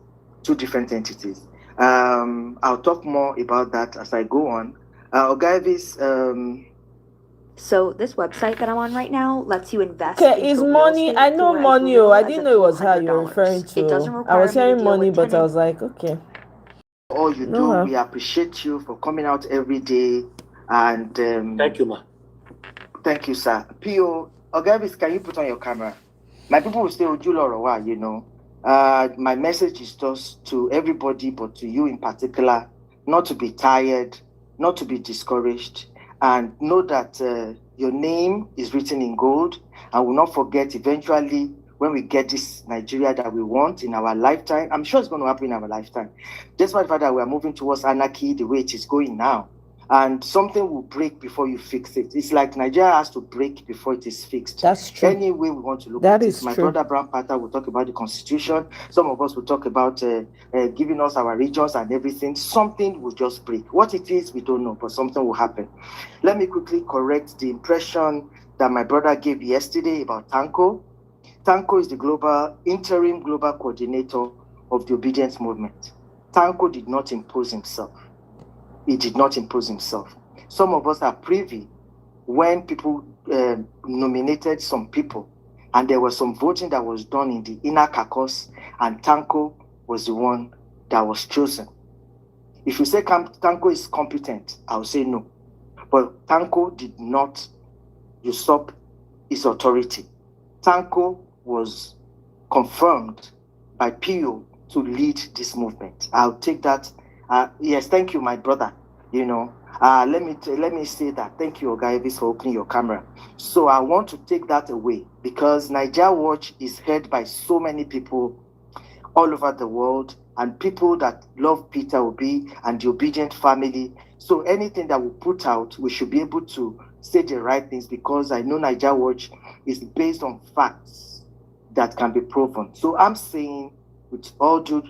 I'll talk more about that as I go on. Ogaevis, So this website that I'm on right now lets you invest Okay, into is real money. estate I know for as money. Oh, little I as a didn't know it few was her you're referring $100s. It doesn't to. I require was me to hearing deal money, with but I tenants. was like, okay. All you No, do, huh? we appreciate you for coming out every day. And Thank you, ma. Thank you, sir. P.O. Ogavis, can you put on your camera? My people will say Ojulorowa, you know. My message is just to everybody, but to you in particular, not to be tired, not to be discouraged, and know that your name is written in gold, and will not forget eventually when we get this Nigeria that we want in our lifetime. I'm sure it's going to happen in our lifetime. Despite the fact that we are moving towards anarchy the way it is going now, and something will break before you fix it. It's like Nigeria has to break before it is fixed. That's true. Any way we want to look That at is it. My true. brother Brown Pata will talk about the constitution. Some of us will talk about giving us our regions and everything. Something will just break. What it is, we don't know, but something will happen. Let me quickly correct the impression that my brother gave yesterday about Tanko. Tanko is the interim global coordinator of the obedience movement. Tanko did not impose himself. He did not impose himself. Some of us are privy when people nominated some people, and there was some voting that was done in the inner caucus, and Tanko was the one that was chosen. If you say Tanko is competent, I'll say no. But Tanko did not usurp his authority. Tanko was confirmed by PO to lead this movement. I'll take that. Yes, thank you, my brother. You know, let me say that. Thank you, Ogaibis, for opening your camera. So I want to take that away because Nigeria Watch is heard by so many people all over the world, and people that love Peter Obi and the Obedient family. So anything that we put out, we should be able to say the right things, because I know Nigeria Watch is based on facts that can be proven. So I'm saying, with all due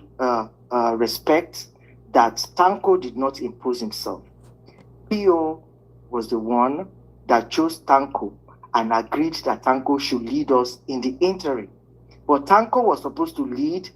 respect, that Tanko did not impose himself. PO was the one that chose Tanko and agreed that Tanko should lead us in the interim. But Tanko was supposed to lead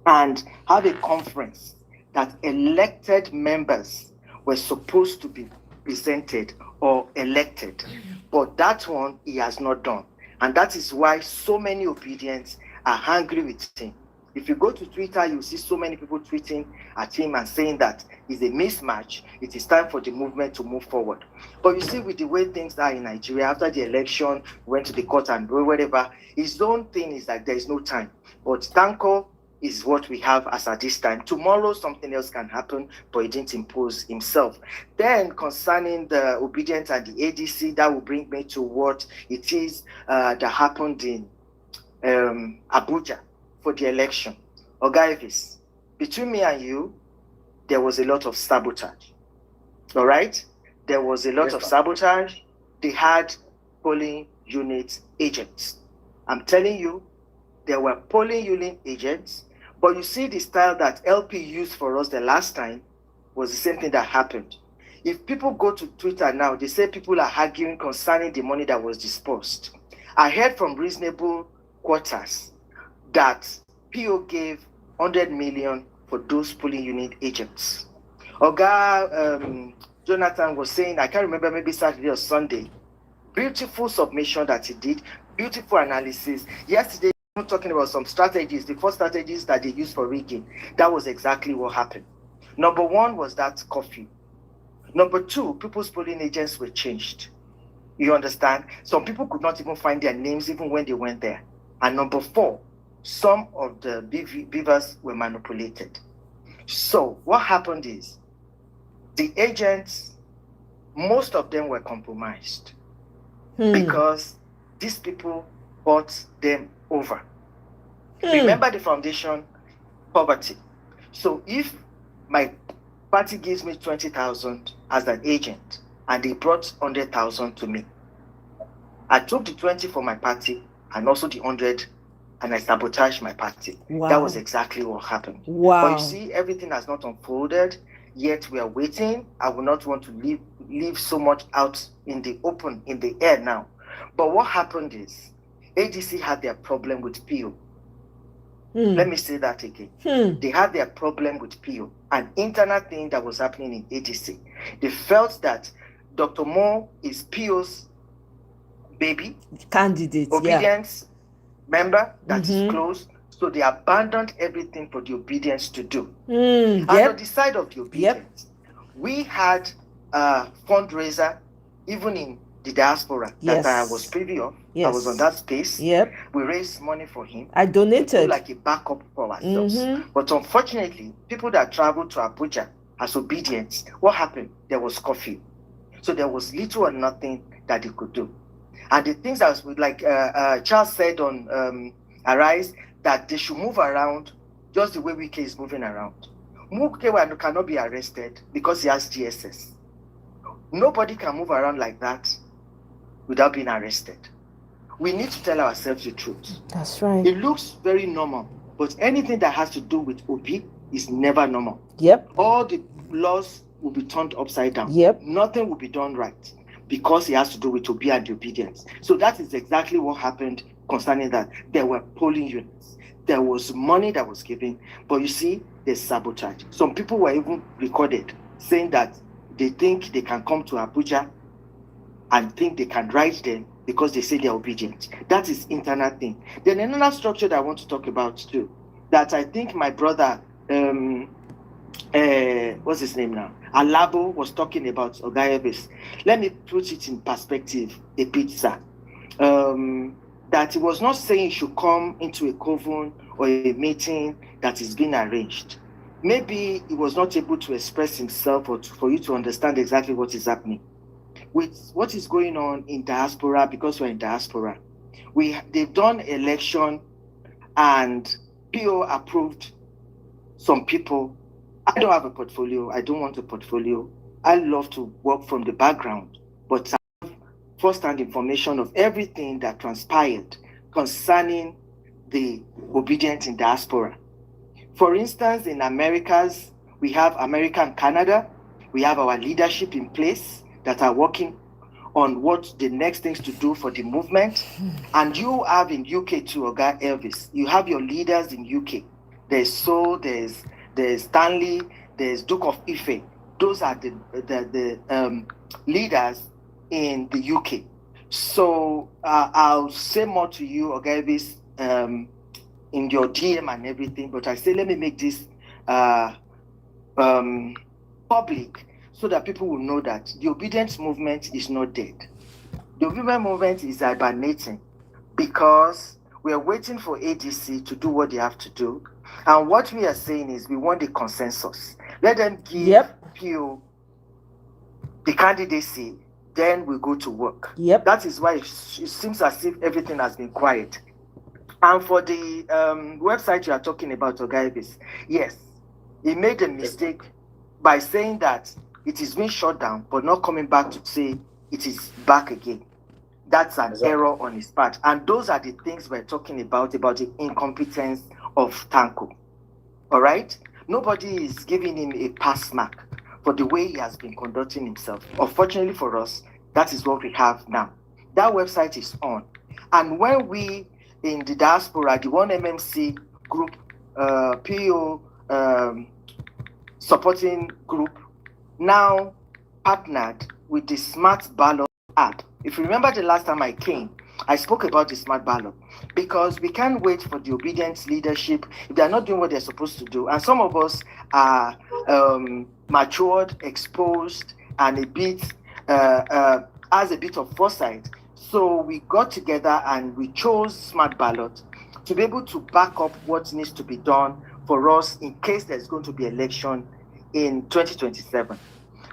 and have a conference that elected members were supposed to be presented or elected. But that one he has not done. And that is why so many obedients are angry with him. If you go to Twitter, you'll see so many people tweeting at him and saying that it's a mismatch. It is time for the movement to move forward. But you see, with the way things are in Nigeria, after the election, went to the court and whatever, his own thing is that there is no time. But Tanko is what we have as at this time. Tomorrow, something else can happen, but he didn't impose himself. Then, concerning the obedience and the ADC, that will bring me to what it is that happened in Abuja for the election. Ogaivis, between me and you, there was a lot of sabotage. All right? There was a lot of sabotage. They had polling unit agents. I'm telling you, there were polling unit agents, but you see the style that LP used for us the last time was the same thing that happened. If people go to Twitter now, they say people are arguing concerning the money that was dispersed. I heard from reasonable quarters that PO gave 100 million for those polling unit agents. Oga Jonathan was saying, I can't remember, maybe Saturday or Sunday, beautiful submission that he did, beautiful analysis. Yesterday, talking about some strategies, the 4 strategies that they used for rigging. That was exactly what happened. Number 1 was that curfew. Number 2, people's polling agents were changed. You understand? Some people could not even find their names even when they went there. And number 4, some of the beavers were manipulated. So what happened is the agents, most of them were compromised because these people bought them over. Remember the foundation, poverty. So if my party gives me 20,000 as an agent and they brought 100,000 to me, I took the 20 for my party and also the 100 and I sabotaged my party. Wow. That was exactly what happened. Wow. But you see, everything has not unfolded, yet we are waiting. I would not want to leave so much out in the open, in the air now. But what happened is, ADC had their problem with PO. Let me say that again. They had their problem with PO, an internal thing that was happening in ADC. They felt that Dr. Mo is PO's baby, candidate, obedience member that is Mhm. close. So they abandoned everything for the obedience to do. Mm, And on yep. the side of the obedience, we had a fundraiser, even in the diaspora, that I was Yes. privy of. I was on Yes. that space. Yep. We raised money for him. I We put donated. like a backup for ourselves. Mhm. But unfortunately, people that traveled to Abuja as obedience, what happened? There was curfew. So there was little or nothing that they could do. And the things that was like Charles said on Arise, that they should move around just the way Wike is moving around. Muke cannot be arrested because he has GSS. Nobody can move around like that without being arrested. We need to tell ourselves the truth. That's right. It looks very normal, but anything that has to do with OP is never normal. Yep. All the laws will be turned upside down. Yep. Nothing will be done right because it has to do with OP and the obedience. So that is exactly what happened concerning that. There were polling units. There was money that was given, but you see, there's sabotage. Some people were even recorded saying that they think they can come to Abuja and think they can write them because they say they're obedient. That is internal thing. Then another structure that I want to talk about too, that I think my brother, what's his name now? Alabo was talking about Ogayevis. Let me put it in perspective a bit, sir. That he was not saying he should come into a coven or a meeting that is being arranged. Maybe he was not able to express himself or for you to understand exactly what is happening. With what is going on in diaspora, because we're in diaspora, they've done election and PO approved some people. I don't have a portfolio. I don't want a portfolio. I love to work from the background, but I have first-hand information of everything that transpired concerning the obedience in diaspora. For instance, in Americas, we have America and Canada. We have our leadership in place that are working on what the next things to do for the movement. And you have in UK too, Oga Elvis. You have your leaders in UK. There's Sol, there's Stanley, there's Duke of Ife. Those are the leaders in the UK. So I'll say more to you, Oga Elvis, in your DM and everything. But I say, let me make this public so that people will know that the obedience movement is not dead. The obedience movement is hibernating because we are waiting for ADC to do what they have to do. And what we are saying is we want the consensus. Let them give PO the candidacy, then we go to work. That is why it seems as if everything has been quiet. And for the website you are talking about, Ogaibis, yes, he made a mistake by saying that it is being shut down, but not coming back to say it is back again. That's an error on his part. And those are the things we're talking about the incompetence of Tanko. All right? Nobody is giving him a pass mark for the way he has been conducting himself. Unfortunately for us, that is what we have now. That website is on. And when we, in the diaspora, the 1MMC group, PO supporting group, now partnered with the Smart Ballot app. If you remember the last time I came, I spoke about the Smart Ballot because we can't wait for the obedience leadership if they're not doing what they're supposed to do. And some of us are matured, exposed, and a bit has a bit of foresight. So we got together and we chose Smart Ballot to be able to back up what needs to be done for us in case there's going to be election in 2027.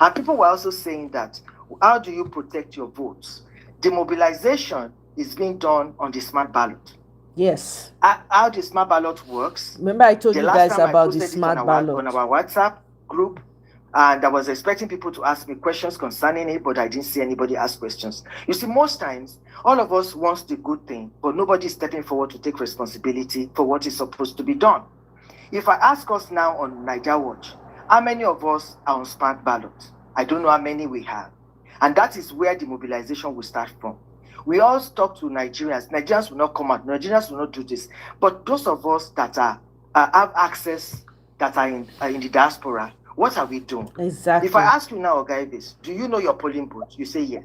And people were also saying that, how do you protect your votes? The mobilization is being done on the Smart Ballot. Yes. How the Smart Ballot works. Remember I told you guys about the Smart Ballot on our WhatsApp group, and I was expecting people to ask me questions concerning it, but I didn't see anybody ask questions. You see, most times, all of us wants the good thing, but nobody is stepping forward to take responsibility for what is supposed to be done. If I ask us now on Niger Watch, how many of us are on Smart Ballot? I don't know how many we have. And that is where the mobilization will start from. We all talk to Nigerians. Nigerians will not come out. Nigerians will not do this. But those of us that have access, that are in the diaspora, What are we doing? Exactly. If I ask you now, guys, do you know your polling booth? You say yes.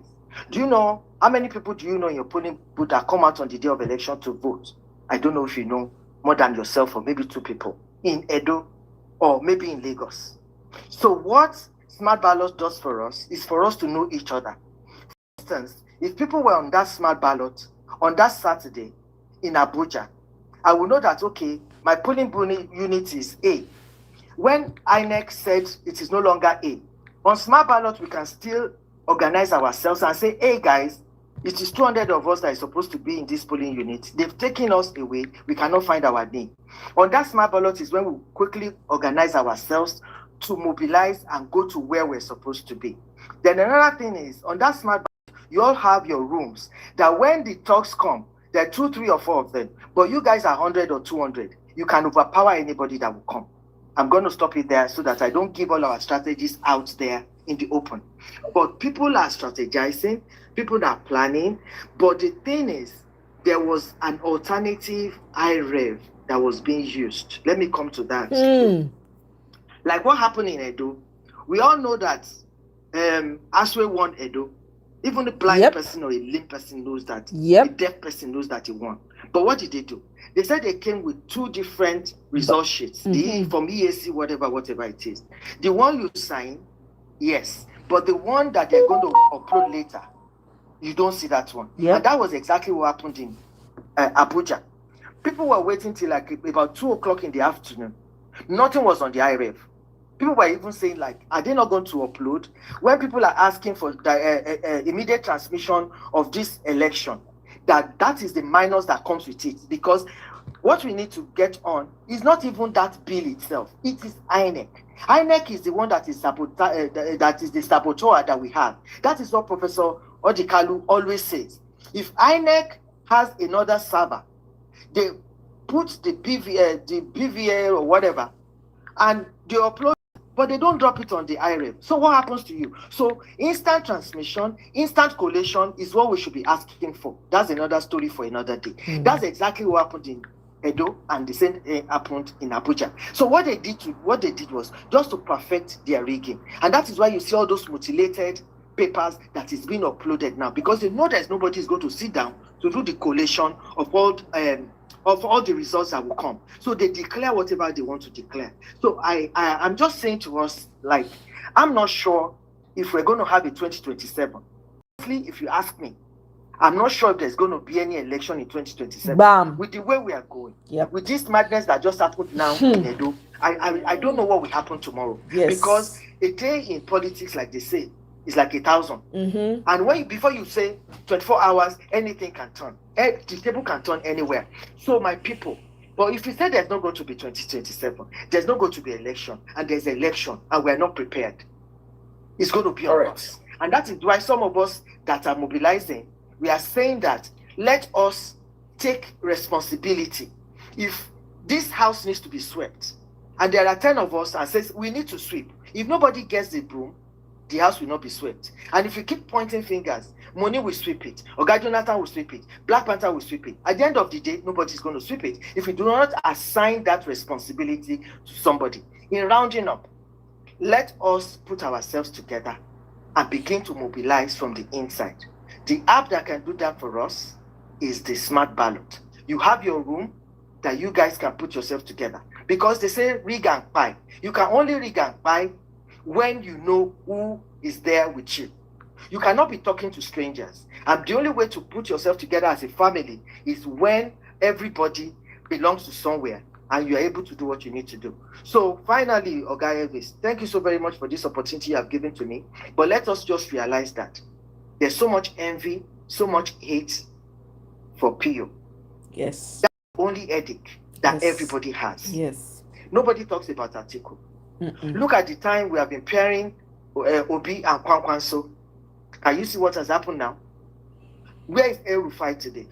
Do you know how many people do you know in your polling booth that come out on the day of election to vote? I don't know if you know more than yourself or maybe 2 people in Edo or maybe in Lagos. So what smart ballot does for us is for us to know each other. For instance, if people were on that smart ballot on that Saturday in Abuja, I will know that, okay, my polling unit is A. When INEC said it is no longer A, on smart ballot, we can still organize ourselves and say, hey guys, it is 200 of us that is supposed to be in this polling unit. They've taken us away. We cannot find our name. On that smart ballot is when we quickly organize ourselves to mobilize and go to where we're supposed to be. Then another thing is, on that smart ballot, you all have your rooms that when the talks come, there are 2, 3, or 4 of them, but you guys are 100 or 200. You can overpower anybody that will come. I'm going to stop it there so that I don't give all our strategies out there in the open. But people are strategizing, people are planning. But the thing is, there was an alternative IREV that was being used. Let me come to that. Like what happened in Edo, we all know that Aswe won Edo. Even the blind person or a lame person knows that. The deaf person knows that he won. But what did they do? They said they came with 2 different result sheets. From EAC, whatever it is. The one you sign, yes. But the one that they're going to upload later, you don't see that one. And that was exactly what happened in Abuja. People were waiting till like about 2 o'clock in the afternoon. Nothing was on the IREV. People were even saying, like, are they not going to upload? When people are asking for the immediate transmission of this election, that is the minus that comes with it. Because what we need to get on is not even that bill itself. It is INEC. INEC is the one that is that is the saboteur that we have. That is what Professor Odikalu always says. If INEC has another server, they put the BVA or whatever, and they upload, but they don't drop it on the IREV. So what happens to you? So instant transmission, instant collation is what we should be asking for. That's another story for another day. That's exactly what happened in Edo, and the same happened in Abuja. So what they did was just to perfect their rigging, and that is why you see all those mutilated papers that is being uploaded now, because they know there's nobody is going to sit down to do the collation of all the results that will come. So they declare whatever they want to declare. So I'm just saying to us, like, I'm not sure if we're going to have a 2027. If you ask me, I'm not sure if there's going to be any election in 2027. Bam. With the way we are going, with this madness that just happened now in Edo, I don't know what will happen tomorrow. Because a day in politics, like they say, is like 1,000. And before you say 24 hours, anything can turn. The table can turn anywhere. So my people, but if you say there's not going to be 2027, there's not going to be election, and there's election, and we're not prepared, it's going to be on us. And that is why some of us that are mobilizing, we are saying that let us take responsibility. If this house needs to be swept, and there are 10 of us and says we need to sweep, if nobody gets the broom, the house will not be swept. And if you keep pointing fingers, Money will sweep it, Oga Jonathan will sweep it, Black Panther will sweep it. At the end of the day, nobody's going to sweep it if we do not assign that responsibility to somebody. In rounding up, let us put ourselves together and begin to mobilize from the inside. The app that can do that for us is the Smart Ballot. You have your room that you guys can put yourself together, because they say rig and pie. You can only rig and pie when you know who is there with you. You cannot be talking to strangers. And the only way to put yourself together as a family is when everybody belongs to somewhere and you are able to do what you need to do. So finally, Oga Elvis, thank you so very much for this opportunity you have given to me. But let us just realize that there's so much envy, so much hate for PO. Yes. That's the only headache that everybody has. Yes. Nobody talks about Atiku. Look at the time we have been pairing Obi and Kwankwanso. Can you see what has happened now? Where is El Rufai today?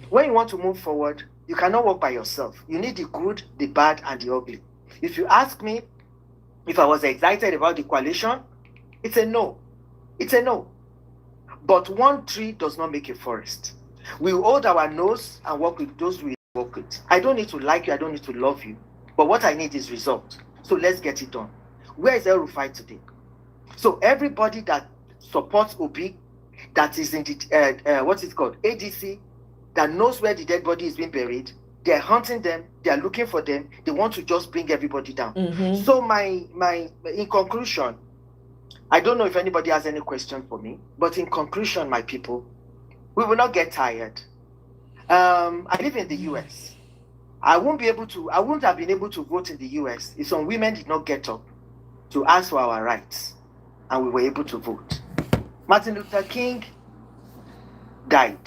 When you want to move forward, you cannot work by yourself. You need the good, the bad, and the ugly. If you ask me if I was excited about the coalition, it's a no. It's a no. But one tree does not make a forest. We hold our nose and work with those we work with. I don't need to like you, I don't need to love you. But what I need is result. So let's get it done. Where is El Rufai today? So everybody that supports Obi, that is in the what is it called, ADC, that knows where the dead body is being buried, they're hunting them, they're looking for them, they want to just bring everybody down. So in conclusion, I don't know if anybody has any question for me, but in conclusion, my people, we will not get tired. I live in the US. I wouldn't have been able to vote in the US if some women did not get up to ask for our rights and we were able to vote. Martin Luther King died.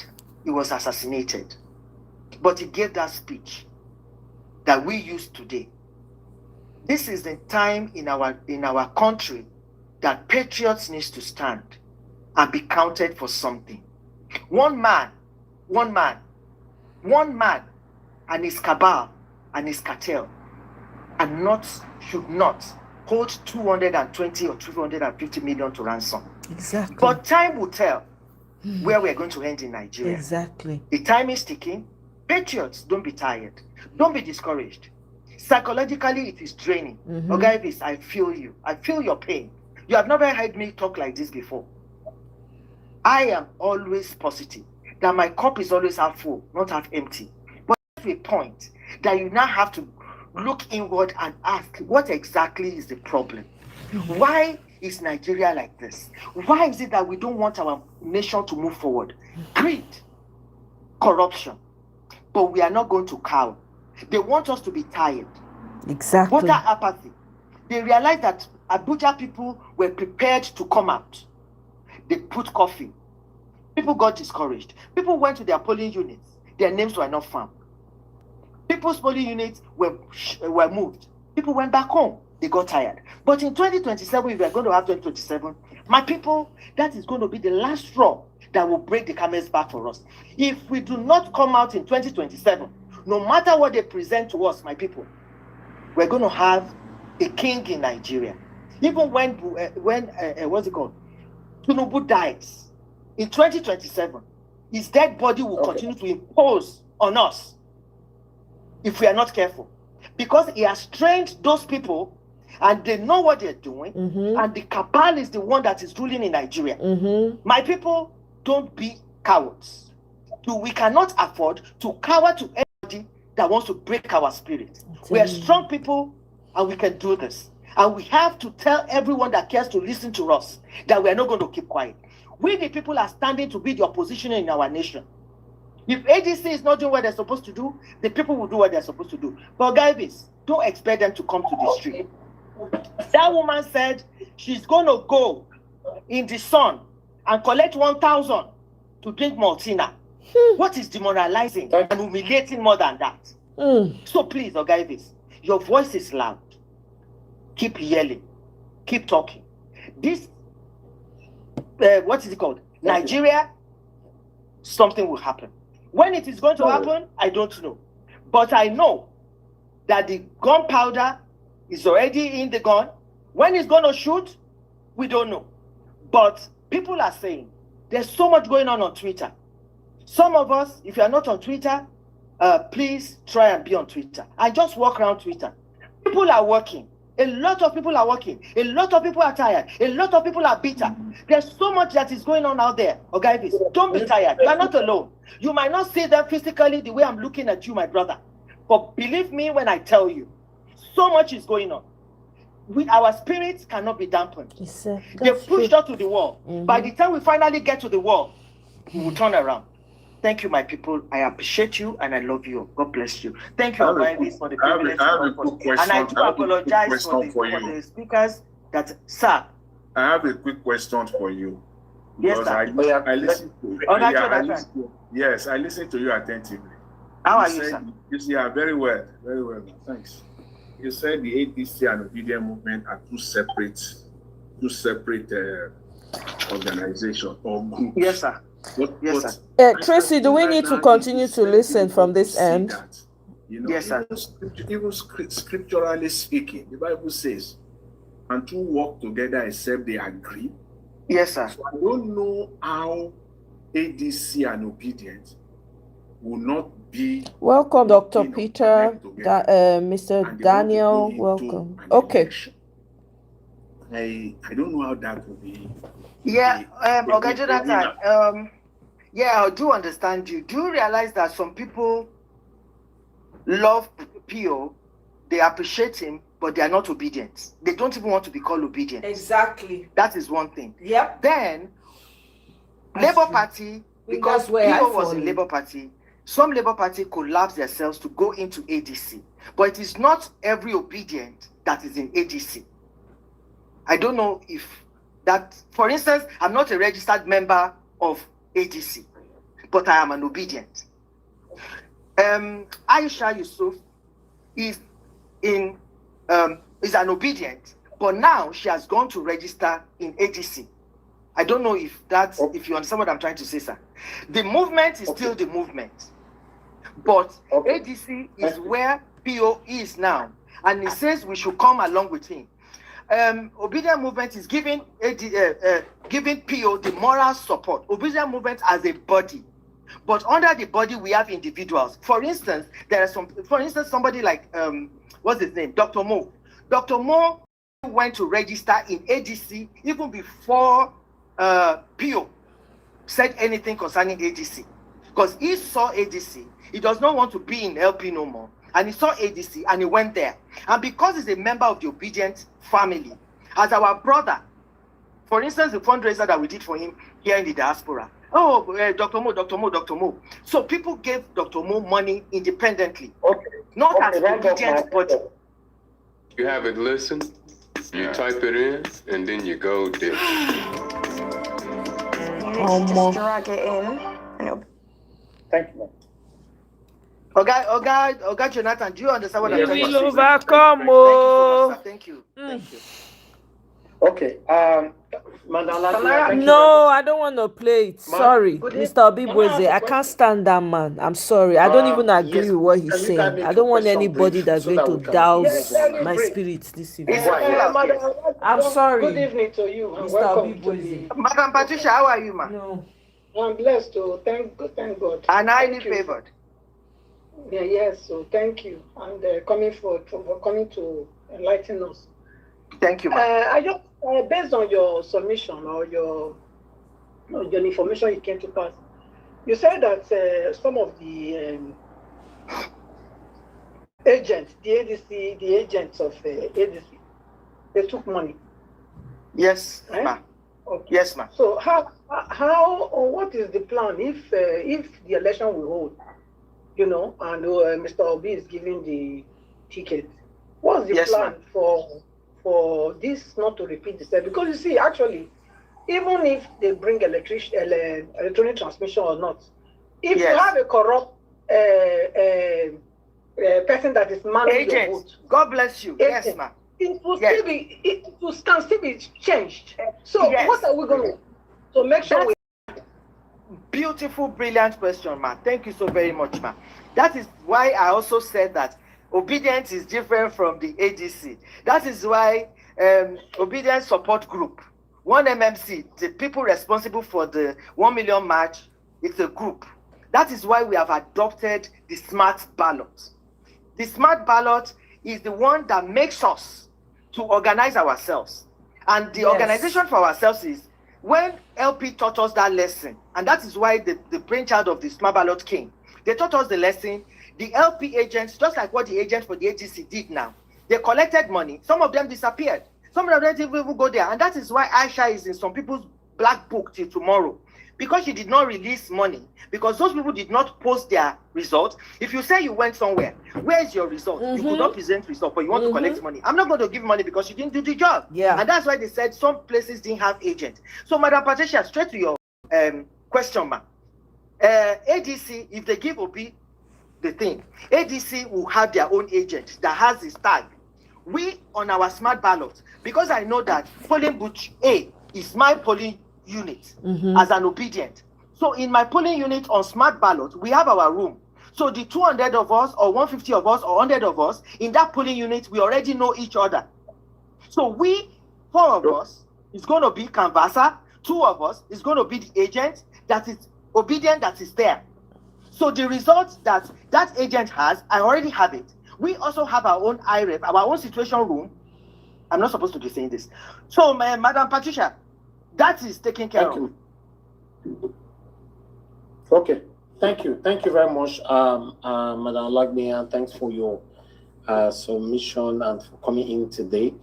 He was assassinated. But he gave that speech that we use today. This is the time in our country that patriots need to stand and be counted for something. One man and his cabal and his cartel should not hold 220 or 250 million to ransom. Exactly. But time will tell where we're going to end in Nigeria. Exactly. The time is ticking. Patriots, don't be tired. Don't be discouraged. Psychologically, it is draining. Okay, I feel you. I feel your pain. You have never heard me talk like this before. I am always positive that my cup is always half full, not half empty. But at a point that you now have to look inward and ask, what exactly is the problem? Why is Nigeria like this? Why is it that we don't want our nation to move forward? Greed, corruption. But we are not going to cower. They want us to be tired. Exactly. Voter apathy. They realized that Abuja people were prepared to come out. They put coffee. People got discouraged. People went to their polling units. Their names were not found. People's polling units were moved. People went back home. They got tired. But in 2027, if we are going to have 2027, my people, that is going to be the last straw that will break the camel's back for us. If we do not come out in 2027, no matter what they present to us, my people, we're going to have a king in Nigeria. Even when what's it called? Tinubu dies in 2027, his dead body will continue to impose on us if we are not careful. Because he has trained those people and they know what they're doing, and the cabal is the one that is ruling in Nigeria. My people, don't be cowards. We cannot afford to cower to anybody that wants to break our spirit. We are strong people and we can do this. And we have to tell everyone that cares to listen to us that we are not going to keep quiet. We, the people, are standing to be the opposition in our nation. If ADC is not doing what they're supposed to do, the people will do what they're supposed to do. But guys, don't expect them to come to the street. That woman said she's going to go in the sun and collect 1,000 to drink Maltina. What is demoralizing and humiliating more than that? So please, guys, your voice is loud. Keep yelling. Keep talking. This, what is it called? Nigeria, something will happen. When it is going to happen, I don't know. But I know that the gunpowder is already in the gun. When it's going to shoot, we don't know. But people are saying there's so much going on Twitter. Some of us, if you are not on Twitter, please try and be on Twitter. I just walk around Twitter. People are working. A lot of people are working. A lot of people are tired. A lot of people are bitter. There's so much that is going on out there. Okay, don't be tired. You are not alone. You might not see them physically the way I'm looking at you, my brother. But believe me when I tell you, so much is going on. Our spirits cannot be dampened. They pushed us to the wall. By the time we finally get to the wall, we will turn around. Thank you, my people. I appreciate you and I love you. God bless you. Thank you, Omoye, for the privilege. And I do apologize for the speakers that, sir. I have a quick question for you. Yes, sir. I listen to yes, I listen to you attentively. How are you, sir? You see, very well. Very well. Thanks. You said the APC and Obedient Movement are two separate organizations or groups. Yes, sir. Yes, sir. Tracy, do we need to continue to listen from this end? Yes, sir. Even scripturally speaking, the Bible says, and two walk together except they agree. Yes, sir. So I don't know how ADC and Obedient will not be. Welcome, Dr. Peter, Mr. Daniel. Welcome. Okay. I don't know how that will be. Yeah, Oga Jonathan, yeah, I do understand you. Do you realize that some people love Pio, they appreciate him, but they are not obedient. They don't even want to be called obedient. Exactly. That is one thing. Yep. Then, Labour Party, because Pio was in Labour Party, some Labour Party collapsed themselves to go into ADC. But it is not every obedient that is in ADC. I don't know if that, for instance, I'm not a registered member of ADC, but I am an obedient. Aisha Yusuf is an obedient, but now she has gone to register in ADC. I don't know if if you understand what I'm trying to say, sir. The movement is still the movement, but ADC is where PO is now, and he says we should come along with him. Obedient movement is giving PO the moral support. Obedient movement as a body, but under the body we have individuals. For instance, somebody like what's his name, Dr. Mo. Dr. Mo went to register in ADC even before PO said anything concerning ADC, because he saw ADC. He does not want to be in LP no more, and he saw ADC and he went there. And because he's a member of the obedient family, as our brother, for instance, the fundraiser that we did for him here in the diaspora, Dr. Mo. So people gave Dr. Mo money independently, not as an obedient body. You have it listened, you type it in, and then you go there. Just drag it in. Thank you. Oga Jonathan, do you understand what I'm trying to say? We will overcome. Thank you. Okay. Mandala. No, I don't want to play it. Sorry, Mr. Obibweze. I can't stand that man. I'm sorry. I don't even agree with what he's saying. I don't want anybody that's going to douse my spirit this evening. I'm sorry. Good evening to you and Mr. welcome to Obibweze. Madam Patricia, how are you, ma? No. I'm blessed to thank God. And highly favored. Yeah, yes, so thank you. And coming to enlighten us. Thank you, I just based on your submission or your information you came to pass, you said that some of the agents, the agents of ADC, they took money. Yes, ma. Okay. Yes, ma. So how or what is the plan if the election will hold, and Mr. Obi is giving the ticket? What's the plan for this not to repeat itself? Because you see, actually, even if they bring electronic transmission or not, if you have a corrupt person that is managing your vote, God bless you. Yes, ma'am. It will can still be changed. So what are we going to make sure we? Beautiful, brilliant question, ma'am. Thank you so very much, ma'am. That is why I also said that obedience is different from the ADC. That is why obedience support group, 1MMC, the people responsible for the 1 million march, it's a group. That is why we have adopted the smart ballot. The smart ballot is the one that makes us to organize ourselves. And the organization for ourselves is when LP taught us that lesson, and that is why the brainchild of the smart ballot came. They taught us the lesson. The LP agents, just like what the agents for the AGC did now, they collected money. Some of them disappeared. Some of them didn't even go there. And that is why Aisha is in some people's black book till tomorrow. Because she did not release money. Because those people did not post their results. If you say you went somewhere, where is your result? You could not present result, but you want to collect money. I'm not going to give money because you didn't do the job. Yeah. And that's why they said some places didn't have agents. So, Madam Patricia, straight to your question, ma'am. ADC, if they give OP the thing, ADC will have their own agent that has his tag. We, on our smart ballot, because I know that polling booth A is my polling unit as an obedient. So in my polling unit on smart ballot, we have our room. So the 200 of us or 150 of us or 100 of us in that polling unit, we already know each other. So we, 4 of us, is going to be canvasser. 2 of us is going to be the agent that is obedient, that is there. So the results that agent has, I already have it. We also have our own IREP, our own situation room. I'm not supposed to be saying this. So, Madam Patricia, that is taken care of. Okay. Thank you. Thank you very much, Madam Lagme, and thanks for your submission and for coming in today.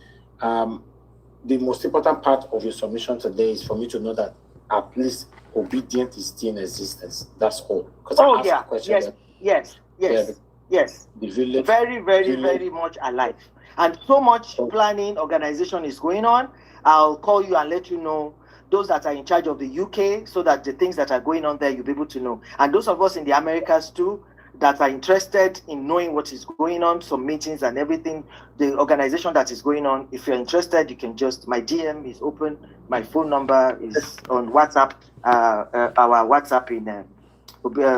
The most important part of your submission today is for me to know that at least obedience is still in existence. That's all. Oh, yeah. Yes. The village, very much alive. And so much planning, organization is going on. I'll call you and let you know those that are in charge of the UK, so that the things that are going on there, you'll be able to know. And those of us in the Americas too, that are interested in knowing what is going on, some meetings and everything, the organization that is going on, if you're interested, you can just, my DM is open, my phone number is on WhatsApp, our WhatsApp in,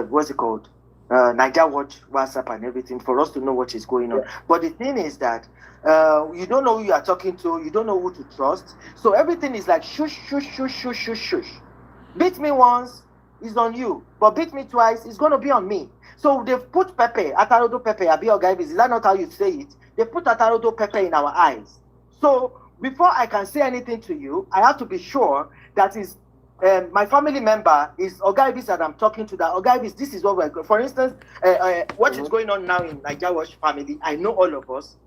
what's it called? Niger Watch WhatsApp and everything, for us to know what is going on. But the thing is that you don't know who you are talking to, you don't know who to trust. So everything is like shush. Beat me once, it's on you. But beat me twice, it's going to be on me. So they've put pepper, atarodo pepper, is that not how you say it? They put atarodo pepper in our eyes. So before I can say anything to you, I have to be sure that is my family member is Ogaibis that I'm talking to. That Ogaibis, this is what we're going. For instance, what is going on now in Niger Watch family, I know all of us,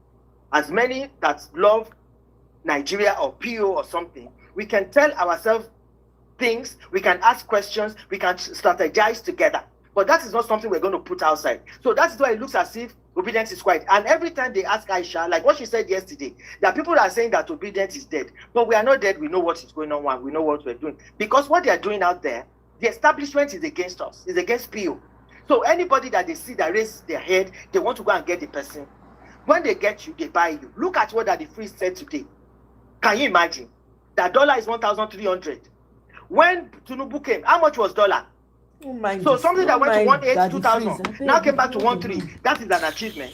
as many that love Nigeria or PO or something, we can tell ourselves things, we can ask questions, we can strategize together. But that is not something we're going to put outside. So that's why it looks as if obedience is quiet. And every time they ask Aisha, like what she said yesterday, that people are saying that obedience is dead. But we are not dead. We know what is going on. We know what we're doing. Because what they are doing out there, the establishment is against us. It's against PO. So anybody that they see that raise their head, they want to go and get the person. When they get you, they buy you. Look at what the free said today. Can you imagine? That dollar is 1,300. When Tinubu came, how much was dollar? So something that went to 1.8, 2,000, now came back to 1.3. That is an achievement.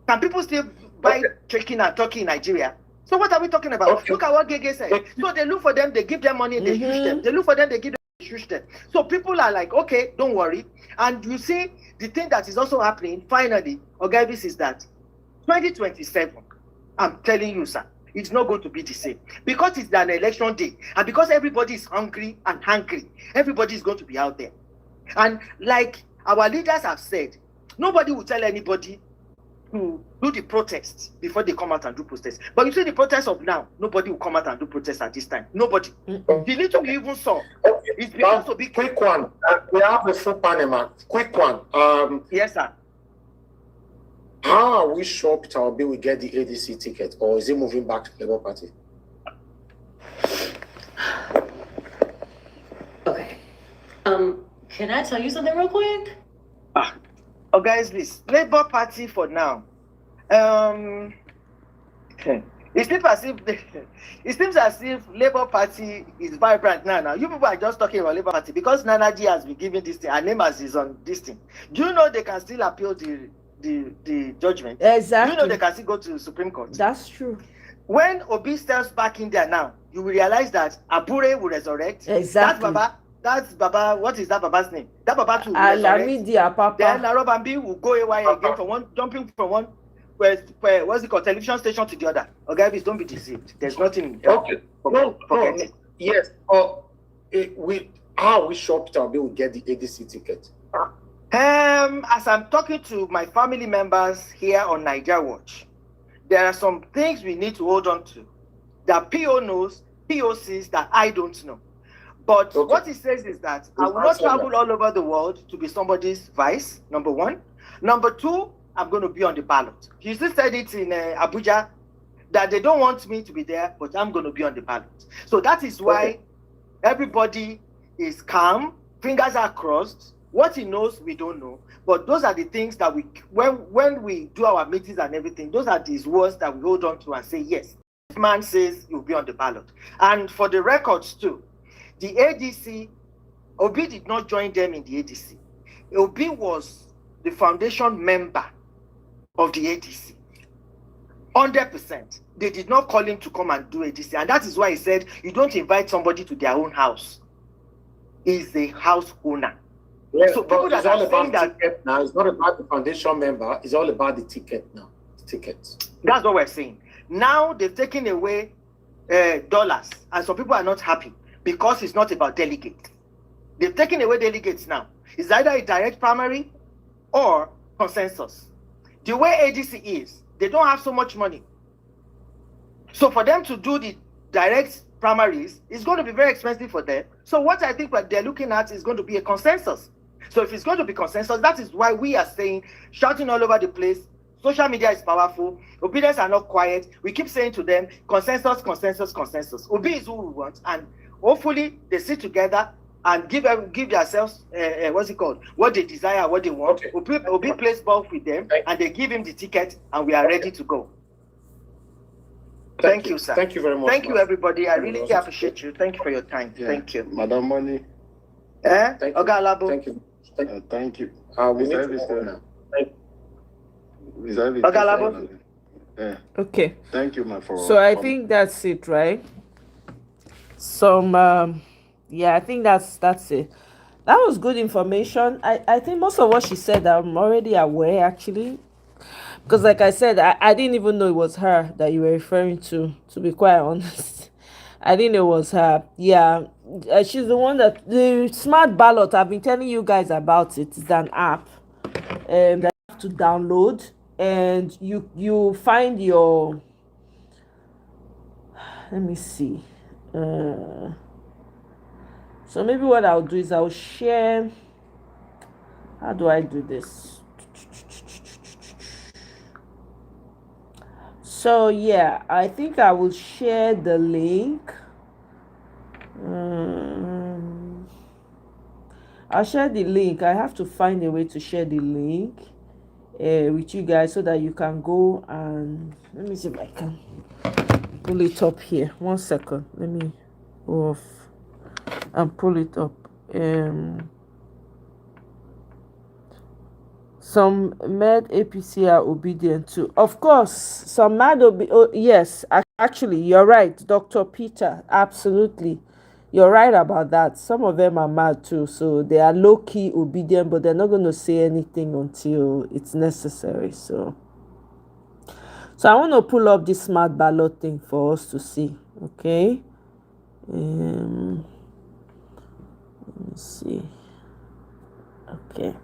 Can people still buy chicken and turkey in Nigeria? So what are we talking about? Look at what Gege said. So they look for them, they give them money, they use them. They look for them, they give them, they use them. So people are like, okay, don't worry. And you see, the thing that is also happening, finally, Ogaibis, is that 2027, I'm telling you, sir, it's not going to be the same. Because it's an election day, and because everybody is hungry and hungry, everybody is going to be out there. And like our leaders have said, nobody will tell anybody to do the protests before they come out and do protests. But you see the protests of now, nobody will come out and do protests at this time. Nobody. The little we even saw is because of big. Quick one. We have a full panel. Quick one. Yes, sir. How are we sure Peter Obi will get the ADC ticket, or is he moving back to the Labour Party? Okay. Can I tell you something real quick? Oh, guys, please. Labour Party for now. It seems as if Labour Party is vibrant now. You people are just talking about Labour Party because Nana G has been given this thing. Her name is on this thing. Do you know they can still appeal the judgment? Exactly. You know they can still go to the Supreme Court. That's true. When Obi steps back in there now, you will realize that Abure will resurrect. Exactly. That's Baba. What is that Baba's name? That Baba too will resurrect. Then Narobambi will go away again from one, jumping from one, what's it called, television station to the other. Okay, please don't be deceived. There's nothing. Okay. No. Yes. How are we sure Peter Obi will get the ADC ticket? As I'm talking to my family members here on Niger Watch, there are some things we need to hold on to that PO knows, PO sees that I don't know. But what he says is that I will not travel all over the world to be somebody's vice, number one. Number two, I'm going to be on the ballot. He still said it in Abuja that they don't want me to be there, but I'm going to be on the ballot. So that is why everybody is calm, fingers are crossed. What he knows, we don't know. But those are the things that when we do our meetings and everything, those are these words that we hold on to and say, yes, this man says you'll be on the ballot. And for the records too, the ADC, Obi did not join them in the ADC. Obi was the foundation member of the ADC. 100%. They did not call him to come and do ADC. And that is why he said, you don't invite somebody to their own house. He's the house owner. Yes, so people that are saying that now, it's not about the foundation member, it's all about the ticket now. The tickets. That's what we're saying. Now they've taken away dollars, and some people are not happy because it's not about delegates. They've taken away delegates now. It's either a direct primary or consensus. The way ADC is, they don't have so much money. So for them to do the direct primaries, it's going to be very expensive for them. So what I think what they're looking at is going to be a consensus. So if it's going to be consensus, that is why we are saying, shouting all over the place, social media is powerful, obedience are not quiet. We keep saying to them, consensus, consensus, consensus. Obi is who we want, and hopefully they sit together and give themselves what's it called, what they desire, what they want. Okay. Obi plays ball with them, and they give him the ticket, and we are ready to go. Thank you, sir. Thank you very much. Thank you, everybody. I really appreciate you. Thank you for your time. Yeah. Thank you. Madam Money. Oga Alabo. Thank you. Thank you. We need to go now. Oga Alabo. Yeah. Okay. Thank you, my friend. So I think that's it, right? Yeah, I think that's it. That was good information. I think most of what she said I'm already aware, actually, because like I said, I didn't even know it was her that you were referring to be quite honest. I didn't know it was her. Yeah, she's the one that the smart ballot, I've been telling you guys about it. It's an app that you have to download, and you find your, let me see, so maybe what I'll do is I'll share. How do I do this? So yeah, I think I will share the link. I'll share the link. I have to find a way to share the link with you guys so that you can go and, let me see if I can pull it up here. 1 second. Let me go off and pull it up. Some mad APC are obedient too. Of course, some mad yes, actually, you're right, Dr. Peter. Absolutely. You're right about that. Some of them are mad too, so they are low-key obedient, but they're not going to say anything until it's necessary. So I want to pull up this smart ballot thing for us to see. Okay. Let me see. Okay.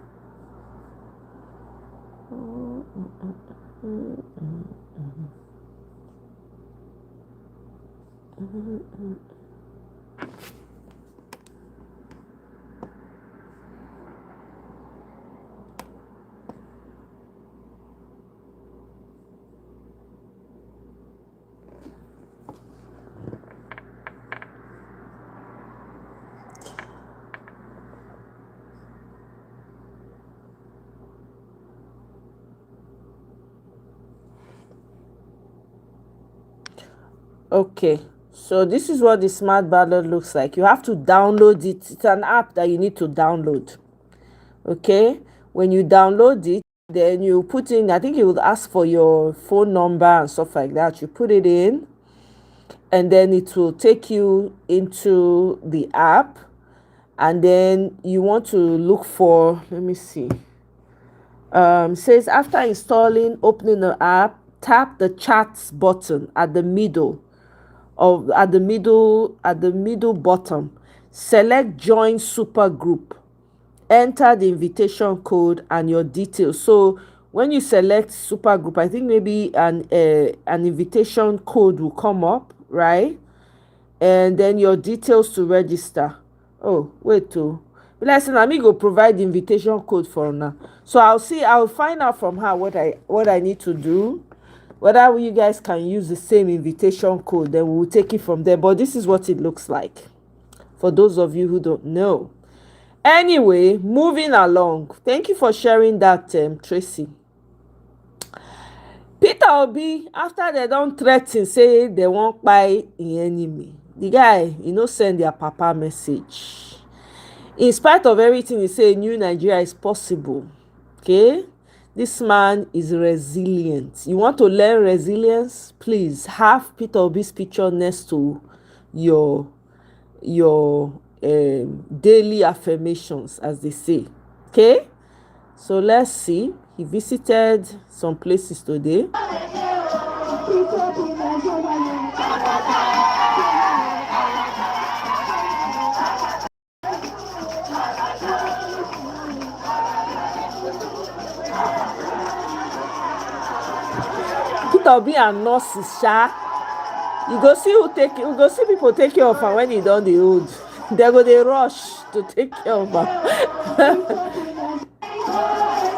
Okay, so this is what the smart ballot looks like. You have to download it. It's an app that you need to download. Okay, when you download it, then you put in, I think it will ask for your phone number and stuff like that. You put it in, and then it will take you into the app, and then you want to look for, let me see, says after installing, opening the app, tap the chats button at the middle bottom, select join super group, enter the invitation code and your details. So when you select super group, I think maybe an invitation code will come up, right? And then your details to register. Oh, wait to listen, I'm go provide the invitation code for now. So I'll find out from her what I need to do, whether you guys can use the same invitation code, then we'll take it from there. But this is what it looks like for those of you who don't know. Anyway, moving along. Thank you for sharing that, Tracy. Peter Obi, after they don't threaten, say they won't buy an enemy, the guy, send their papa message. In spite of everything he say, new Nigeria is possible. Okay? This man is resilient. You want to learn resilience? Please have Peter Obi's picture next to your daily affirmations, as they say. Okay? So let's see. He visited some places today. Peter Obi and nurses, sha. You go see people take care of her when he done the old. They go they rush to take care of her.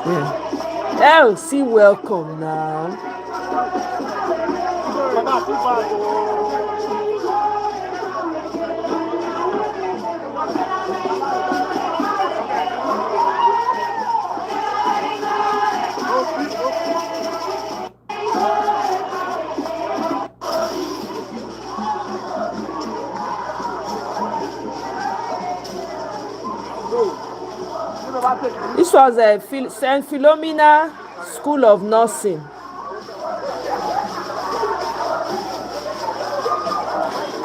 Yeah. Oh, see, welcome now. This was a St. Philomena School of Nursing.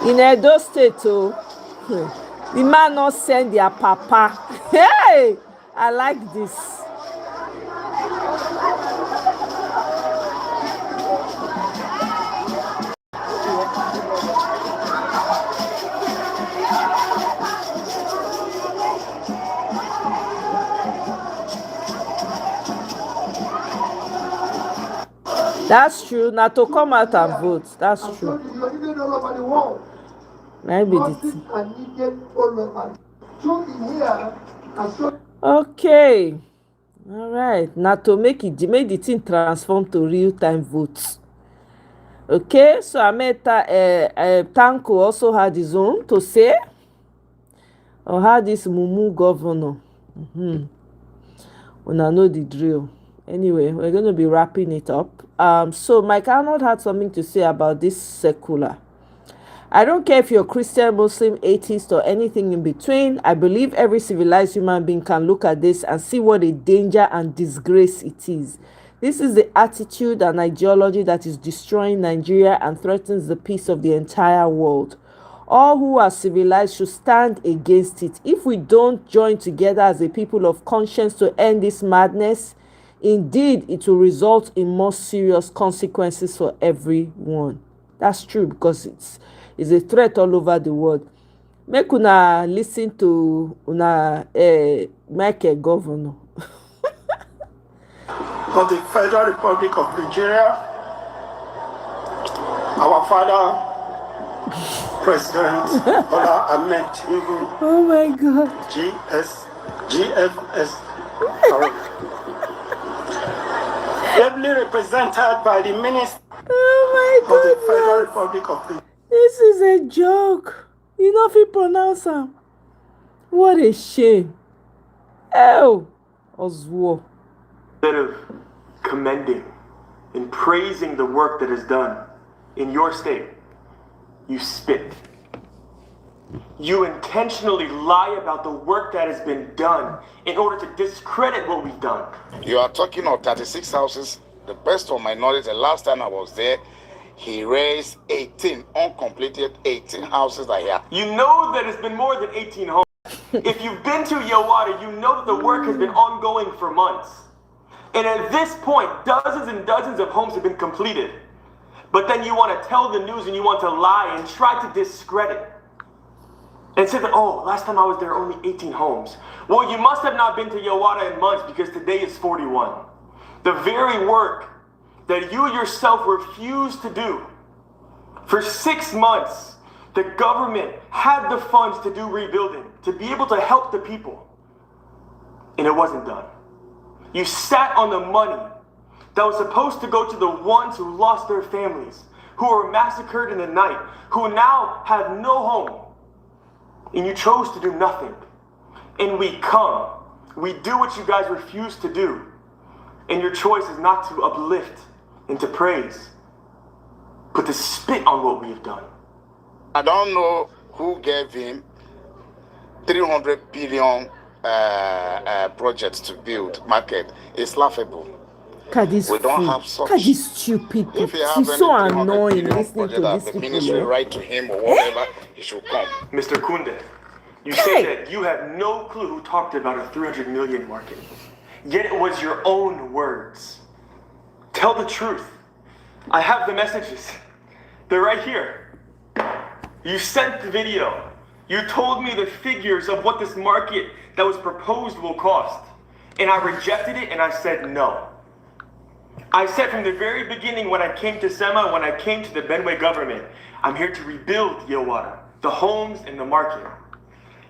In Edo State, the man not send their papa. Hey, I like this. That's true. Now to come out and vote. That's true. Maybe okay. All right. Now to make the thing transform to real-time votes. Okay. So Tanko also had his own to say. Or had this Mumu governor. When I know the drill. Anyway, we're going to be wrapping it up. So Mike Arnold had something to say about this secular. I don't care if you're Christian, Muslim, atheist, or anything in between. I believe every civilized human being can look at this and see what a danger and disgrace it is. This is the attitude and ideology that is destroying Nigeria and threatens the peace of the entire world. All who are civilized should stand against it. If we don't join together as a people of conscience to end this madness, indeed, it will result in more serious consequences for everyone. That's true because it's a threat all over the world. Make una listen to una Michael Governor. Of the Federal Republic of Nigeria, our father, President Bola Ahmed Tinubu. Oh my God. GFS. Ably represented by the Minister of the Federal Republic of Nigeria. This is a joke. You know if you pronounce them. What a shame. Oh, Oswo. Instead of commending and praising the work that is done in your state, you spit. You intentionally lie about the work that has been done in order to discredit what we've done. You are talking of 36 houses. The best of my knowledge, the last time I was there, he raised 18, uncompleted 18 houses are here. You know that it's been more than 18 homes. If you've been to Yawada, you know that the work has been ongoing for months. And at this point, dozens and dozens of homes have been completed. But then you want to tell the news and you want to lie and try to discredit. And say that, oh, last time I was there, only 18 homes. Well, you must have not been to Yawada in months because today is 41. The very work that you yourself refused to do. For 6 months, the government had the funds to do rebuilding, to be able to help the people. And it wasn't done. You sat on the money that was supposed to go to the ones who lost their families, who were massacred in the night, who now have no home. And you chose to do nothing. And we come. We do what you guys refuse to do. And your choice is not to uplift and to praise, but to spit on what we have done. I don't know who gave him 300 billion projects to build market. It's laughable. We don't have such. These stupid people. It's so annoying listening to this the ministry write to him or whatever, he should come. Mr. Kunde, you say that you have no clue who talked about a 300 million market. Yet it was your own words. Tell the truth. I have the messages. They're right here. You sent the video. You told me the figures of what this market that was proposed will cost. And I rejected it and I said no. I said from the very beginning when I came to SEMA, when I came to the Benue government, I'm here to rebuild Yewara, the homes and the market.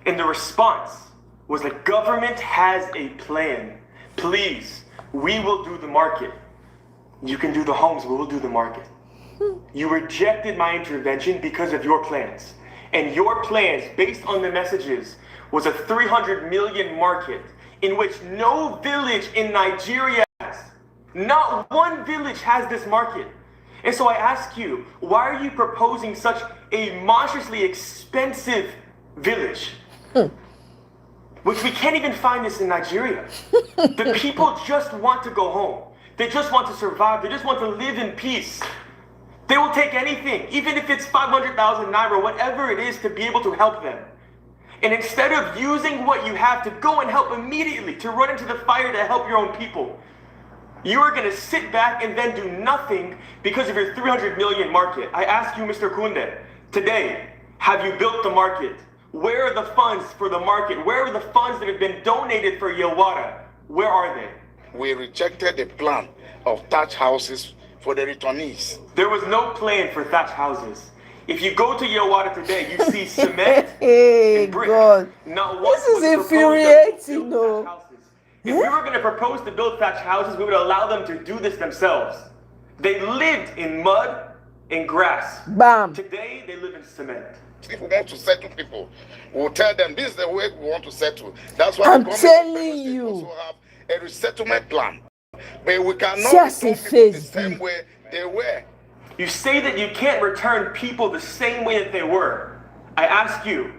And the response was the government has a plan. Please, we will do the market. You can do the homes, we will do the market. You rejected my intervention because of your plans. And your plans, based on the messages, was a 300 million market in which no village in Nigeria has. Not one village has this market. And so I ask you, why are you proposing such a monstrously expensive village? Which we can't even find this in Nigeria. The people just want to go home. They just want to survive. They just want to live in peace. They will take anything, even if it's 500,000 naira, whatever it is, to be able to help them. And instead of using what you have to go and help immediately, to run into the fire to help your own people, you are going to sit back and then do nothing because of your 300 million market. I ask you, Mr. Kunde, today, have you built the market? Where are the funds for the market? Where are the funds that have been donated for Yewara? Where are they? We rejected the plan of thatch houses for the returnees. There was no plan for thatch houses. If you go to Yewara today, you see cement Hey, and brick. God. Not This once is was proposed to infuriating, build no. thatch houses. If we were going to propose to build thatch houses, we would allow them to do this themselves. They lived in mud and grass. Bam. Today, they live in cement. If we want to settle people, we'll tell them this is the way we want to settle. That's why I'm the telling you. also have a resettlement plan. But we cannot Just return a people face, the same way they were. You say that you can't return people the same way that they were. I ask you,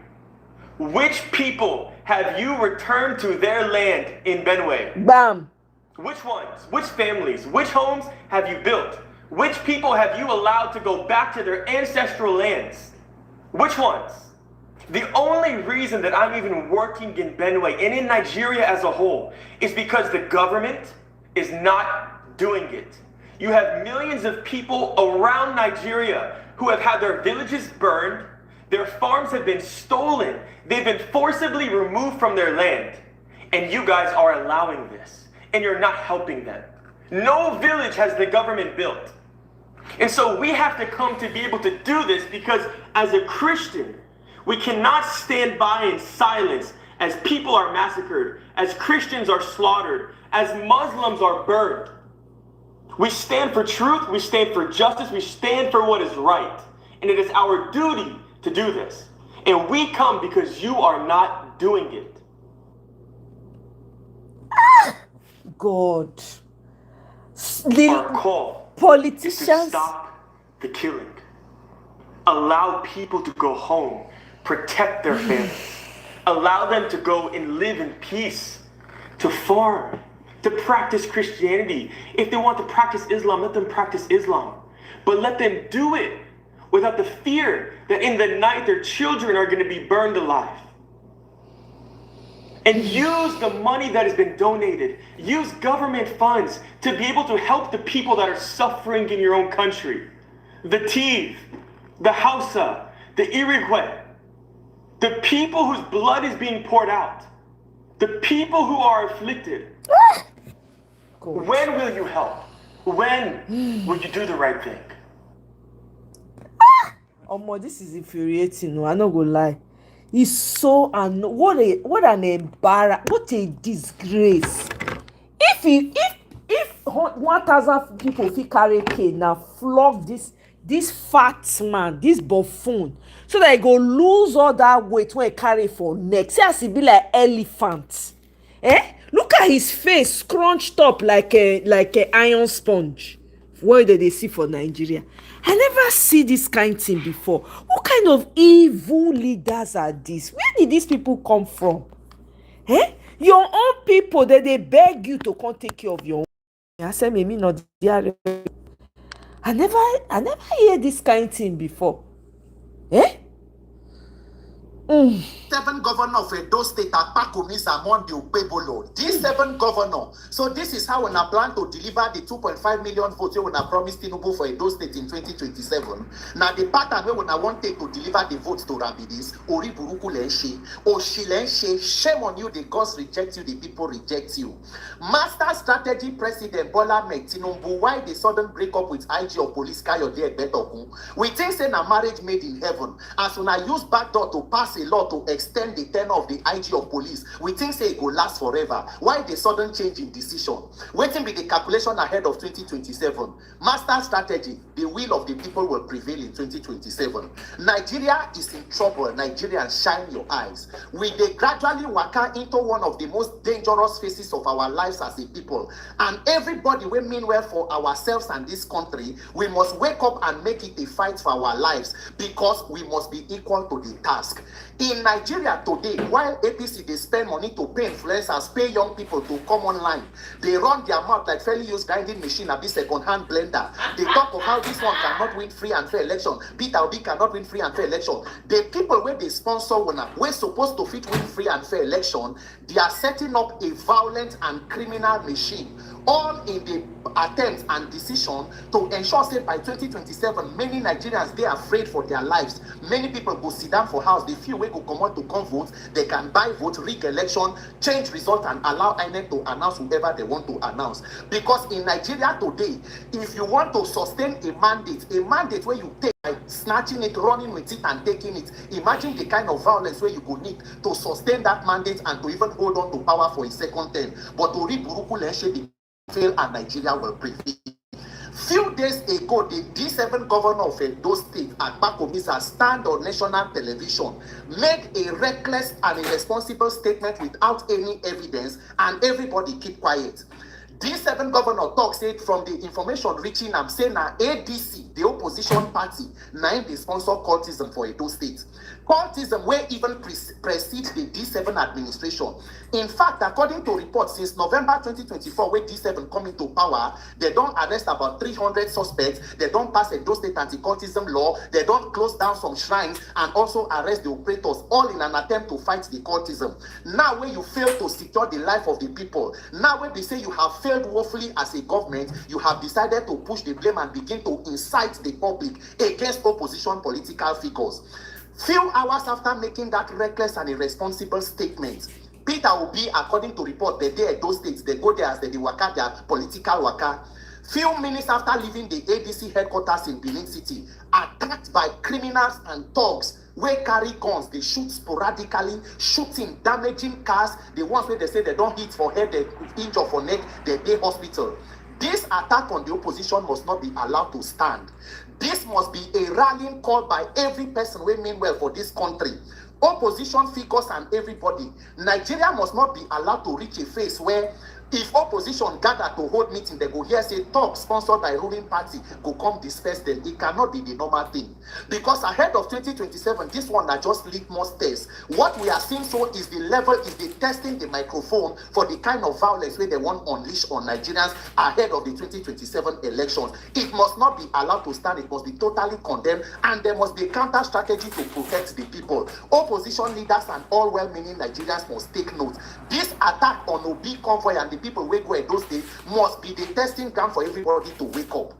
which people have you returned to their land in Benue? Bam. Which ones? Which families? Which homes have you built? Which people have you allowed to go back to their ancestral lands? Which ones? The only reason that I'm even working in Benue and in Nigeria as a whole is because the government is not doing it. You have millions of people around Nigeria who have had their villages burned, their farms have been stolen, they've been forcibly removed from their land, and you guys are allowing this, and you're not helping them. No village has the government built. And so we have to come to be able to do this because as a Christian, we cannot stand by in silence as people are massacred, as Christians are slaughtered, as Muslims are burned. We stand for truth, we stand for justice, we stand for what is right. And it is our duty to do this. And we come because you are not doing it. God. Our call Politicians. is to stop the killing. Allow people to go home, protect their families. Allow them to go and live in peace, to farm, to practice Christianity. If they want to practice Islam, let them practice Islam. But let them do it without the fear that in the night their children are going to be burned alive. And use the money that has been donated. Use government funds to be able to help the people that are suffering in your own country. The Tiv, the Hausa, the Irigwe, the people whose blood is being poured out, the people who are afflicted. When will you help? When will you do the right thing? Omo, this is infuriating. No, I'm not gonna lie. It's so what an embarrassment, what a disgrace. If 1,000 people fit carry cane now flog this fat man, this buffoon, so that he go lose all that weight when he carry for neck. See as he be like elephant. Look at his face scrunched up like a iron sponge. What they see for Nigeria. I never see this kind of thing before. What kind of evil leaders are these? Where did these people come from? Your own people, that they beg you to come take care of your own. I said, maybe not. I never hear this kind of thing before. 7 governor of Edo State Akpakomis among the Okpebolo. These 7 governor. So this is how we plan to deliver the 2.5 million votes we promised Tinubu for Edo State in 2027. Now the pattern we want take to deliver the votes to Rambidis, Ori Buruku Lenshe, Oshilenche, shame on you, the gods reject you, the people reject you. Master strategy president Bola Ahmed Tinubu, why the sudden breakup with IG of police Kayode Egbetokun? We think say na marriage made in heaven. As when I use backdoor to pass a law to extend the tenure of the IG of police, we think say it will last forever. Why the sudden change in decision? Waiting be the calculation ahead of 2027. Master strategy, the will of the people will prevail in 2027. Nigeria is in trouble. Nigerians, shine your eyes. We dey gradually waka into one of the most dangerous phases of our lives as a people. And everybody we mean well for ourselves and this country, we must wake up and make it a fight for our lives, because we must be equal to the task. In Nigeria today, while APC they spend money to pay influencers, pay young people to come online, they run their mouth like fairly used grinding machine, a bit second-hand blender. They talk of how this one cannot win free and fair election. Peter Obi cannot win free and fair election. The people where they sponsor we're supposed to fit win free and fair election, they are setting up a violent and criminal machine, all in the attempt and decision to ensure say by 2027 many Nigerians they are afraid for their lives. Many people go sit down for house, they feel we go come out to come vote, they can buy vote, rig election, change result and allow INEC to announce whoever they want to announce. Because in Nigeria today, if you want to sustain a mandate where you take by snatching it, running with it and taking it, imagine the kind of violence where you go need to sustain that mandate and to even hold on to power for a second term. But to read Buruku Lenshe fail and Nigeria will prevail. Few days ago, the D7 governor of Edo State, Akpakomisa, stand on national television, made a reckless and irresponsible statement without any evidence, and everybody keep quiet. D7 governor talks said from the information reaching am say na ADC, the opposition party, na the sponsor cultism for Edo State. Cultism where even precedes the D7 administration. In fact, according to reports, since November 2024, when D7 come into power, they don't arrest about 300 suspects, they don't pass a Edo State anti-cultism law, they don't close down some shrines, and also arrest the operators, all in an attempt to fight the cultism. Now when you fail to secure the life of the people, now when they say you have failed woefully as a government, you have decided to push the blame and begin to incite the public against opposition political figures. Few hours after making that reckless and irresponsible statement, Peter Obi, according to report, the day at those states, they go there as they waka their political waka. Few minutes after leaving the ADC headquarters in Benin City, attacked by criminals and thugs wey carry guns, they shoot sporadically, shooting, damaging cars. The ones where they say they don't hit for head, they injure for neck, they dey hospital. This attack on the opposition must not be allowed to stand. This must be a rallying call by every person who mean well for this country. Opposition figures and everybody. Nigeria must not be allowed to reach a phase where if opposition gather to hold meeting, they go here say talk sponsored by ruling party go come disperse them. It cannot be the normal thing. Because ahead of 2027, this one are just litmus tests. What we are seeing so is the level, is the testing the microphone for the kind of violence where they want to unleash on Nigerians ahead of the 2027 elections. It must not be allowed to stand. It must be totally condemned, and there must be a counter strategy to protect the people. Opposition leaders and all well-meaning Nigerians must take note. This attack on Obi convoy and the people who go at those days must be the testing ground for everybody to wake up.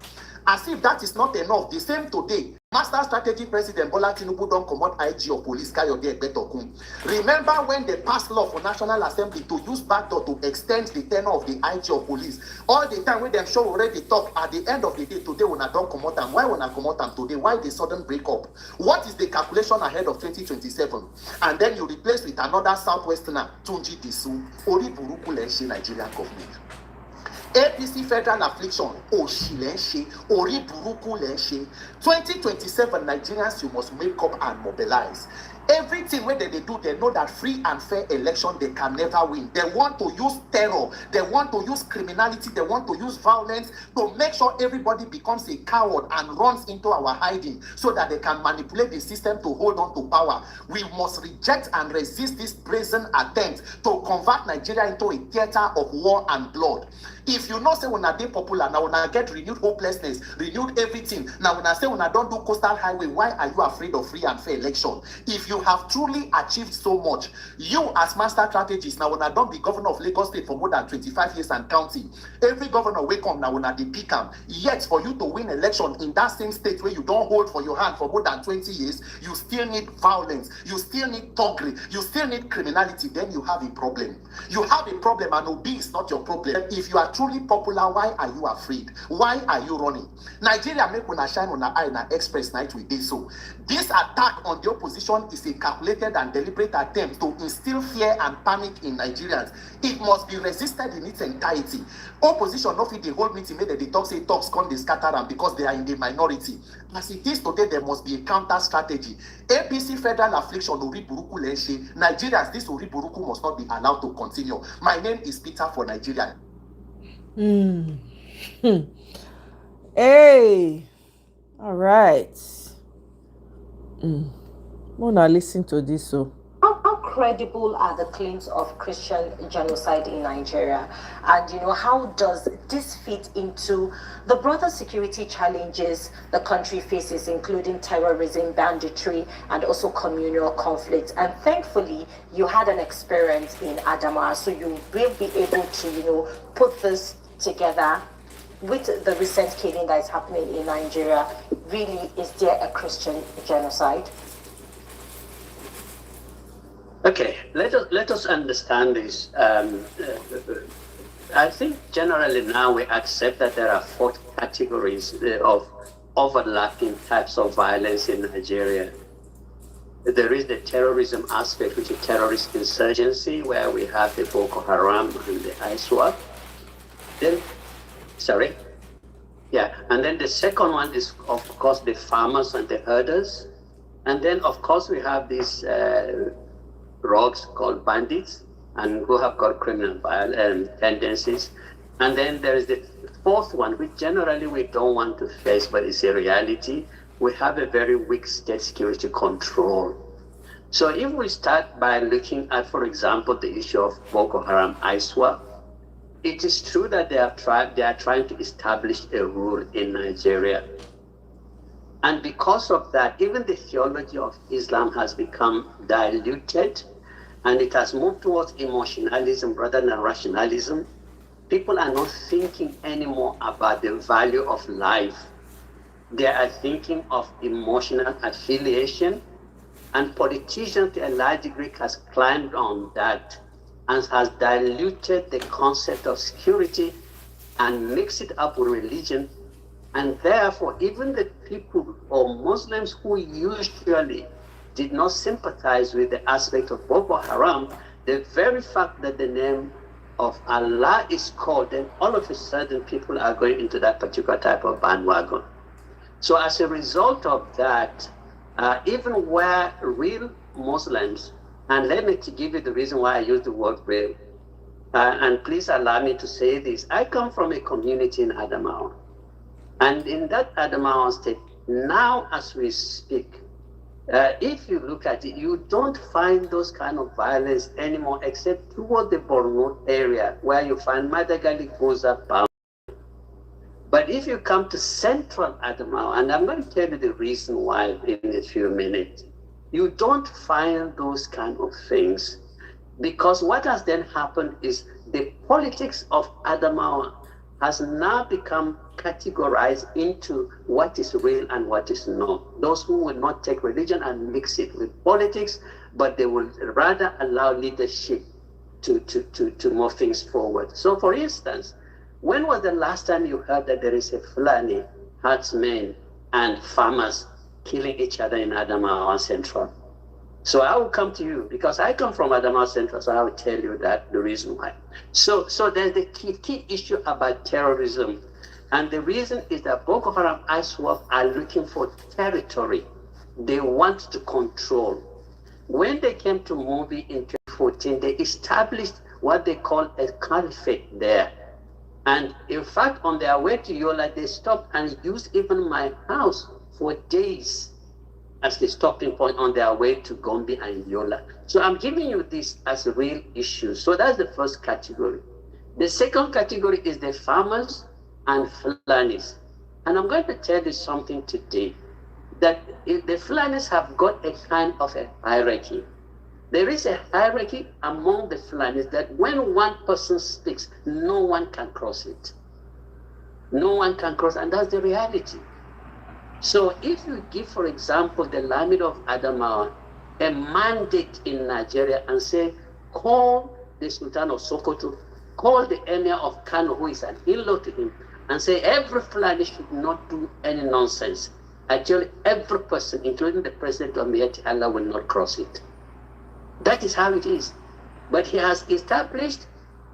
As if that is not enough, the same today, Master Strategy President Bola Tinubu don't come out IG of police Kayode Egbetokun. Remember when they passed law for National Assembly to use backdoor to extend the tenure of the IG of police? All the time when them show already talk, at the end of the day, today when I don't come out, and why when I come out and today, why the sudden breakup? What is the calculation ahead of 2027? And then you replace with another Southwesterner, Tunji Disu, Ori Buruku Lenshe, Nigerian government. APC federal affliction, Oshilenche, Ori Buruku Lenshe. 2027 Nigerians, you must make up and mobilize. Everything where they do, they know that free and fair election they can never win. They want to use terror, they want to use criminality, they want to use violence to make sure everybody becomes a coward and runs into our hiding so that they can manipulate the system to hold on to power. We must reject and resist this brazen attempt to convert Nigeria into a theater of war and blood. If you know say when I dey popular, now when I get renewed hopelessness, renewed everything, now when I say when I don't do coastal highway, why are you afraid of free and fair election? If you You have truly achieved so much. You as master strategist, now when I don't be governor of Lagos State for more than 25 years and counting, every governor will come now when I pick him. Yet for you to win election in that same state where you don't hold for your hand for more than 20 years, you still need violence, you still need thuggery, you still need criminality, then you have a problem. You have a problem, and Obi is not your problem. If you are truly popular, why are you afraid? Why are you running? Nigeria make una shine on eye na express night with this. So this attack on the opposition is a calculated and deliberate attempt to instill fear and panic in Nigerians. It must be resisted in its entirety. Opposition no fit the whole meeting made the talk say talks come they scatter them because they are in the minority. As it is today, there must be a counter strategy. APC federal affliction Ori Buruku Lenshe. Nigerians, this Ori Buruku must not be allowed to continue. My name is Peter for Nigeria. Hey, all right. Wanna listen to this? So how credible are the claims of Christian genocide in Nigeria? And how does this fit into the broader security challenges the country faces, including terrorism, banditry, and also communal conflict? And thankfully, you had an experience in Adamawa, so you will be able to, put this together with the recent killing that is happening in Nigeria. Really, is there a Christian genocide? Okay, let us understand this. I think generally now we accept that there are 4 categories of overlapping types of violence in Nigeria. There is the terrorism aspect, which is terrorist insurgency, where we have the Boko Haram and the ISWAP. And then the second one is, of course, the farmers and the herders. And then, of course, we have these rogues called bandits, and who have got criminal tendencies. And then there is the fourth one, which generally we don't want to face, but it's a reality. We have a very weak state security control. So if we start by looking at, for example, the issue of Boko Haram ISWAP, it is true that they are trying to establish a rule in Nigeria. And because of that, even the theology of Islam has become diluted, and it has moved towards emotionalism rather than rationalism. People are not thinking anymore about the value of life. They are thinking of emotional affiliation, and politicians to a large degree has climbed on that and has diluted the concept of security and mixed it up with religion. And therefore, even the people or Muslims who usually did not sympathize with the aspect of Boko Haram, the very fact that the name of Allah is called, then all of a sudden people are going into that particular type of bandwagon. So as a result of that, even where real Muslims, and let me give you the reason why I use the word real, and please allow me to say this. I come from a community in Adamawa. And in that Adamawa state, now as we speak, if you look at it, you don't find those kind of violence anymore, except toward the Borno area, where you find Madagali Goza bound. But if you come to central Adamawa, and I'm going to tell you the reason why in a few minutes, you don't find those kind of things. Because what has then happened is the politics of Adamawa has now become categorized into what is real and what is not. Those who will not take religion and mix it with politics, but they will rather allow leadership to move things forward. So for instance, when was the last time you heard that there is a Fulani, herdsmen and farmers killing each other in Adamawa Central? So I will come to you because I come from Adamawa Central, so I will tell you that the reason why. So there's the key issue about terrorism. And the reason is that Boko Haram ISWAP are looking for territory. They want to control. When they came to Mubi in 2014, they established what they call a caliphate there. And in fact, on their way to Yola, they stopped and used even my house for days as the stopping point on their way to Gombe and Yola. So I'm giving you this as a real issue. So that's the first category. The second category is the farmers and Fulanis. And I'm going to tell you something today. that the Fulanis have got a kind of a hierarchy. There is a hierarchy among the Fulanis that when one person speaks, no one can cross it. No one can cross, and that's the reality. So if you give, for example, the Lamid of Adamawa a mandate in Nigeria and say, call the Sultan of Sokoto, call the Emir of Kano, who is an in-law to him, and say every Fulani should not do any nonsense. Actually, every person, including the president of Miyati Allah, will not cross it. That is how it is. But he has established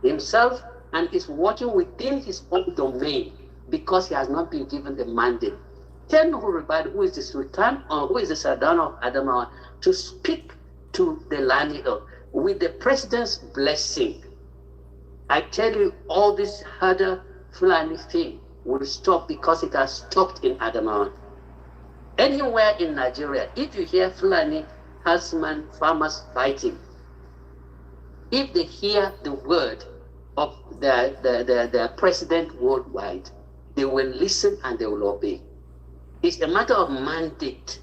himself and is working within his own domain because he has not been given the mandate. Tell Nuhuribad, who is the Sultan or who is the Sardan of Adamawa, to speak to the Lamido with the president's blessing. I tell you, all this harder Fulani thing will stop because it has stopped in Adamawa. Anywhere in Nigeria, if you hear Fulani herdsmen, farmers fighting, if they hear the word of the president worldwide, they will listen and they will obey. It's a matter of mandate.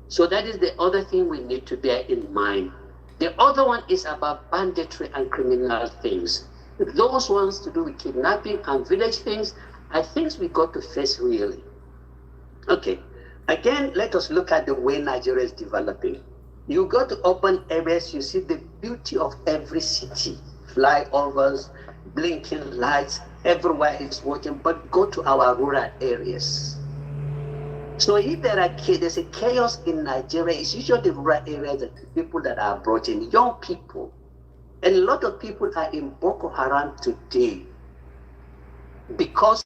So that is the other thing we need to bear in mind. The other one is about banditry and criminal things. Those ones to do with kidnapping and village things are things we got to face really. Okay, again, let us look at the way Nigeria is developing. You go to urban areas, you see the beauty of every city. Flyovers, blinking lights, everywhere is working, but go to our rural areas. So if there's a chaos in Nigeria, it's usually the rural areas that the people that are brought in, young people. And a lot of people are in Boko Haram today because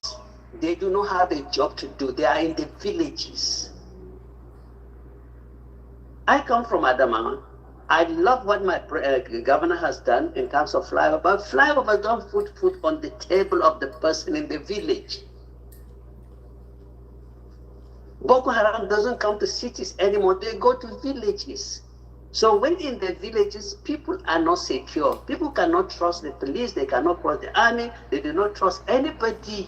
they do not have a job to do. They are in the villages. I come from Adamawa. I love what my governor has done in terms of flyover, but flyovers don't put food on the table of the person in the village. Boko Haram doesn't come to cities anymore. They go to villages. So when in the villages, people are not secure. People cannot trust the police. They cannot trust the army. They do not trust anybody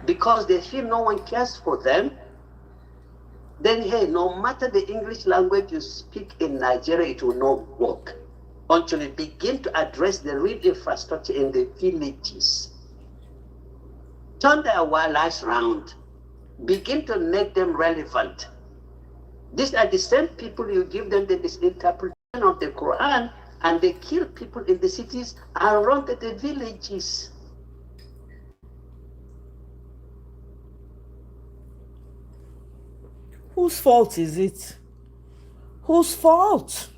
because they feel no one cares for them. Then, hey, no matter the English language you speak in Nigeria, it will not work until you begin to address the real infrastructure in the villages. Turn their lives around. Begin to make them relevant. These are the same people you give them the misinterpretation of the Quran and they kill people in the cities and run to the villages. Whose fault is it? Whose fault?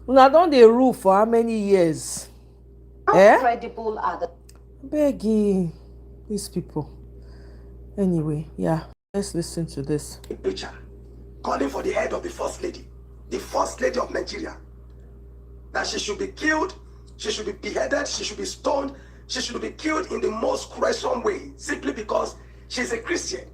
Una don dey rule for how many years? How credible are the Begging these people. Anyway, yeah, let's listen to this. A preacher calling for the head of the first lady of Nigeria, that she should be killed, she should be beheaded, she should be stoned, she should be killed in the most gruesome way, simply because she's a Christian.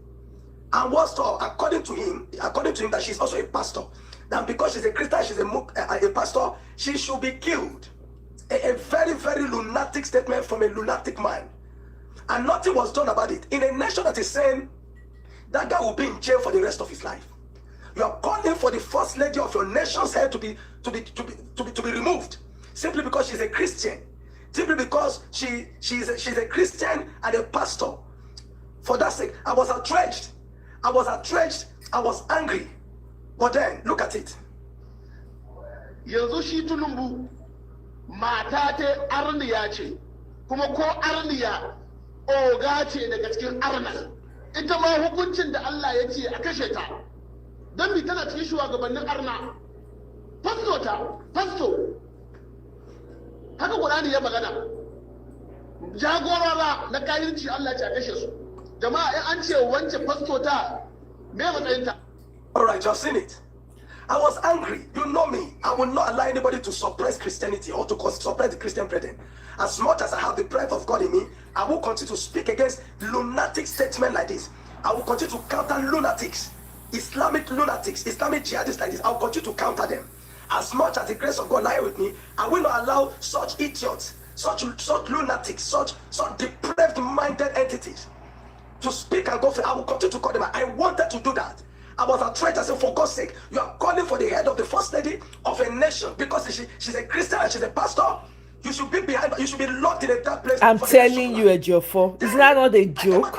And what's all, according to him, that she's also a pastor, that because she's a Christian, she's a pastor, she should be killed. A very, very lunatic statement from a lunatic man. And nothing was done about it. In a nation that is saying that guy will be in jail for the rest of his life. You are calling for the first lady of your nation's head to be removed simply because she's a Christian, simply because she's a Christian and a pastor. For that sake, I was outraged. I was angry. But then, look at it. Yanzu shi Tulumbu mata ta arniya ce, kuma ko arniya oga ce daga cikin arna. Ita ma hukuncin da Allah ya ce a kashe ta. Don bi tana cikin shugabannin arna. Fasto. Haka Qur'ani ya magana. Jagorora na kayirci Allah ya ce a kashe su. Jama'a in an ce wance fasto ta me matsayinta? All right, you've seen it. I was angry. You know me. I will not allow anybody to suppress Christianity or to suppress the Christian brethren. As much as I have the breath of God in me, I will continue to speak against lunatic statements like this. I will continue to counter lunatics, Islamic lunatics, Islamic jihadists like this. I will continue to counter them. As much as the grace of God lies with me, I will not allow such idiots, such lunatics, such depraved-minded entities to speak and go for, I will continue to call them. I wanted to do that. I was afraid. I said, for God's sake, you are calling for the head of the first lady of a nation because she's a Christian and she's a pastor. You should be behind, you should be locked in a dark place. I'm telling you, Ejiofor, is that not a joke?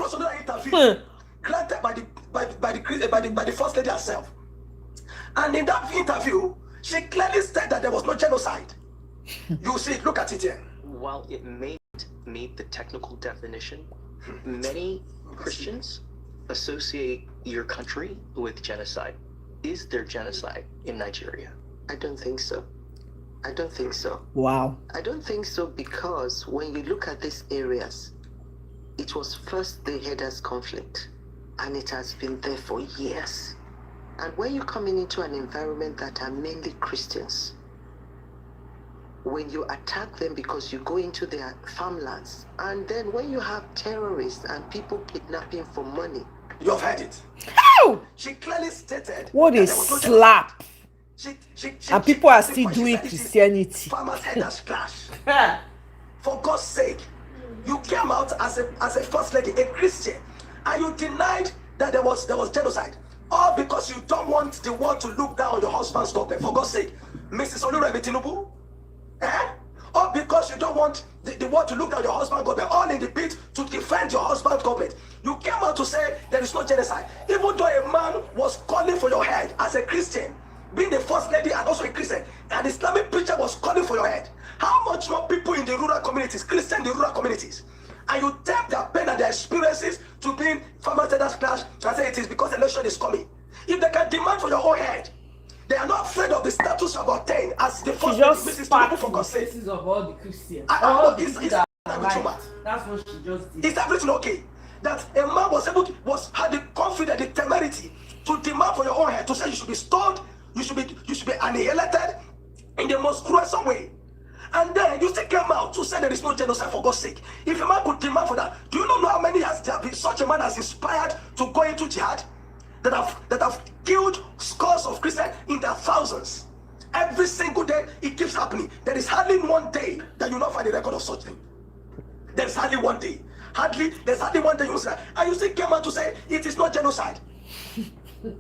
Granted by the first lady herself. And in that interview, she clearly said that there was no genocide. You see, look at it here. While it may meet the technical definition, many Christians associate your country with genocide. Is there genocide in Nigeria? I don't think so. I don't think so. Wow. I don't think so because when you look at these areas, it was first the headers conflict and it has been there for years. And when you're coming into an environment that are mainly Christians, when you attack them because you go into their farmlands, and then when you have terrorists and people kidnapping for money. You've heard it. How? She clearly stated. What a slap. And people are still doing Christianity. Farmers headers clash. For God's sake, you came out as a first lady, a Christian, and you denied that there was genocide. All because you don't want the world to look down on your husband's government. For God's sake, Mrs. Oluremi Tinubu. Or because you don't want the world to look down your husband's government, all in the bid to defend your husband's government. You came out to say there is no genocide, even though a man was calling for your head as a Christian, being the first lady and also a Christian, and Islamic preacher was calling for your head. How much more people in the rural communities, Christian in the rural communities, and you take their pain and their experiences to being farmer traders clash and say it is because election is coming. If they can demand for your own head, they are not afraid of the status of obtained as the first lady, Mrs. Tinubu, for God's sake. Of all the Christians. That's what she just did. Is everything okay? That a man had the confidence, the temerity to demand for your own head, to say you should be stoned, you should be annihilated in the most gruesome way. And then you still came out to say there is no genocide, for God's sake. If a man could demand for that, do you not know how many such a man has inspired to go into jihad? That have killed scores of Christians in their thousands. Every single day it keeps happening. There is hardly one day that you not find a record of such thing. There's hardly one day. There's hardly one day you say, and you still came out to say it is not genocide.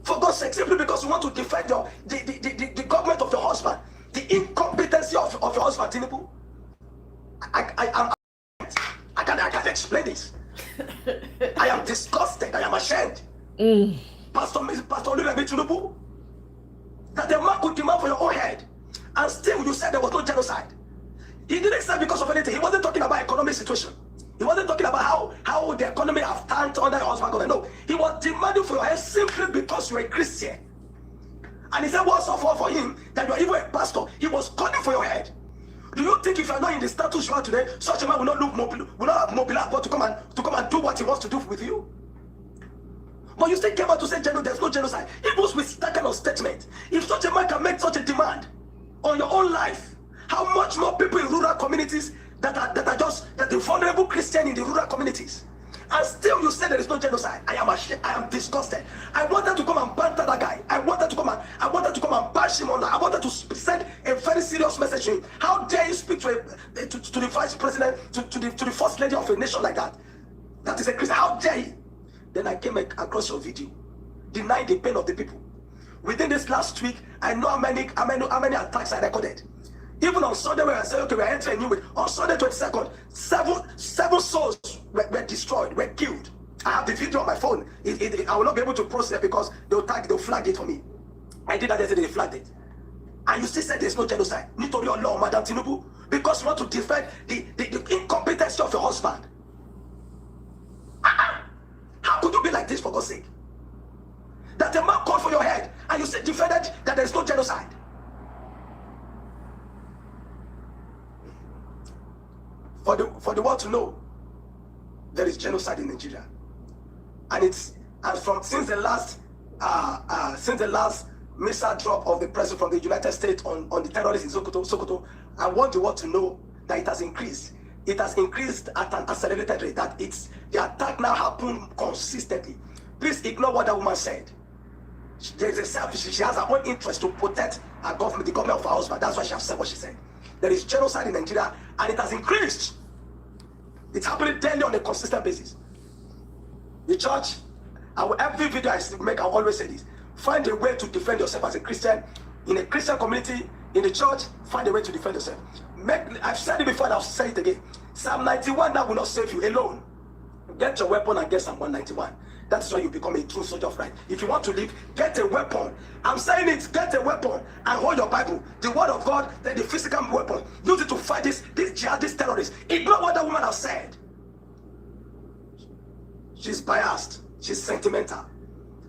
For God's sake, simply because you want to defend the government of your husband, the incompetency of your husband, Tinubu. I can't explain this. I am disgusted. I am ashamed. Pastor Oluremi Tinubu, that the man could demand for your own head, and still you said there was no genocide. He didn't say because of anything. He wasn't talking about economic situation. He wasn't talking about how the economy have tanked under your husband's government. No, he was demanding for your head simply because you're a Christian. And he said, what's so for him that you're even a pastor? He was calling for your head. Do you think if you're not in the status you are today, such a man will not have mobile but to come and do what he wants to do with you? But you still came out to say there's no genocide. It was with that kind of statement. If such a man can make such a demand on your own life, how much more people in rural communities that are just the vulnerable Christian in the rural communities, and still you say there is no genocide? I am ashamed. I am disgusted. I wanted to come and banter that guy. I wanted to come and bash him on that. I wanted to send a very serious message to him. How dare you speak to the vice president, to the first lady of a nation like that? That is a Christian. How dare you? Then I came across your video, denying the pain of the people. Within this last week, I know how many attacks I recorded. Even on Sunday, when I said, okay, we're entering new week, on Sunday 22nd, seven souls were destroyed, were killed. I have the video on my phone. I will not be able to process because they'll flag it for me. I did that yesterday, they flagged it. And you still said there's no genocide. Nítorí Ọlọ́run, Madam Tinubu, because you want to defend the incompetency of your husband. How could you be like this, for God's sake? That a man called for your head and you said defended that there is no genocide. For the world to know, there is genocide in Nigeria, and since the last missile drop of the president from the United States on the terrorists in Sokoto, I want the world to know that it has increased. It has increased at an accelerated rate. That the attack now happen consistently. Please ignore what that woman said. There is a selfish. She has her own interest to protect her government, the government of her husband. That's why she has said what she said. There is genocide in Nigeria, and it has increased. It's happening daily on a consistent basis. The church, every video I make, I always say this. Find a way to defend yourself as a Christian. In a Christian community, in the church, find a way to defend yourself. I've said it before and I'll say it again. Psalm 91 that will not save you alone. Get your weapon and get Psalm 191. That's why you become a true soldier of right. If you want to live, get a weapon. I'm saying it, get a weapon and hold your Bible. The word of God, then the physical weapon. Use it to fight this jihadist terrorist. Ignore what that woman has said. She's biased. She's sentimental.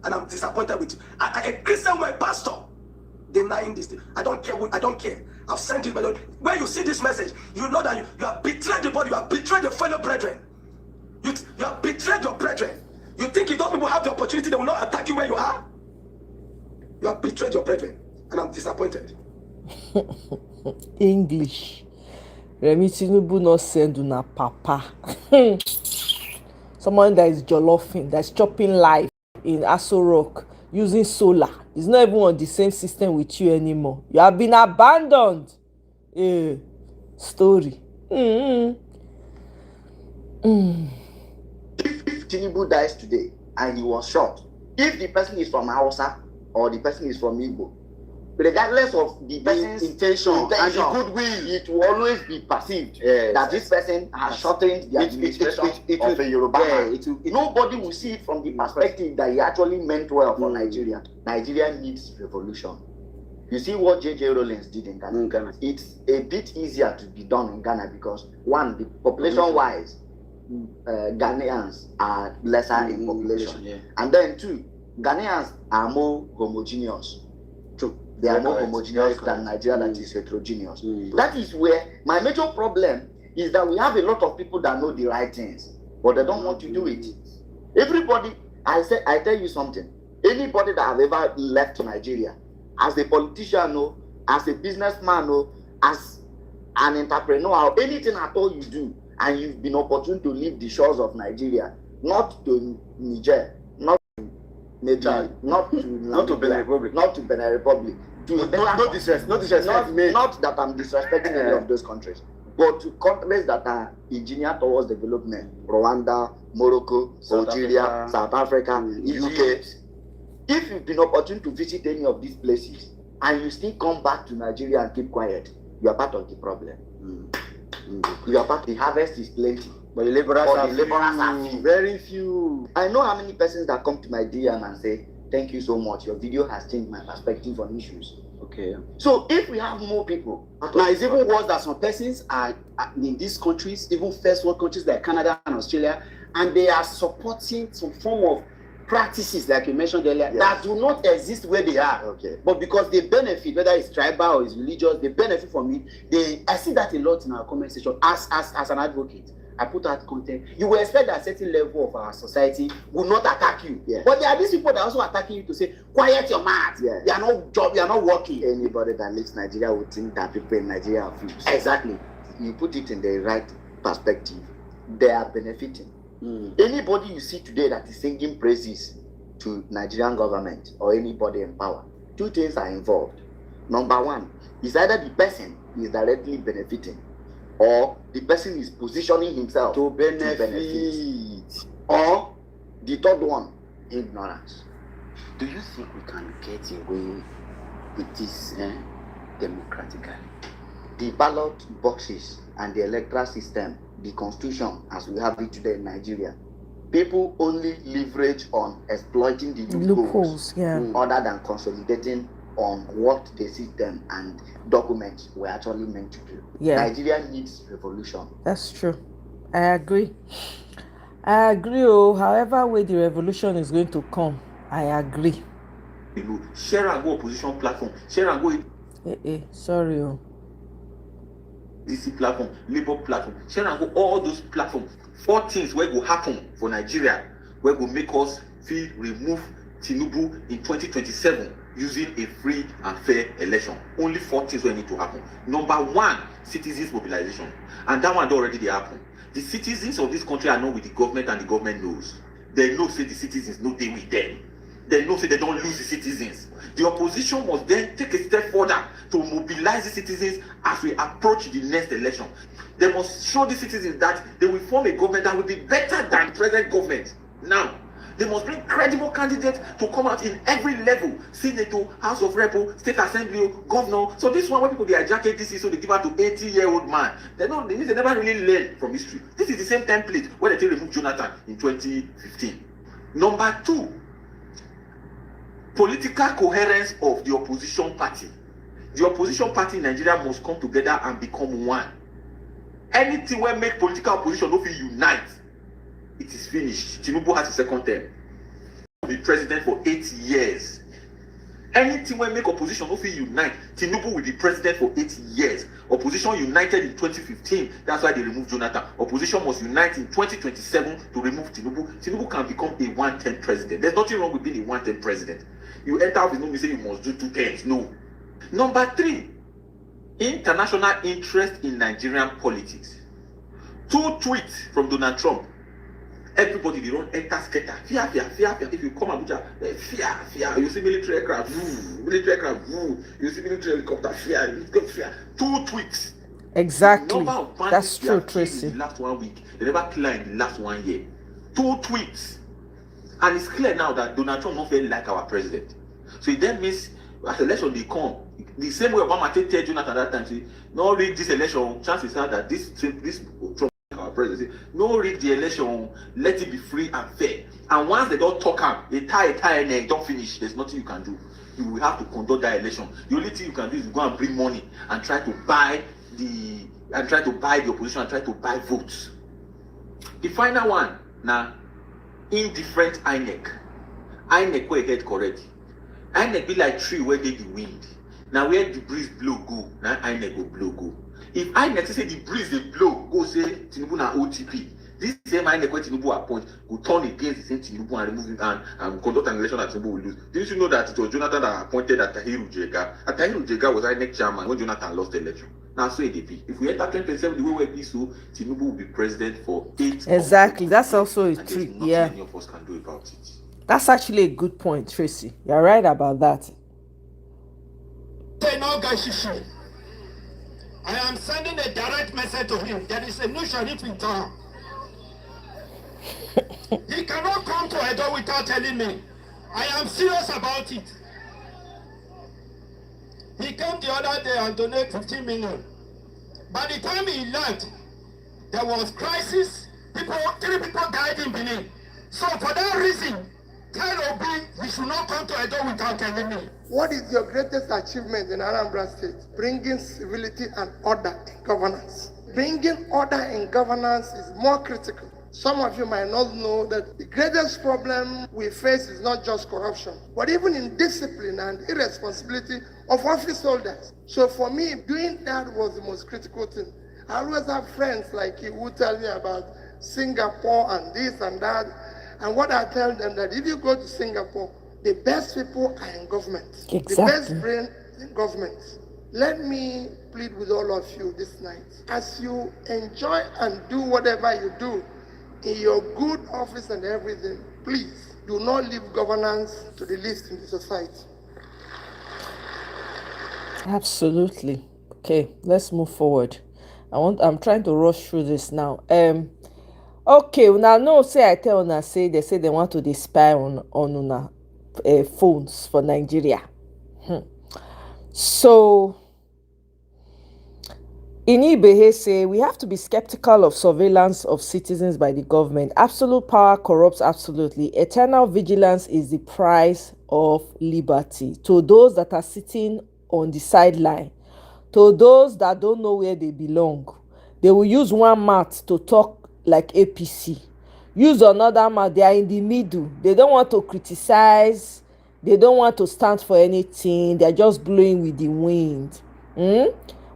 And I'm disappointed with you. A Christian my pastor denying this thing. I don't care. I don't care. I've sent it. When you see this message, you know that you have betrayed the body. You have betrayed your fellow brethren. You have betrayed your brethren. You think if those people have the opportunity, they will not attack you where you are? You have betrayed your brethren. And I'm disappointed. English. Remi Tinubu not send una papa. Someone that is jollofing, that's chopping life in Aso Rock using solar. It's not even on the same system with you anymore. You have been abandoned. Story. If Tinubu dies today and he was shot, if the person is from Hausa or the person is from Igbo, regardless of the person's intention and the goodwill, it will always be perceived that this person has shortened the administration of a Yoruba man. Nobody will see it from the perspective that he actually meant well for Nigeria. Nigeria needs revolution. You see what J.J. Rollins did in Ghana. It's a bit easier to be done in Ghana because, one, the population-wise, Ghanaians are lesser in population. And then, two, Ghanaians are more homogeneous. True. They are more homogeneous than Nigeria that is heterogeneous. That is where my major problem is, that we have a lot of people that know the right things, but they don't want to do it. Everybody, I tell you something, anybody that have ever left Nigeria, as a politician or as a businessman or as an entrepreneur or anything at all you do, and you've been opportune to leave the shores of Nigeria, not to Niger, not to Nigeria, not to Benin Republic, not that I'm disrespecting any of those countries, but to countries that are engineered towards development: Rwanda, Morocco, Algeria, South Africa, UK. If you've been opportune to visit any of these places and you still come back to Nigeria and keep quiet, you are part of the problem. You are part. The harvest is plenty, but the laborers are few. Very few. I know how many persons that come to my DM and say, "Thank you so much. Your video has changed my perspective on issues." Okay. So if we have more people, now it's even worse that some persons are in these countries, even first world countries like Canada and Australia, and they are supporting some form of practices, like you mentioned earlier, that do not exist where they are. Okay. But because they benefit, whether it's tribal or it's religious, they benefit from it. I see that a lot in our comment section. As an advocate, I put out content. You will expect that a certain level of our society will not attack you. Yeah. But there are these people that are also attacking you to say, quiet your mouth. Yeah. You are not job, you are not working. Anybody that leaves Nigeria would think that people in Nigeria are fools. Exactly. You put it in the right perspective. They are benefiting. Anybody you see today that is singing praises to Nigerian government or anybody in power, two things are involved. Number one, is either the person is directly benefiting or the person is positioning himself to benefit. Or the third one, ignorance. Do you think we can get away with this democratically? The ballot boxes and the electoral system, the constitution as we have it today in Nigeria, people only leverage on exploiting the loopholes, other than consolidating on what the system and documents were actually meant to do. Nigeria needs revolution. That's true. I agree. However way the revolution is going to come, I agree. Share and go opposition platform. Share and go. Sorry. DC platform, Labour platform, share and go all those platforms. 4 things where go happen for Nigeria, where go make us feel remove Tinubu in 2027 using a free and fair election. Only 4 things where need to happen. Number 1, citizens mobilization, and that one already they happen. The citizens of this country are not with the government, and the government knows. They know say the citizens know they with them. They know say they don't lose the citizens. The opposition must then take a step further to mobilize the citizens as we approach the next election. They must show the citizens that they will form a government that will be better than present government. Now, They must bring credible candidates to come out in every level. Senator, House of Rep, State Assembly, Governor. So this one, when people they hijack APC, so they give out to 80-year-old man. They never really learn from history. This is the same template when they removed Jonathan in 2015. Number 2, political coherence of the opposition party. The opposition party in Nigeria must come together and become one. Anything will make political opposition not unite. It is finished. Tinubu has a second term. He will be president for 8 years. Anything will make opposition not unite. Tinubu will be president for 8 years. Opposition united in 2015. That's why they removed Jonathan. Opposition must unite in 2027 to remove Tinubu. Tinubu can become a one-term president. There's nothing wrong with being a one-term president. You enter office, no, you say you must do 2 terms. No. Number 3, international interest in Nigerian politics. 2 tweets from Donald Trump. Everybody they run enter skater. Fear. If you come Abuja, fear. You see military aircraft, You see military helicopter, fear. 2 tweets. Exactly. That's true, Tracy. In the last 1 week, they never clear in the last 1 year. 2 tweets. And it's clear now that Donald Trump not very like our president. So it then means as election they come, the same way Obama tell Jonathan that time, say, no read this election, chances are that this Trump our president, say, no read the election, let it be free and fair. And once they don't talk am, they tie and they don't finish, there's nothing you can do. You will have to conduct that election. The only thing you can do is go and bring money and try to buy the opposition and try to buy votes. The final one, now indifferent INEC. INEC where get correct. INEC be like tree where they the wind. Now where the breeze blow go, now INEC go blow go. If INEC say the breeze they blow, go say Tinubu na OTP. This same INEC where Tinubu appoint go turn against the same Tinubu and remove him and conduct an election that Tinubu will lose. Didn't you know that it was Jonathan that appointed Atahiru Jega? Atahiru Jega was INEC chairman when Jonathan lost the election. Now so it be. If we enter 2027 the way we so, Tinubu will be president for 8. Exactly. That's also a trick. Yeah. Any of us can do about it. That's actually a good point, Tracy. You're right about that. I am sending a direct message to him. There is a new sheriff in town. He cannot come to Edo without telling me. I am serious about it. He came the other day and donated 15 million. By the time he left, there was crisis. 3 people died in Benin. So for that reason, tell Obi he should not come to Edo without telling me. What is your greatest achievement in Anambra State? Bringing civility and order in governance. Bringing order in governance is more critical. Some of you might not know that the greatest problem we face is not just corruption, but even indiscipline and irresponsibility of office holders. So for me, doing that was the most critical thing. I always have friends like you who tell me about Singapore and this and that. And what I tell them that if you go to Singapore, the best people are in government. Exactly. The best brain in government. Let me plead with all of you this night. As you enjoy and do whatever you do in your good office and everything, please do not leave governance to the least in the society. Absolutely. Okay, let's move forward. I'm trying to rush through this now. Okay, now no say I tell una say they want to spy on una phones for Nigeria. So Inibehe say we have to be skeptical of surveillance of citizens by the government. Absolute power corrupts absolutely. Eternal vigilance is the price of liberty. To those that are sitting on the sideline, to those that don't know where they belong, they will use one mouth to talk like APC. Use another mouth, they are in the middle. They don't want to criticize. They don't want to stand for anything. They're just blowing with the wind.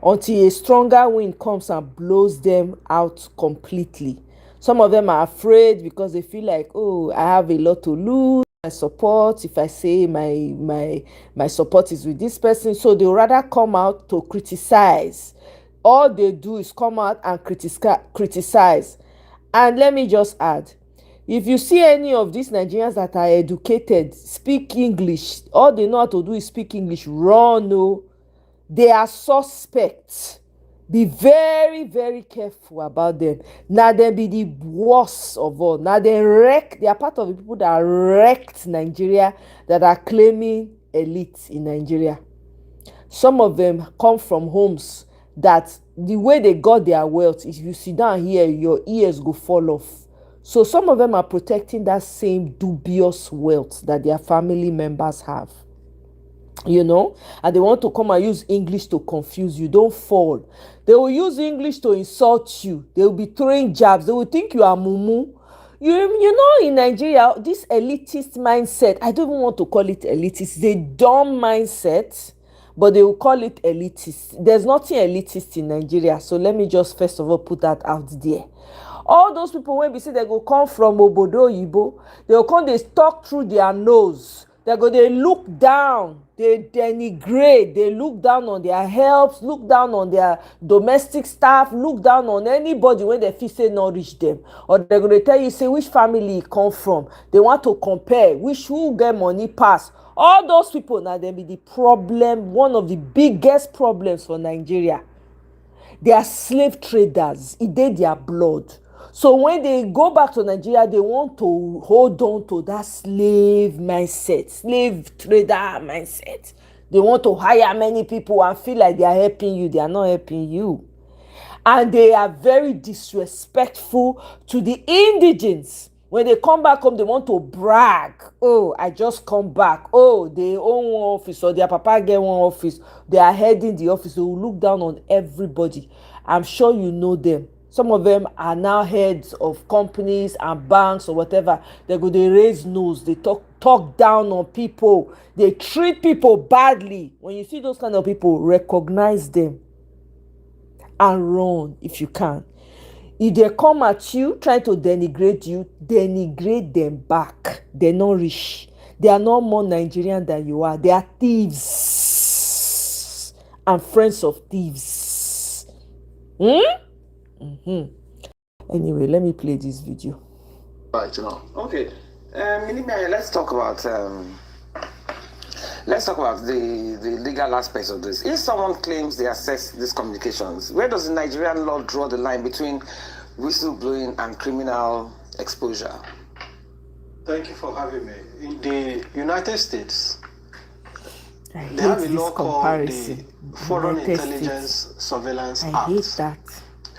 Until a stronger wind comes and blows them out completely. Some of them are afraid because they feel like, oh, I have a lot to lose. My support, if I say my support is with this person, so they rather come out to criticize. All they do is come out and criticize. And let me just add, if you see any of these Nigerians that are educated, speak English, all they know how to do is speak English, run. No, they are suspects. Be very, very careful about them. Now they be the worst of all. Now they are part of the people that wrecked Nigeria, that are claiming elite in Nigeria. Some of them come from homes that the way they got their wealth, if you sit down here, your ears go fall off. So some of them are protecting that same dubious wealth that their family members have. You know, and they want to come and use English to confuse you. Don't fall. They will use English to insult you. They will be throwing jabs. They will think you are mumu. You know, in Nigeria, this elitist mindset, I don't even want to call it elitist. It's a dumb mindset, but they will call it elitist. There's nothing elitist in Nigeria. So let me just first of all put that out there. All those people, when we see they go come from Obodo Yibo, they will come, they talk through their nose. They look down, they denigrate, they look down on their helps, look down on their domestic staff, look down on anybody when they feel say not reach them. Or they're going to tell you, say, which family you come from. They want to compare, who get money pass. All those people, now they be the problem, one of the biggest problems for Nigeria. They are slave traders. It did their blood. So when they go back to Nigeria, they want to hold on to that slave mindset, slave trader mindset. They want to hire many people and feel like they are helping you. They are not helping you. And they are very disrespectful to the indigents. When they come back home, they want to brag. Oh, I just come back. Oh, they own one office or their papa get one office. They are heading the office. They will look down on everybody. I'm sure you know them. Some of them are now heads of companies and banks or whatever. They raise nose. They talk down on people. They treat people badly. When you see those kind of people, recognize them and run if you can. If they come at you trying to denigrate you, denigrate them back. They're not rich. They are not more Nigerian than you are. They are thieves and friends of thieves. Anyway, let me play this video. Right now. Okay. Let's talk about the legal aspects of this. If someone claims they access these communications, where does the Nigerian law draw the line between whistleblowing and criminal exposure? Thank you for having me. In the United States, they have a law called the Foreign Intelligence Surveillance Act. I hate that.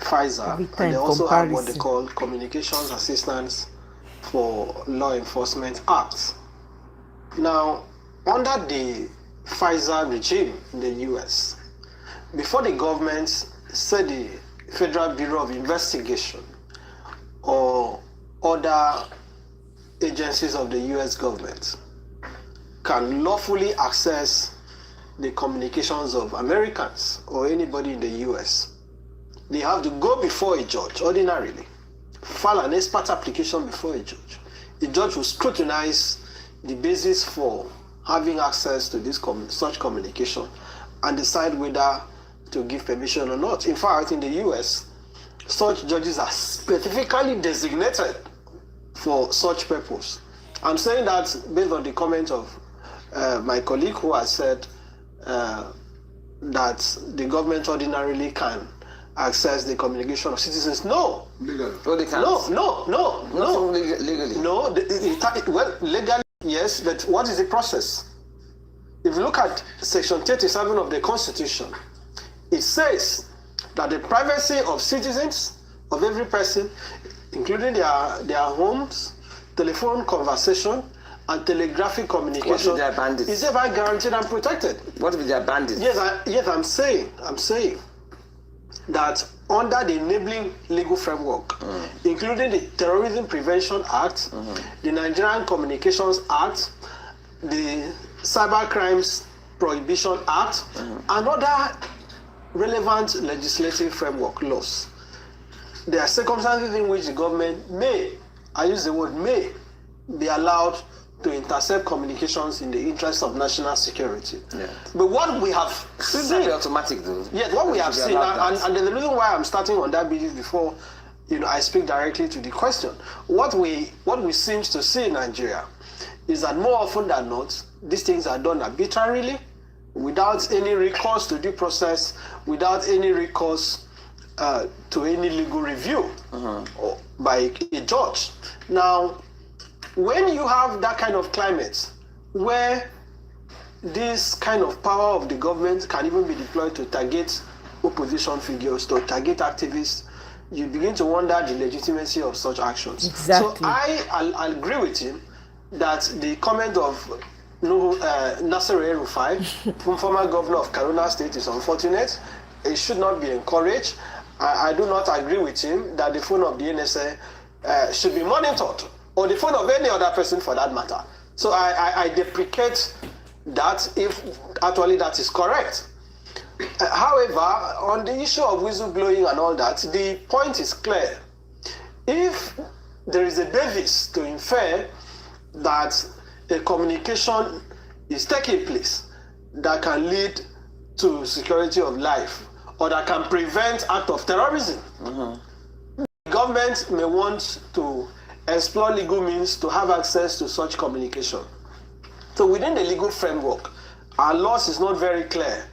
FISA, and they also have what they call Communications Assistance for Law Enforcement Act. Now, under the FISA regime in the US, before the government said the Federal Bureau of Investigation or other agencies of the US government can lawfully access the communications of Americans or anybody in the US, they have to go before a judge ordinarily, file an expert application before a judge. The judge will scrutinize the basis for having access to this such communication and decide whether to give permission or not. In fact, in the US, such judges are specifically designated for such purpose. I'm saying that based on the comment of my colleague who has said that the government ordinarily can access the communication of citizens. No. Legally. Oh, they can't. No. Legally. No. Well, legally, yes, but what is the process? If you look at Section 37 of the Constitution, it says that the privacy of citizens, of every person, including their homes, telephone conversation, and telegraphic communication, is thereby guaranteed and protected. What with their bandits? Yes, I'm saying that under the enabling legal framework, including the Terrorism Prevention Act, the Nigerian Communications Act, the Cyber Crimes Prohibition Act, and other relevant legislative framework laws, there are circumstances in which the government may, I use the word may, be allowed to intercept communications in the interest of national security. Yeah. But what we have seen... That be automatic though. Yes, what we have seen, and the reason why I'm starting on that basis before I speak directly to the question, what we seem to see in Nigeria is that more often than not, these things are done arbitrarily without any recourse to due process, without any recourse to any legal review or by a judge. Now, when you have that kind of climate where this kind of power of the government can even be deployed to target opposition figures, to target activists, you begin to wonder the legitimacy of such actions. Exactly. So I agree with him that the comment of Nasser El-Rufai, former governor of Kaduna State, is unfortunate. It should not be encouraged. I do not agree with him that the phone of the NSA should be monitored, or the phone of any other person for that matter. So I deprecate that if actually that is correct. However, on the issue of whistleblowing and all that, the point is clear. If there is a basis to infer that a communication is taking place that can lead to security of life or that can prevent act of terrorism, the government may want to explore legal means to have access to such communication. So within the legal framework, our laws is not very clear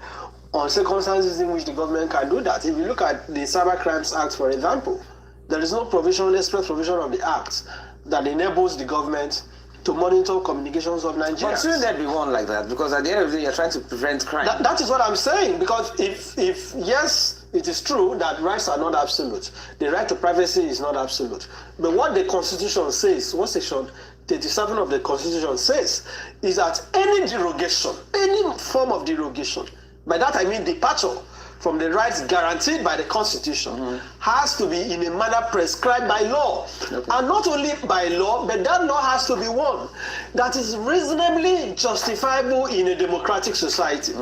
on circumstances in which the government can do that. If you look at the Cyber Crimes Act, for example, there is no provision, express provision of the Act that enables the government to monitor communications of Nigerians. But shouldn't there be one like that? Because at the end of the day, you're trying to prevent crime. That is what I'm saying. Because if yes, it is true that rights are not absolute. The right to privacy is not absolute. But what the Constitution says, what section 37 of the Constitution says, is that any derogation, any form of derogation, by that I mean departure from the rights guaranteed by the Constitution, has to be in a manner prescribed by law. And not only by law, but that law has to be one that is reasonably justifiable in a democratic society.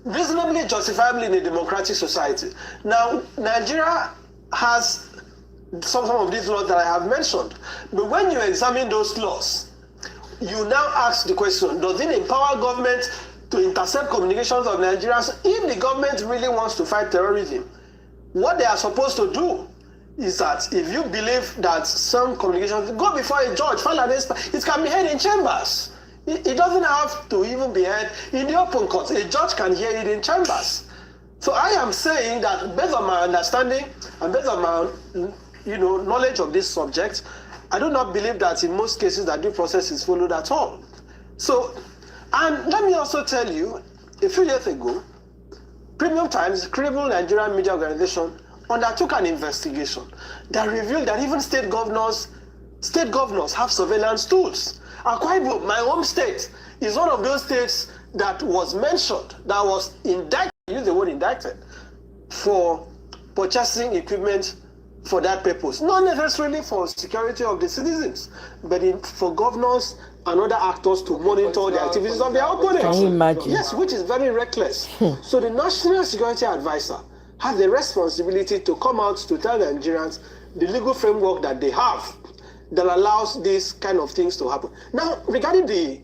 Reasonably justifiable in a democratic society. Now, Nigeria has some of these laws that I have mentioned. But when you examine those laws, you now ask the question, does it empower government to intercept communications of Nigerians? If the government really wants to fight terrorism, what they are supposed to do is that if you believe that some communications, go before a judge, file an expert. It can be heard in chambers. It doesn't have to even be heard in the open court. A judge can hear it in chambers. So I am saying that based on my understanding and based on my knowledge of this subject, I do not believe that in most cases that due process is followed at all. So, and let me also tell you, a few years ago, Premium Times, credible Nigerian media organization, undertook an investigation that revealed that even state governors have surveillance tools. Akwa Ibom, my home state, is one of those states that was mentioned, that was indicted, use the word indicted, for purchasing equipment for that purpose. Not necessarily for security of the citizens, but for governors and other actors to monitor the activities of their opponents. Can you imagine? Yes, which is very reckless. So the National Security Advisor has the responsibility to come out to tell the Nigerians the legal framework that they have that allows these kind of things to happen. Now, regarding the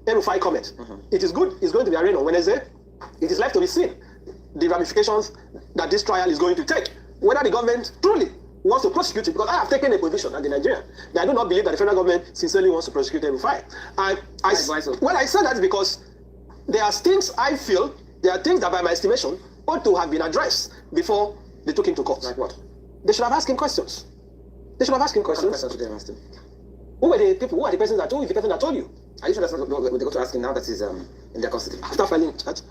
El-Rufai comment, it is good. It's going to be arraigned on Wednesday. It is left to be seen the ramifications that this trial is going to take. Whether the government truly wants to prosecute it, because I have taken a position as a Nigerian that I do not believe that the federal government sincerely wants to prosecute El-Rufai. I say that because there are things I feel, there are things that by my estimation ought to have been addressed before they took him to court. Like what? They should have asked him questions. They should have asked him questions. What questions should they have asked him? Who were the people? Who are the persons that told you? The person that told you? Are you sure that's not what they go to ask him now that he's in their custody? After filing charge?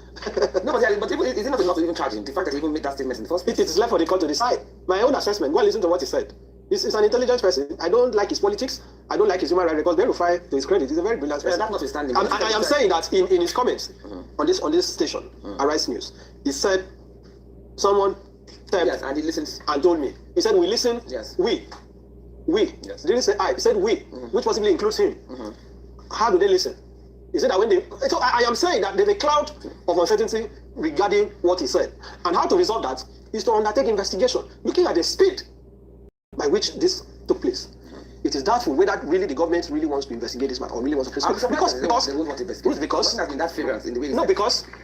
No, but is it not enough to even charge him? The fact that he even made that statement in the first place? It is left for the court to decide. My own assessment, go and listen to what he said. He's an intelligent person. I don't like his politics. I don't like his human rights records. El-Rufai, to his credit, he's a very brilliant person. That's notwithstanding. I am saying that in his comments on this station, Arise News, he said someone yes, and he listens and told me. He said we listen. Yes. We. Yes. He didn't say I. He said we, which possibly includes him. How do they listen? He said that when they. So I am saying that there's a cloud of uncertainty regarding what he said, and how to resolve that is to undertake investigation, looking at the speed by which this took place. It is doubtful whether really the government really wants to investigate this matter or really wants to prosecute. Because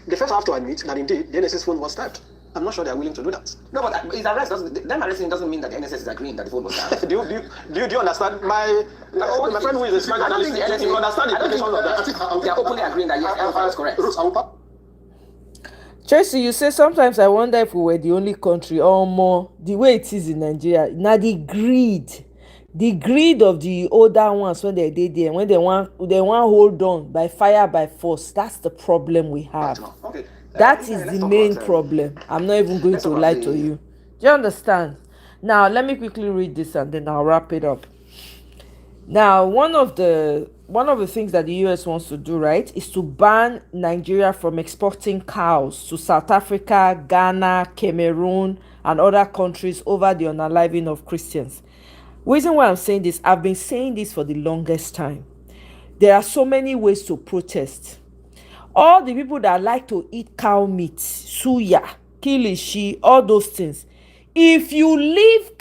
they first have to admit that indeed the NSS phone was tapped. I'm not sure they are willing to do that. No, but his arrest doesn't mean that the NSS is agreeing that the phone was tapped. do you understand? My friend who is a smart journalist, you understand the implication of that? They are openly agreeing that yes, El-Rufai is correct. Tracy, you say sometimes I wonder if we were the only country or more the way it is in Nigeria. Now the greed of the older ones when they did there, when they want hold on by fire by force. That's the problem we have. Okay. That is the main problem. I'm not even going to lie to you. Do you understand? Now let me quickly read this and then I'll wrap it up. Now, one of the things that the US wants to do, right, is to ban Nigeria from exporting cows to South Africa, Ghana, Cameroon, and other countries over the unaliving of Christians. Reason why I'm saying this, I've been saying this for the longest time. There are so many ways to protest. All the people that like to eat cow meat, suya, kilishi, all those things, if you leave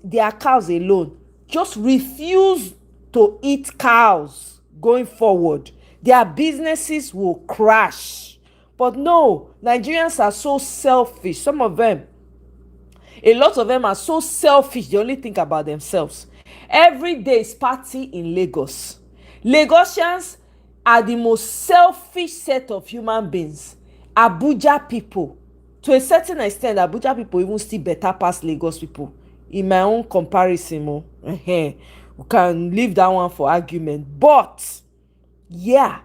their cows alone, just refuse to eat cows going forward, their businesses will crash. But no, Nigerians are so selfish. Some of them, a lot of them are so selfish, they only think about themselves. Every day is party in Lagos. Lagosians are the most selfish set of human beings. Abuja people, to a certain extent, Abuja people even still better pass Lagos people. In my own comparison, we can leave that one for argument. But yeah,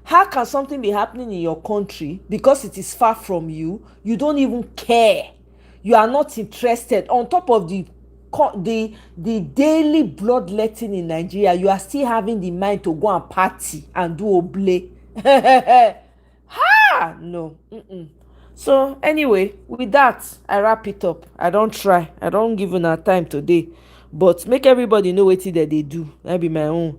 how can something be happening in your country because it is far from you? You don't even care. You are not interested. On top of the daily bloodletting in Nigeria, you are still having the mind to go and party and do oble. Ha! No. So anyway, with that, I wrap it up. I don't give enough time today, but make everybody know what that they do. That be my own.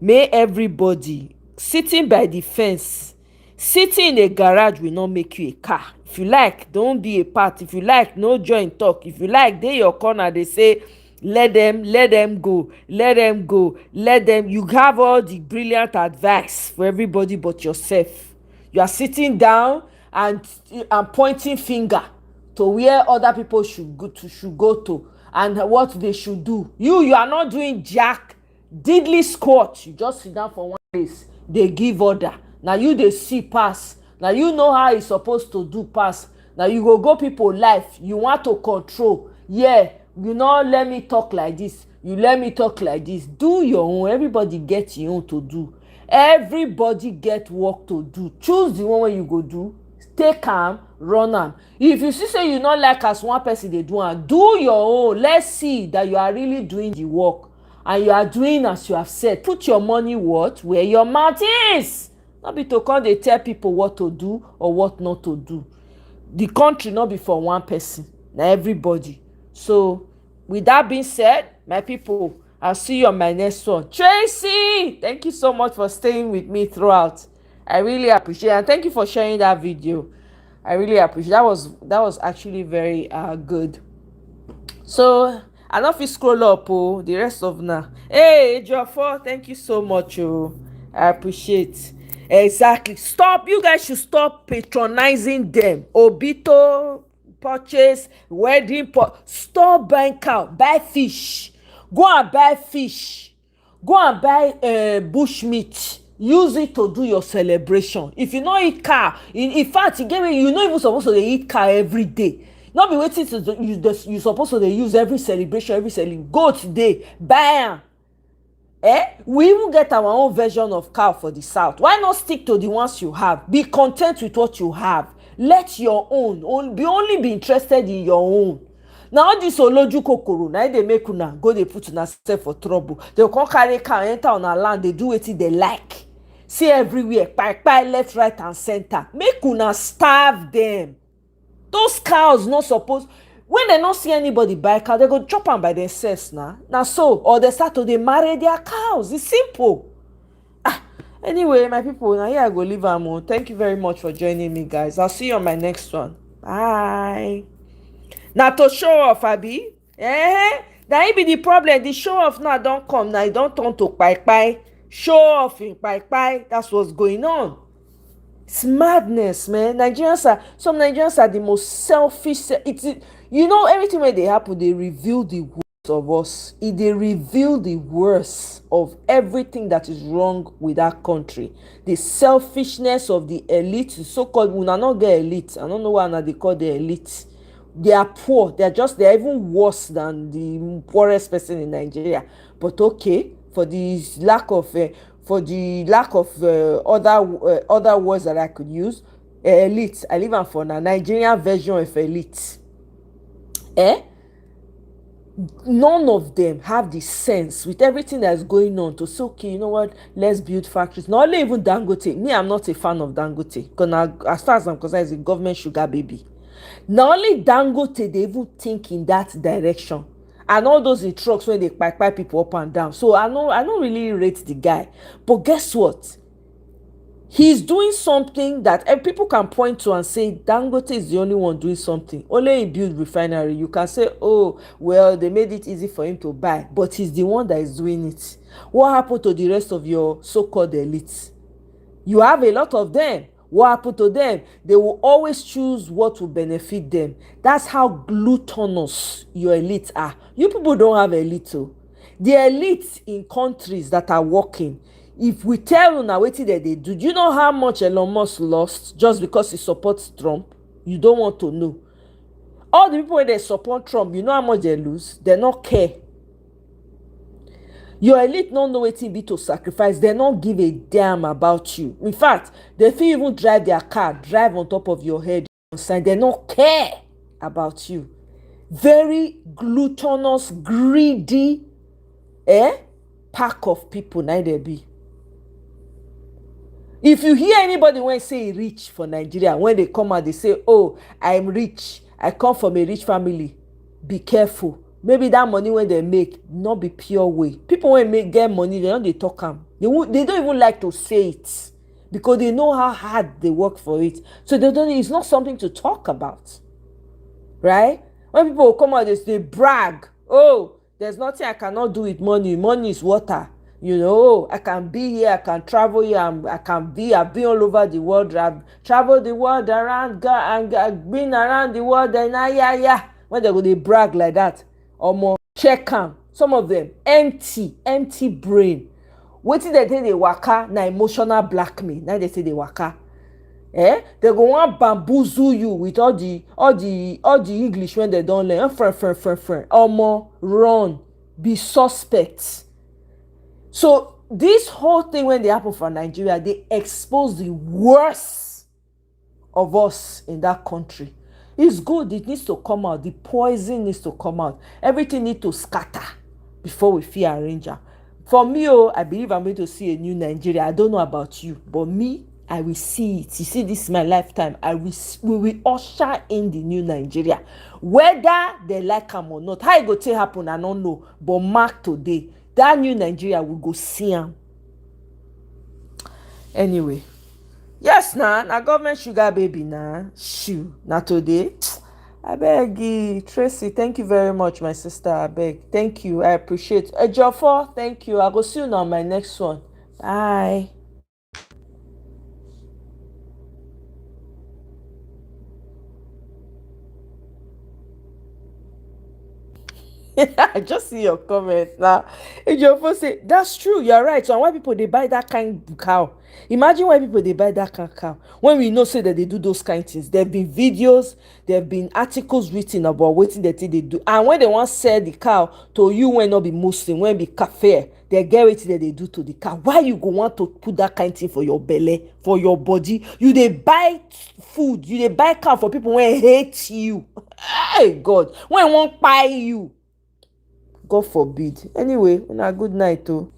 May everybody sitting by the fence, sitting in a garage will not make you a car. If you like, don't be a part. If you like, no join talk. If you like, they your corner, they say let them go. You have all the brilliant advice for everybody but yourself. You are sitting down and pointing finger to where other people should go to and what they should do. You are not doing jack diddly squat. You just sit down for one place. They give order. Now you they see pass. Now you know how it's supposed to do pass. Now you go people life. You want to control. Yeah, you know, let me talk like this. You let me talk like this. Do your own. Everybody get your own to do. Everybody get work to do. Choose the one you go do. Stay calm, run am. If you see say you not like as one person they do am, do your own. Let's see that you are really doing the work and you are doing as you have said. Put your money where your mouth is. Not be to come they tell people what to do or what not to do. The country not be for one person, na everybody. So with that being said, my people, I'll see you on my next one. Tracy, thank you so much for staying with me throughout. I really appreciate it. And thank you for sharing that video. I really appreciate it. That was actually very good. So I don't feel scroll up the rest of now. Hey Jofo, thank you so much. I appreciate. Exactly. Stop. You guys should stop patronizing them. Obito purchase, wedding stop buying cow, buy fish. Go and buy fish. Go and buy bush meat. Use it to do your celebration. If you not eat cow, in fact, you're not even supposed to eat cow every day. Not be waiting to you supposed to use every celebration. Go today, buy am. We even get our own version of cow for the south. Why not stick to the ones you have? Be content with what you have. Let your own only be interested in your own. Now all this oloju kokoro, now they make una go they put una self for trouble. They come carry cow enter on our land, they do wetin they like. See everywhere, pie left, right, and center. Make una starve them. Those cows not supposed. When they not see anybody buy cow, they go chop am by themselves now. Now so, or they start to they marry their cows. It's simple. Anyway, my people, now here I go leave am. Thank you very much for joining me, guys. I'll see you on my next one. Bye. Now to show off, Abi. That ain't be the problem. The show off now don't come. Now it don't turn to pie. Show off in pie. That's what's going on. It's madness, man. Some Nigerians are the most selfish. Everything when they happen, they reveal the of us, they reveal the worst of everything that is wrong with that country. The selfishness of the elite, so-called, we not get elite. I don't know why they call the elite. They are poor. They're even worse than the poorest person in Nigeria. But okay, for the lack of other words that I could use, elite. I live on for a Nigerian version of elite. None of them have the sense with everything that's going on to say, okay, you know what, let's build factories. Not only even Dangote. Me, I'm not a fan of Dangote, because as far as I'm concerned, it's a government sugar baby. Not only Dangote, they even think in that direction. And all those in trucks when they pipe people up and down. So I don't really rate the guy. But guess what? He's doing something that people can point to and say Dangote is the only one doing something. Only he built refinery. You can say, oh, well, they made it easy for him to buy. But he's the one that is doing it. What happened to the rest of your so-called elites? You have a lot of them. What happened to them? They will always choose what will benefit them. That's how gluttonous your elites are. You people don't have elite. The elites in countries that are working, if we tell you now wetin that they do you know how much Elon Musk lost just because he supports Trump? You don't want to know. All the people that support Trump, you know how much they lose? They not care. Your elite don't know wetin be to sacrifice. They not give a damn about you. In fact, they fit even drive their car, drive on top of your head. They not care about you. Very gluttonous, greedy, pack of people now they be. If you hear anybody when say rich for Nigeria, when they come out, they say, oh, I'm rich. I come from a rich family. Be careful. Maybe that money when they make, not be pure way. People when get money, they talk them. They don't even like to say it because they know how hard they work for it. So it's not something to talk about. Right? When people come out, they brag. Oh, there's nothing I cannot do with money. Money is water. You know, I can be here, I can travel here, I've been all over the world, I've traveled the world around, and I've been around the world, and when they brag like that, more check them. Some of them, empty brain. Wetin they say they waka, na emotional blackmail, now they say they waka. They go want bamboozle you with all the English when they don't learn, friend. More run, be suspect. So this whole thing when they happen for Nigeria, they expose the worst of us in that country. It's good. It needs to come out. The poison needs to come out. Everything needs to scatter before we feel arrange. For me, I believe I'm going to see a new Nigeria. I don't know about you, but me, I will see it. You see, this is my lifetime. We will usher in the new Nigeria. Whether they like them or not. How it go to happen, I don't know. But mark today. That new Nigeria will go see him. Anyway. Yes, na government sugar baby na. Shoo. Na today. I beg you. Tracy, thank you very much, my sister. I beg. Thank you. I appreciate. Ejiofor, thank you. I'll go see you on my next one. Bye. I just see your comment now. Ejiofor say, that's true, you're right. So why people they buy that kind of cow? Imagine why people they buy that kind of cow. When we know say that they do those kind of things. There have been videos, there have been articles written about what they do. And when they want to sell the cow to you when not be Muslim, when be kafir, they get what they do to the cow. Why you go want to put that kind of thing for your belly, for your body? You they buy food, you they buy cow for people when hate you. Hey God, when won't buy you. God forbid. Anyway, good night too.